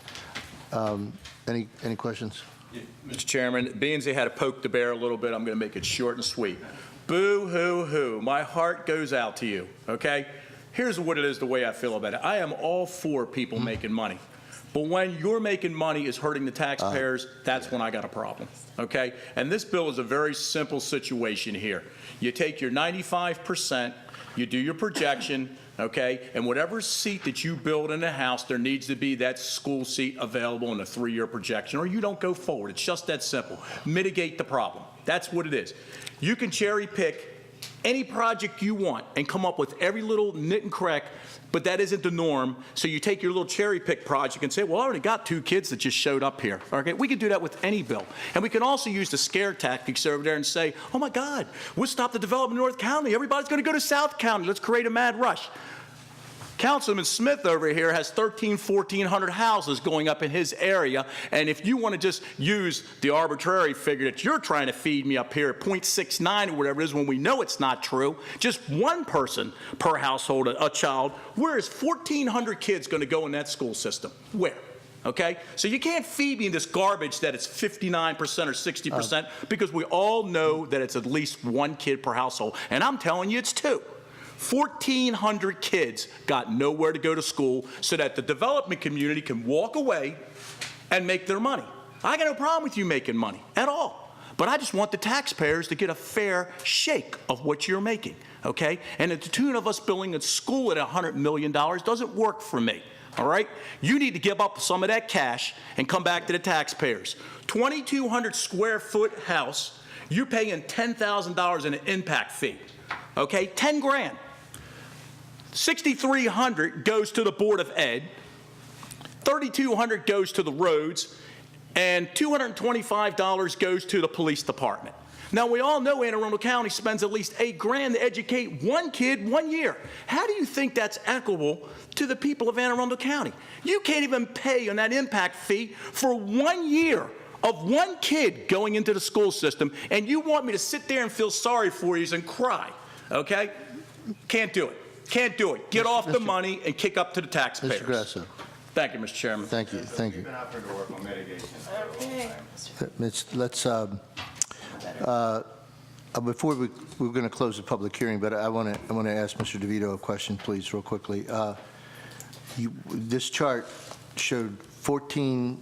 Any questions? Mr. Chairman, being they had to poke the bear a little bit, I'm going to make it short and sweet. Boo-hoo-hoo. My heart goes out to you, okay? Here's what it is, the way I feel about it. I am all for people making money. But when you're making money is hurting the taxpayers, that's when I got a problem, okay? And this bill is a very simple situation here. You take your 95%, you do your projection, okay? And whatever seat that you build in the house, there needs to be that school seat available in a 3-year projection, or you don't go forward. It's just that simple. Mitigate the problem. That's what it is. You can cherry pick any project you want and come up with every little nit and crack, but that isn't the norm. So you take your little cherry pick project and say, well, I already got 2 kids that just showed up here. Okay, we can do that with any bill. And we can also use the scare tactics over there and say, oh my God, we'll stop the development in North County. Everybody's going to go to South County. Let's create a mad rush. Councilman Smith over here has 1,400 houses going up in his area, and if you want to just use the arbitrary figure that you're trying to feed me up here at 0.69 or whatever it is, when we know it's not true, just 1 person per household, a child, where is 1,400 kids going to go in that school system? Where? Okay? So you can't feed me this garbage that it's 59% or 60%, because we all know that it's at least 1 kid per household, and I'm telling you it's 2. 1,400 kids got nowhere to go to school so that the development community can walk away and make their money. I got no problem with you making money at all, but I just want the taxpayers to get a fair shake of what you're making, okay? And at the tune of us building a school at $100 million doesn't work for me, all right? You need to give up some of that cash and come back to the taxpayers. 2,200 square foot house, you're paying $10,000 in an impact fee, okay? 10 grand. 6,300 goes to the Board of Ed, 3,200 goes to the roads, and $225 goes to the police department. Now, we all know Anne Arundel County spends at least $8,000 to educate one kid 1 year. How do you think that's equitable to the people of Anne Arundel County? You can't even pay on that impact fee for 1 year of one kid going into the school system, and you want me to sit there and feel sorry for you and cry, okay? Can't do it. Can't do it. Get off the money and kick up to the taxpayers. Mr. Grasso. Thank you, Mr. Chairman. Thank you, thank you. Been offered to work on mitigation. Let's, before we're going to close the public hearing, but I want to ask Mr. DeVito a question, please, real quickly. This chart showed 14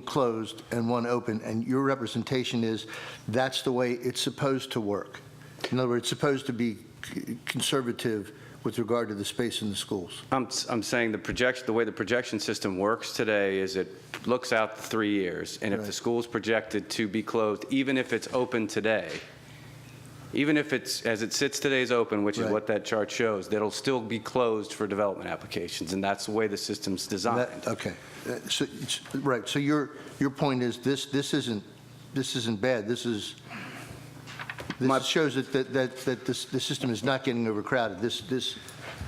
closed and 1 open, and your representation is that's the way it's supposed to work. In other words, it's supposed to be conservative with regard to the space in the schools. I'm saying the way the projection system works today is it looks out 3 years, and if the school's projected to be closed, even if it's open today, even if it's, as it sits today, is open, which is what that chart shows, that'll still be closed for development applications, and that's the way the system's designed. Okay. Right. So your point is this isn't bad. This shows that the system is not getting overcrowded.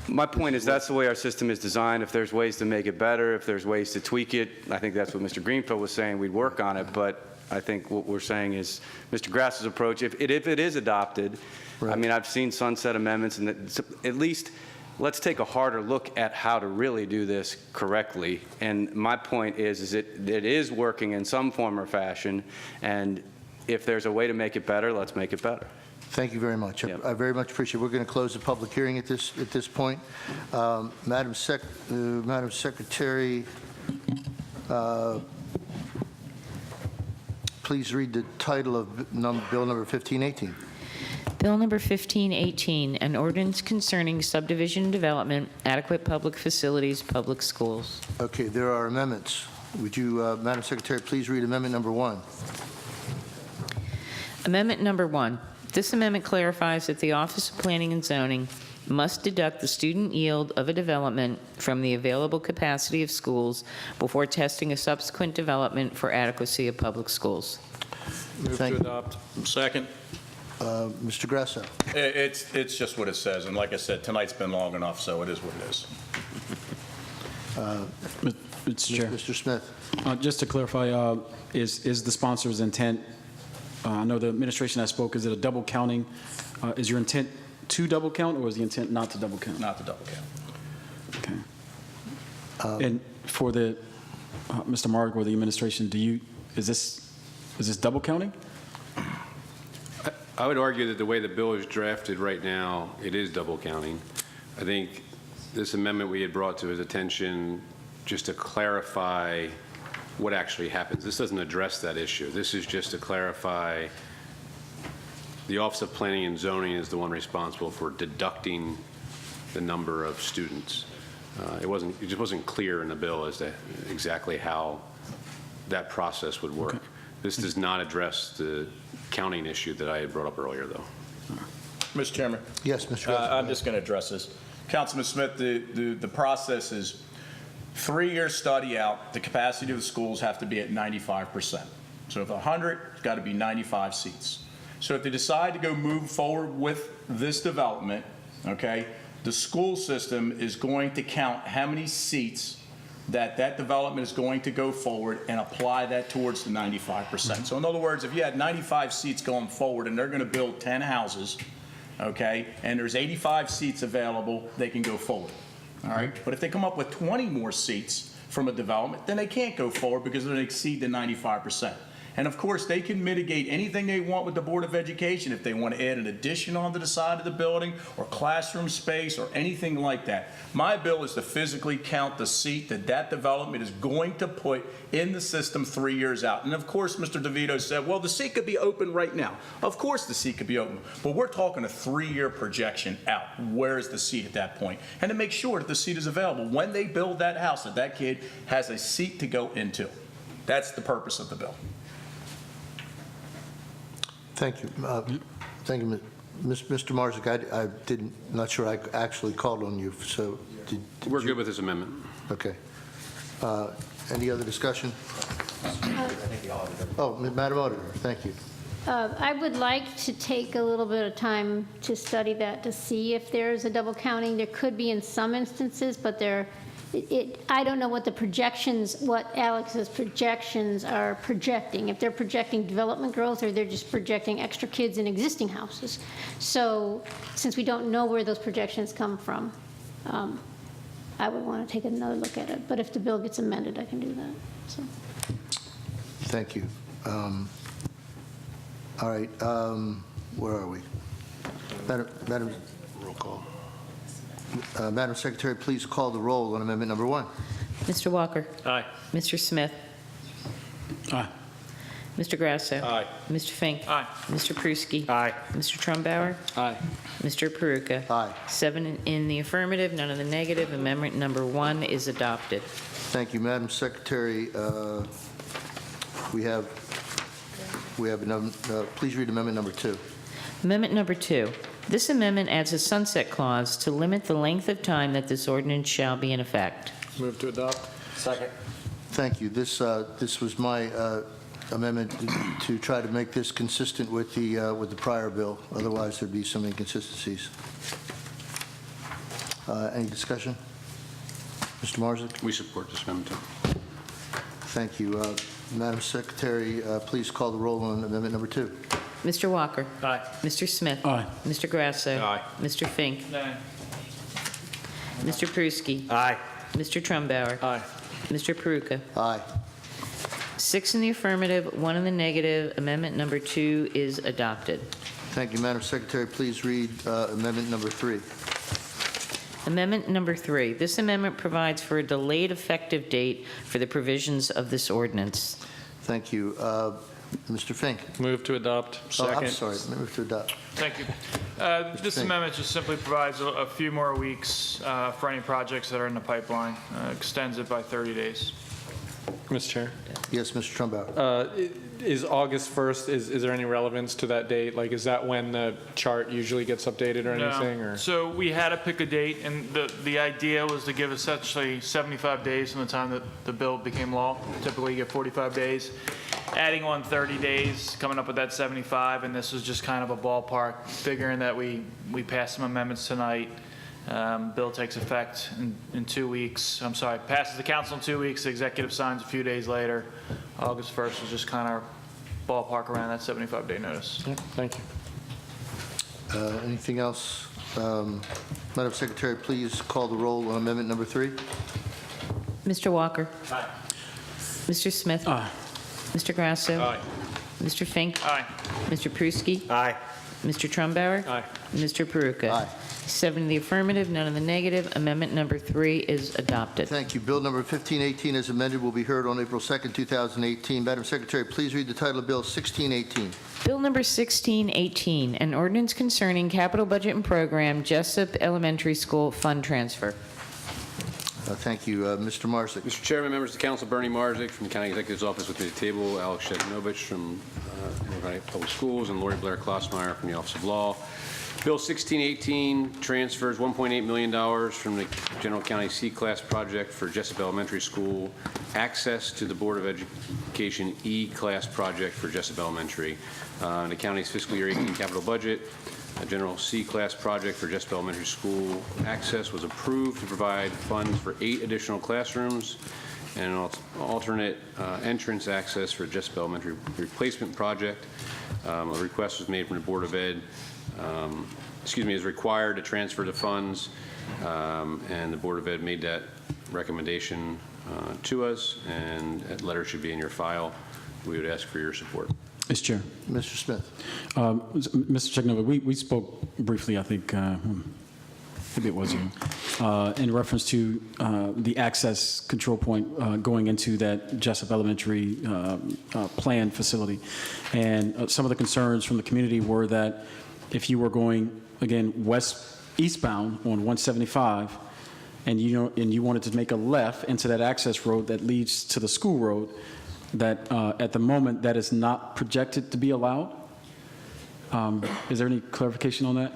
My point is that's the way our system is designed. If there's ways to make it better, if there's ways to tweak it, I think that's what Mr. Greenfield was saying, we'd work on it. But I think what we're saying is Mr. Grass's approach, if it is adopted, I mean, I've seen sunset amendments, and at least let's take a harder look at how to really do this correctly. And my point is it is working in some form or fashion, and if there's a way to make it better, let's make it better. Thank you very much. I very much appreciate it. We're going to close the public hearing at this point. Madam Secretary, please read the title of Bill number 1518. Bill number 1518, an ordinance concerning subdivision development, adequate public facilities, public schools. Okay, there are amendments. Would you, Madam Secretary, please read amendment number 1? Amendment number 1. This amendment clarifies that the Office of Planning and Zoning must deduct the student yield of a development from the available capacity of schools before testing a subsequent development for adequacy of public schools. Move to adopt. Second. Mr. Grasso. It's just what it says, and like I said, tonight's been long enough, so it is what it is. Mr. Chair. Mr. Smith. Just to clarify, is the sponsor's intent, I know the administration I spoke, is it a double counting? Is your intent to double count, or is the intent not to double count? Not to double count. Okay. And for the, Mr. Mark or the administration, is this double counting? I would argue that the way the bill is drafted right now, it is double counting. I think this amendment we had brought to his attention just to clarify what actually happens. This doesn't address that issue. This is just to clarify the Office of Planning and Zoning is the one responsible for deducting the number of students. It just wasn't clear in the bill as to exactly how that process would work. Okay. This does not address the counting issue that I had brought up earlier, though. Mr. Chairman. Yes, Mr. Grasso. I'm just going to address this. Councilman Smith, the process is 3-year study out. The capacity of the schools have to be at 95%. So if 100, it's got to be 95 seats. So if they decide to go move forward with this development, okay, the school system is going to count how many seats that development is going to go forward and apply that towards the 95%. So in other words, if you had 95 seats going forward and they're going to build 10 houses, okay, and there's 85 seats available, they can go forward. All right. But if they come up with 20 more seats from a development, then they can't go forward because they exceed the 95%. And of course, they can mitigate anything they want with the Board of Education if they want to add an addition onto the side of the building or classroom space or anything like that. My bill is to physically count the seat that development is going to put in the system 3 years out. And of course, Mr. DeVito said, well, the seat could be open right now. Of course the seat could be open, but we're talking a 3-year projection out. Where is the seat at that point? And to make sure that the seat is available when they build that house, that kid has a seat to go into. That's the purpose of the bill. Thank you. Thank you, Mr. Marzik. Not sure I actually called on you. So we're good with this amendment. Okay. Any other discussion? Oh, Madam Auditor, thank you. I would like to take a little bit of time to study that, to see if there's a double counting. There could be in some instances, but I don't know what the projections, what Alex's projections are projecting, if they're projecting development growth or they're just projecting extra kids in existing houses. So since we don't know where those projections come from, I would want to take another look at it. But if the bill gets amended, I can do that. So. Thank you. All right, where are we? Madam, roll call. Madam Secretary, please call the roll on amendment number 1. Mr. Walker. Aye. Mr. Smith. Aye. Mr. Grasso. Aye. Mr. Fink. Aye. Mr. Pruski. Aye. Mr. Trumbauer. Aye. Mr. Peruka. Aye. 7 in the affirmative, none in the negative. Amendment number 1 is adopted. Thank you, Madam Secretary. We have please read amendment number 2. Amendment number 2. This amendment adds a sunset clause to limit the length of time that this ordinance shall be in effect. Move to adopt. Second. Thank you. This was my amendment to try to make this consistent with the prior bill. Otherwise, there'd be some inconsistencies. Any discussion? Mr. Marzick? We support this amendment, too. Thank you. Madam Secretary, please call the roll on amendment number 2. Mr. Walker. Aye. Mr. Smith. Aye. Mr. Grasso. Aye. Mr. Fink. Aye. Mr. Pruski. Aye. Mr. Trumbauer. Aye. Mr. Peruka. Aye. 6 in the affirmative, 1 in the negative. Amendment number 2 is adopted. Thank you, Madam Secretary. Please read amendment number 3. Amendment number 3. This amendment provides for a delayed effective date for the provisions of this ordinance. Thank you. Mr. Fink. Move to adopt. Oh, I'm sorry. Move to adopt. Thank you. This Fink. amendment just simply provides a few more weeks for any projects that are in the pipeline, extends it by 30 days. Mr. Chair. Yes, Mr. Trumbauer. Is August 1st, is there any relevance to that date? Like, is that when the chart usually gets updated or anything? No. Or? So we had to pick a date, and the idea was to give essentially 75 days from the time that the bill became law. Typically, you get 45 days. Adding on 30 days, coming up with that 75, and this was just kind of a ballpark, figuring that we passed some amendments tonight. Bill takes effect in 2 weeks. I'm sorry, passes the council in 2 weeks. The executive signs a few days later. August 1st was just kind of ballpark around that 75-day notice. Yeah, thank you. Anything else? Madam Secretary, please call the roll on amendment number 3. Mr. Walker. Aye. Mr. Smith. Aye. Mr. Grasso. Aye. Mr. Fink. Aye. Mr. Pruski. Aye. Mr. Trumbauer. Aye. Mr. Peruka. Aye. 7 in the affirmative, none in the negative. Amendment number 3 is adopted. Thank you. Bill number 1518 as amended will be heard on April 2nd, 2018. Madam Secretary, please read the title of Bill 1618. Bill number 1618, an ordinance concerning capital budget and program, Jessup Elementary School fund transfer. Thank you. Mr. Marzick. Mr. Chairman, members of the council, Bernie Marzick from the County Executive's Office with me at the table, Alex Shednovich from Monroe County Public Schools, and Lori Blair Klossmeyer from the Office of Law. Bill 1618 transfers $1.8 million from the General County C-Class project for Jessup Elementary School access to the Board of Education E-Class project for Jessup Elementary. The county's fiscal year 18 capital budget, a General C-Class project for Jessup Elementary School access was approved to provide funds for 8 additional classrooms and an alternate entrance access for Jessup Elementary replacement project. A request was made from the Board of Ed is required to transfer the funds, and the Board of Ed made that recommendation to us, and that letter should be in your file. We would ask for your support. Mr. Chair. Mr. Smith. Mr. Checknova, we spoke briefly, I think, maybe it was you, in reference to the access control point going into that Jessup Elementary planned facility. And some of the concerns from the community were that if you were going, again, eastbound on 175, and you wanted to make a left into that access road that leads to the school road, that at the moment that is not projected to be allowed. Is there any clarification on that?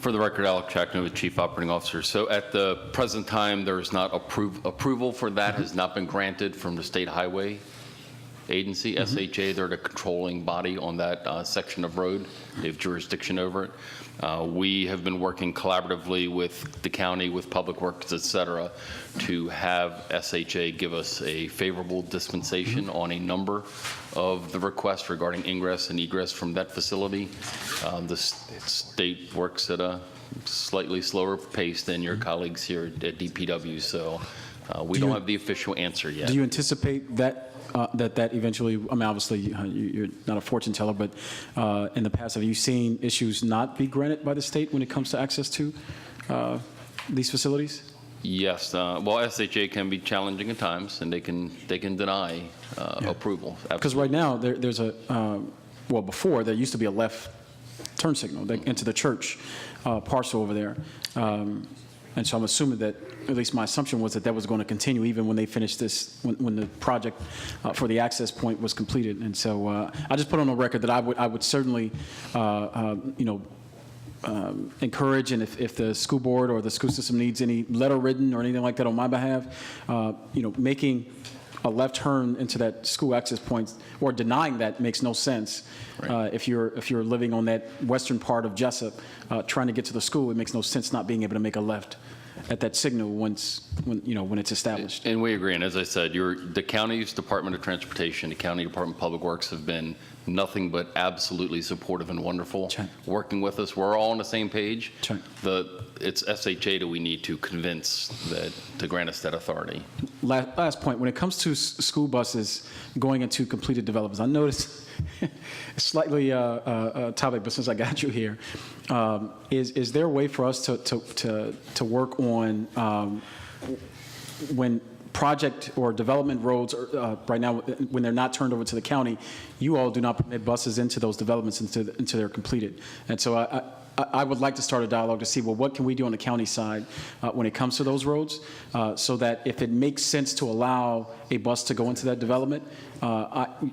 For the record, Alex Chakno, Chief Operating Officer. So at the present time, there is not approval for that, has not been granted from the State Highway agency, SHA. They're the controlling body on that section of road. They have jurisdiction over it. We have been working collaboratively with the county, with Public Works, et cetera, to have SHA give us a favorable dispensation on a number of the requests regarding ingress and egress from that facility. The state works at a slightly slower pace than your colleagues here at DPW, so we don't have the official answer yet. Do you anticipate that that eventually, I mean, obviously, you're not a fortune teller, but in the past, have you seen issues not be granted by the state when it comes to access to these facilities? Yes. Well, SHA can be challenging at times, and they can deny approval. Because right now, there's a, well, before, there used to be a left turn signal into the church parcel over there. And so I'm assuming that, at least my assumption was that was going to continue even when they finished this, when the project for the access point was completed. And so I just put on the record that I would certainly, encourage, and if the school board or the school system needs any letter written or anything like that on my behalf, making a left turn into that school access point or denying that makes no sense. Right. If you're living on that western part of Jessup, trying to get to the school, it makes no sense not being able to make a left at that signal when it's established. And we agree. And as I said, the county's Department of Transportation, the county Department of Public Works have been nothing but absolutely supportive and wonderful working with us. We're all on the same page. It's SHA that we need to convince to grant us that authority. Last point, when it comes to school buses going into completed developments, I noticed it's slightly a topic, but since I got you here, is there a way for us to work on when project or development roads right now, when they're not turned over to the county, you all do not permit buses into those developments until they're completed. And so I would like to start a dialogue to see, well, what can we do on the county side when it comes to those roads, so that if it makes sense to allow a bus to go into that development,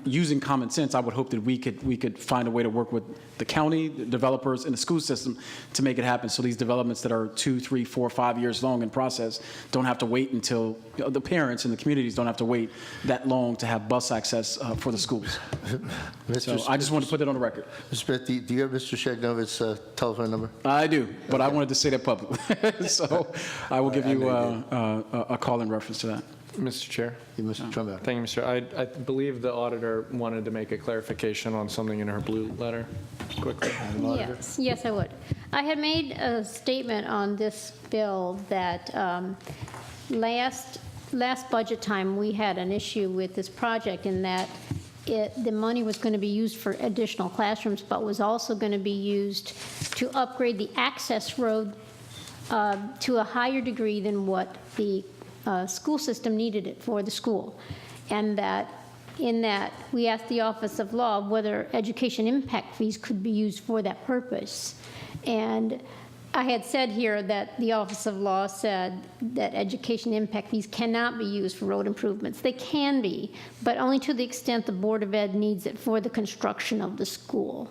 using common sense, I would hope that we could find a way to work with the county, the developers, and the school system to make it happen. So these developments that are 2, 3, 4, 5 years long in process don't have to wait until the parents and the communities don't have to wait that long to have bus access for the schools. So I just want to put that on the record. Mr. Smith, do you have Mr. Shagnovitz's telephone number? I do, but I wanted to say that publicly. So I will give you a call in reference to that. Mr. Chair. Mr. Trump. Thank you, Mr. I believe the auditor wanted to make a clarification on something in her blue letter. Quickly. Yes, I would. I had made a statement on this bill that last budget time we had an issue with this project in that the money was going to be used for additional classrooms, but was also going to be used to upgrade the access road to a higher degree than what the school system needed it for the school. And that in that we asked the Office of Law whether education impact fees could be used for that purpose. And I had said here that the Office of Law said that education impact fees cannot be used for road improvements. They can be, but only to the extent the Board of Ed needs it for the construction of the school,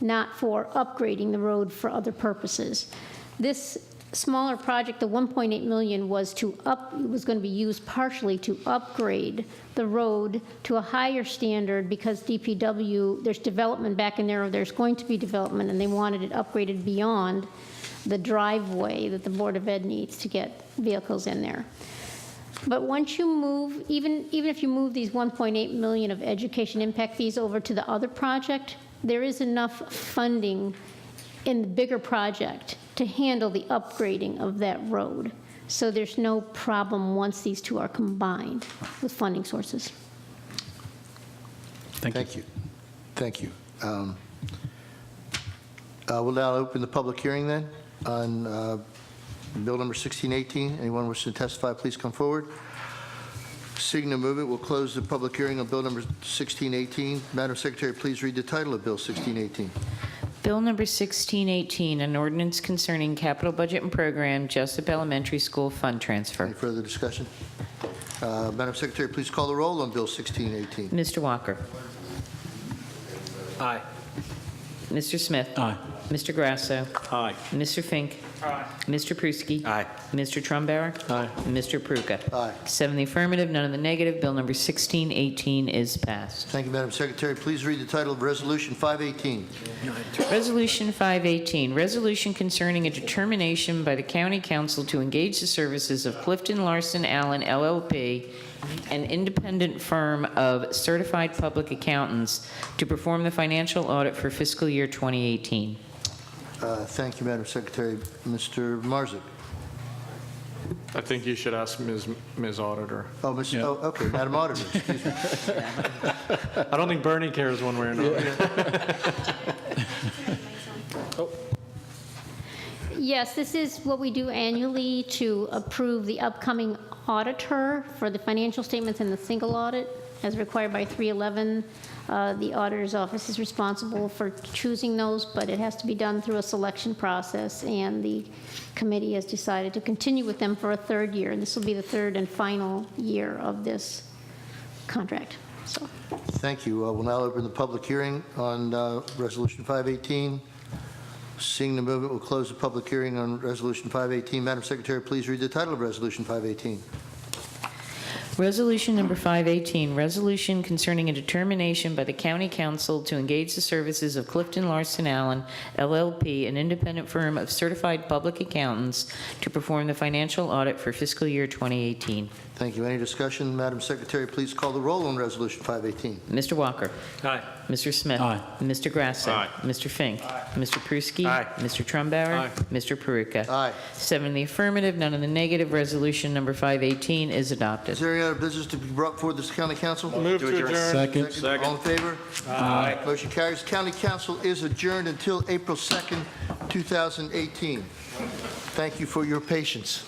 not for upgrading the road for other purposes. This smaller project, the $1.8 million, was going to be used partially to upgrade the road to a higher standard because DPW, there's development back in there, or there's going to be development, and they wanted it upgraded beyond the driveway that the Board of Ed needs to get vehicles in there. But once you move, even if you move these $1.8 million of education impact fees over to the other project, there is enough funding in the bigger project to handle the upgrading of that road. So there's no problem once these two are combined with funding sources. Thank you. Thank you. We'll now open the public hearing then on Bill number 1618. Anyone wishing to testify, please come forward. Seeing no movement, we'll close the public hearing on Bill number 1618. Madam Secretary, please read the title of Bill 1618. Bill number 1618, an ordinance concerning capital budget and program, Jessup Elementary School fund transfer. Any further discussion? Madam Secretary, please call the roll on Bill 1618. Mr. Walker. Aye. Mr. Smith. Aye. Mr. Grasso. Aye. Mr. Fink. Aye. Mr. Pruski. Aye. Mr. Trumbauer. Aye. Mr. Peruka. Aye. 7 in the affirmative, none in the negative. Bill number 1618 is passed. Thank you, Madam Secretary. Please read the title of Resolution 518. Resolution 518, resolution concerning a determination by the County Council to engage the services of Clifton Larson Allen LLP, an independent firm of certified public accountants, to perform the financial audit for fiscal year 2018. Thank you, Madam Secretary. Mr. Marzick. I think you should ask Ms. Auditor. Oh, okay, Madam Auditor, excuse me. I don't think Bernie cares one way or another. Yes, this is what we do annually to approve the upcoming auditor for the financial statements and the single audit, as required by 311. The auditor's office is responsible for choosing those, but it has to be done through a selection process, and the committee has decided to continue with them for a third year. This will be the third and final year of this contract. So, Thank you. We'll now open the public hearing on Resolution 518. Seeing the movement, we'll close the public hearing on Resolution 518. Madam Secretary, please read the title of Resolution 518. Resolution number 518, resolution concerning a determination by the County Council to engage the services of Clifton Larson Allen LLP, an independent firm of certified public accountants, to perform the financial audit for fiscal year 2018. Thank you. Any discussion? Madam Secretary, please call the roll on Resolution 518. Mr. Walker. Aye. Mr. Smith. Aye. Mr. Grasso. Aye. Mr. Fink. Mr. Pruski. Aye. Mr. Trumbauer. Aye. Mr. Peruka. Aye. 7 in the affirmative, none in the negative. Resolution number 518 is adopted. Is there any other business to be brought before this county council? Move to adjourn. Second. All in favor? Aye. Motion carries. County council is adjourned until April 2nd, 2018. Thank you for your patience.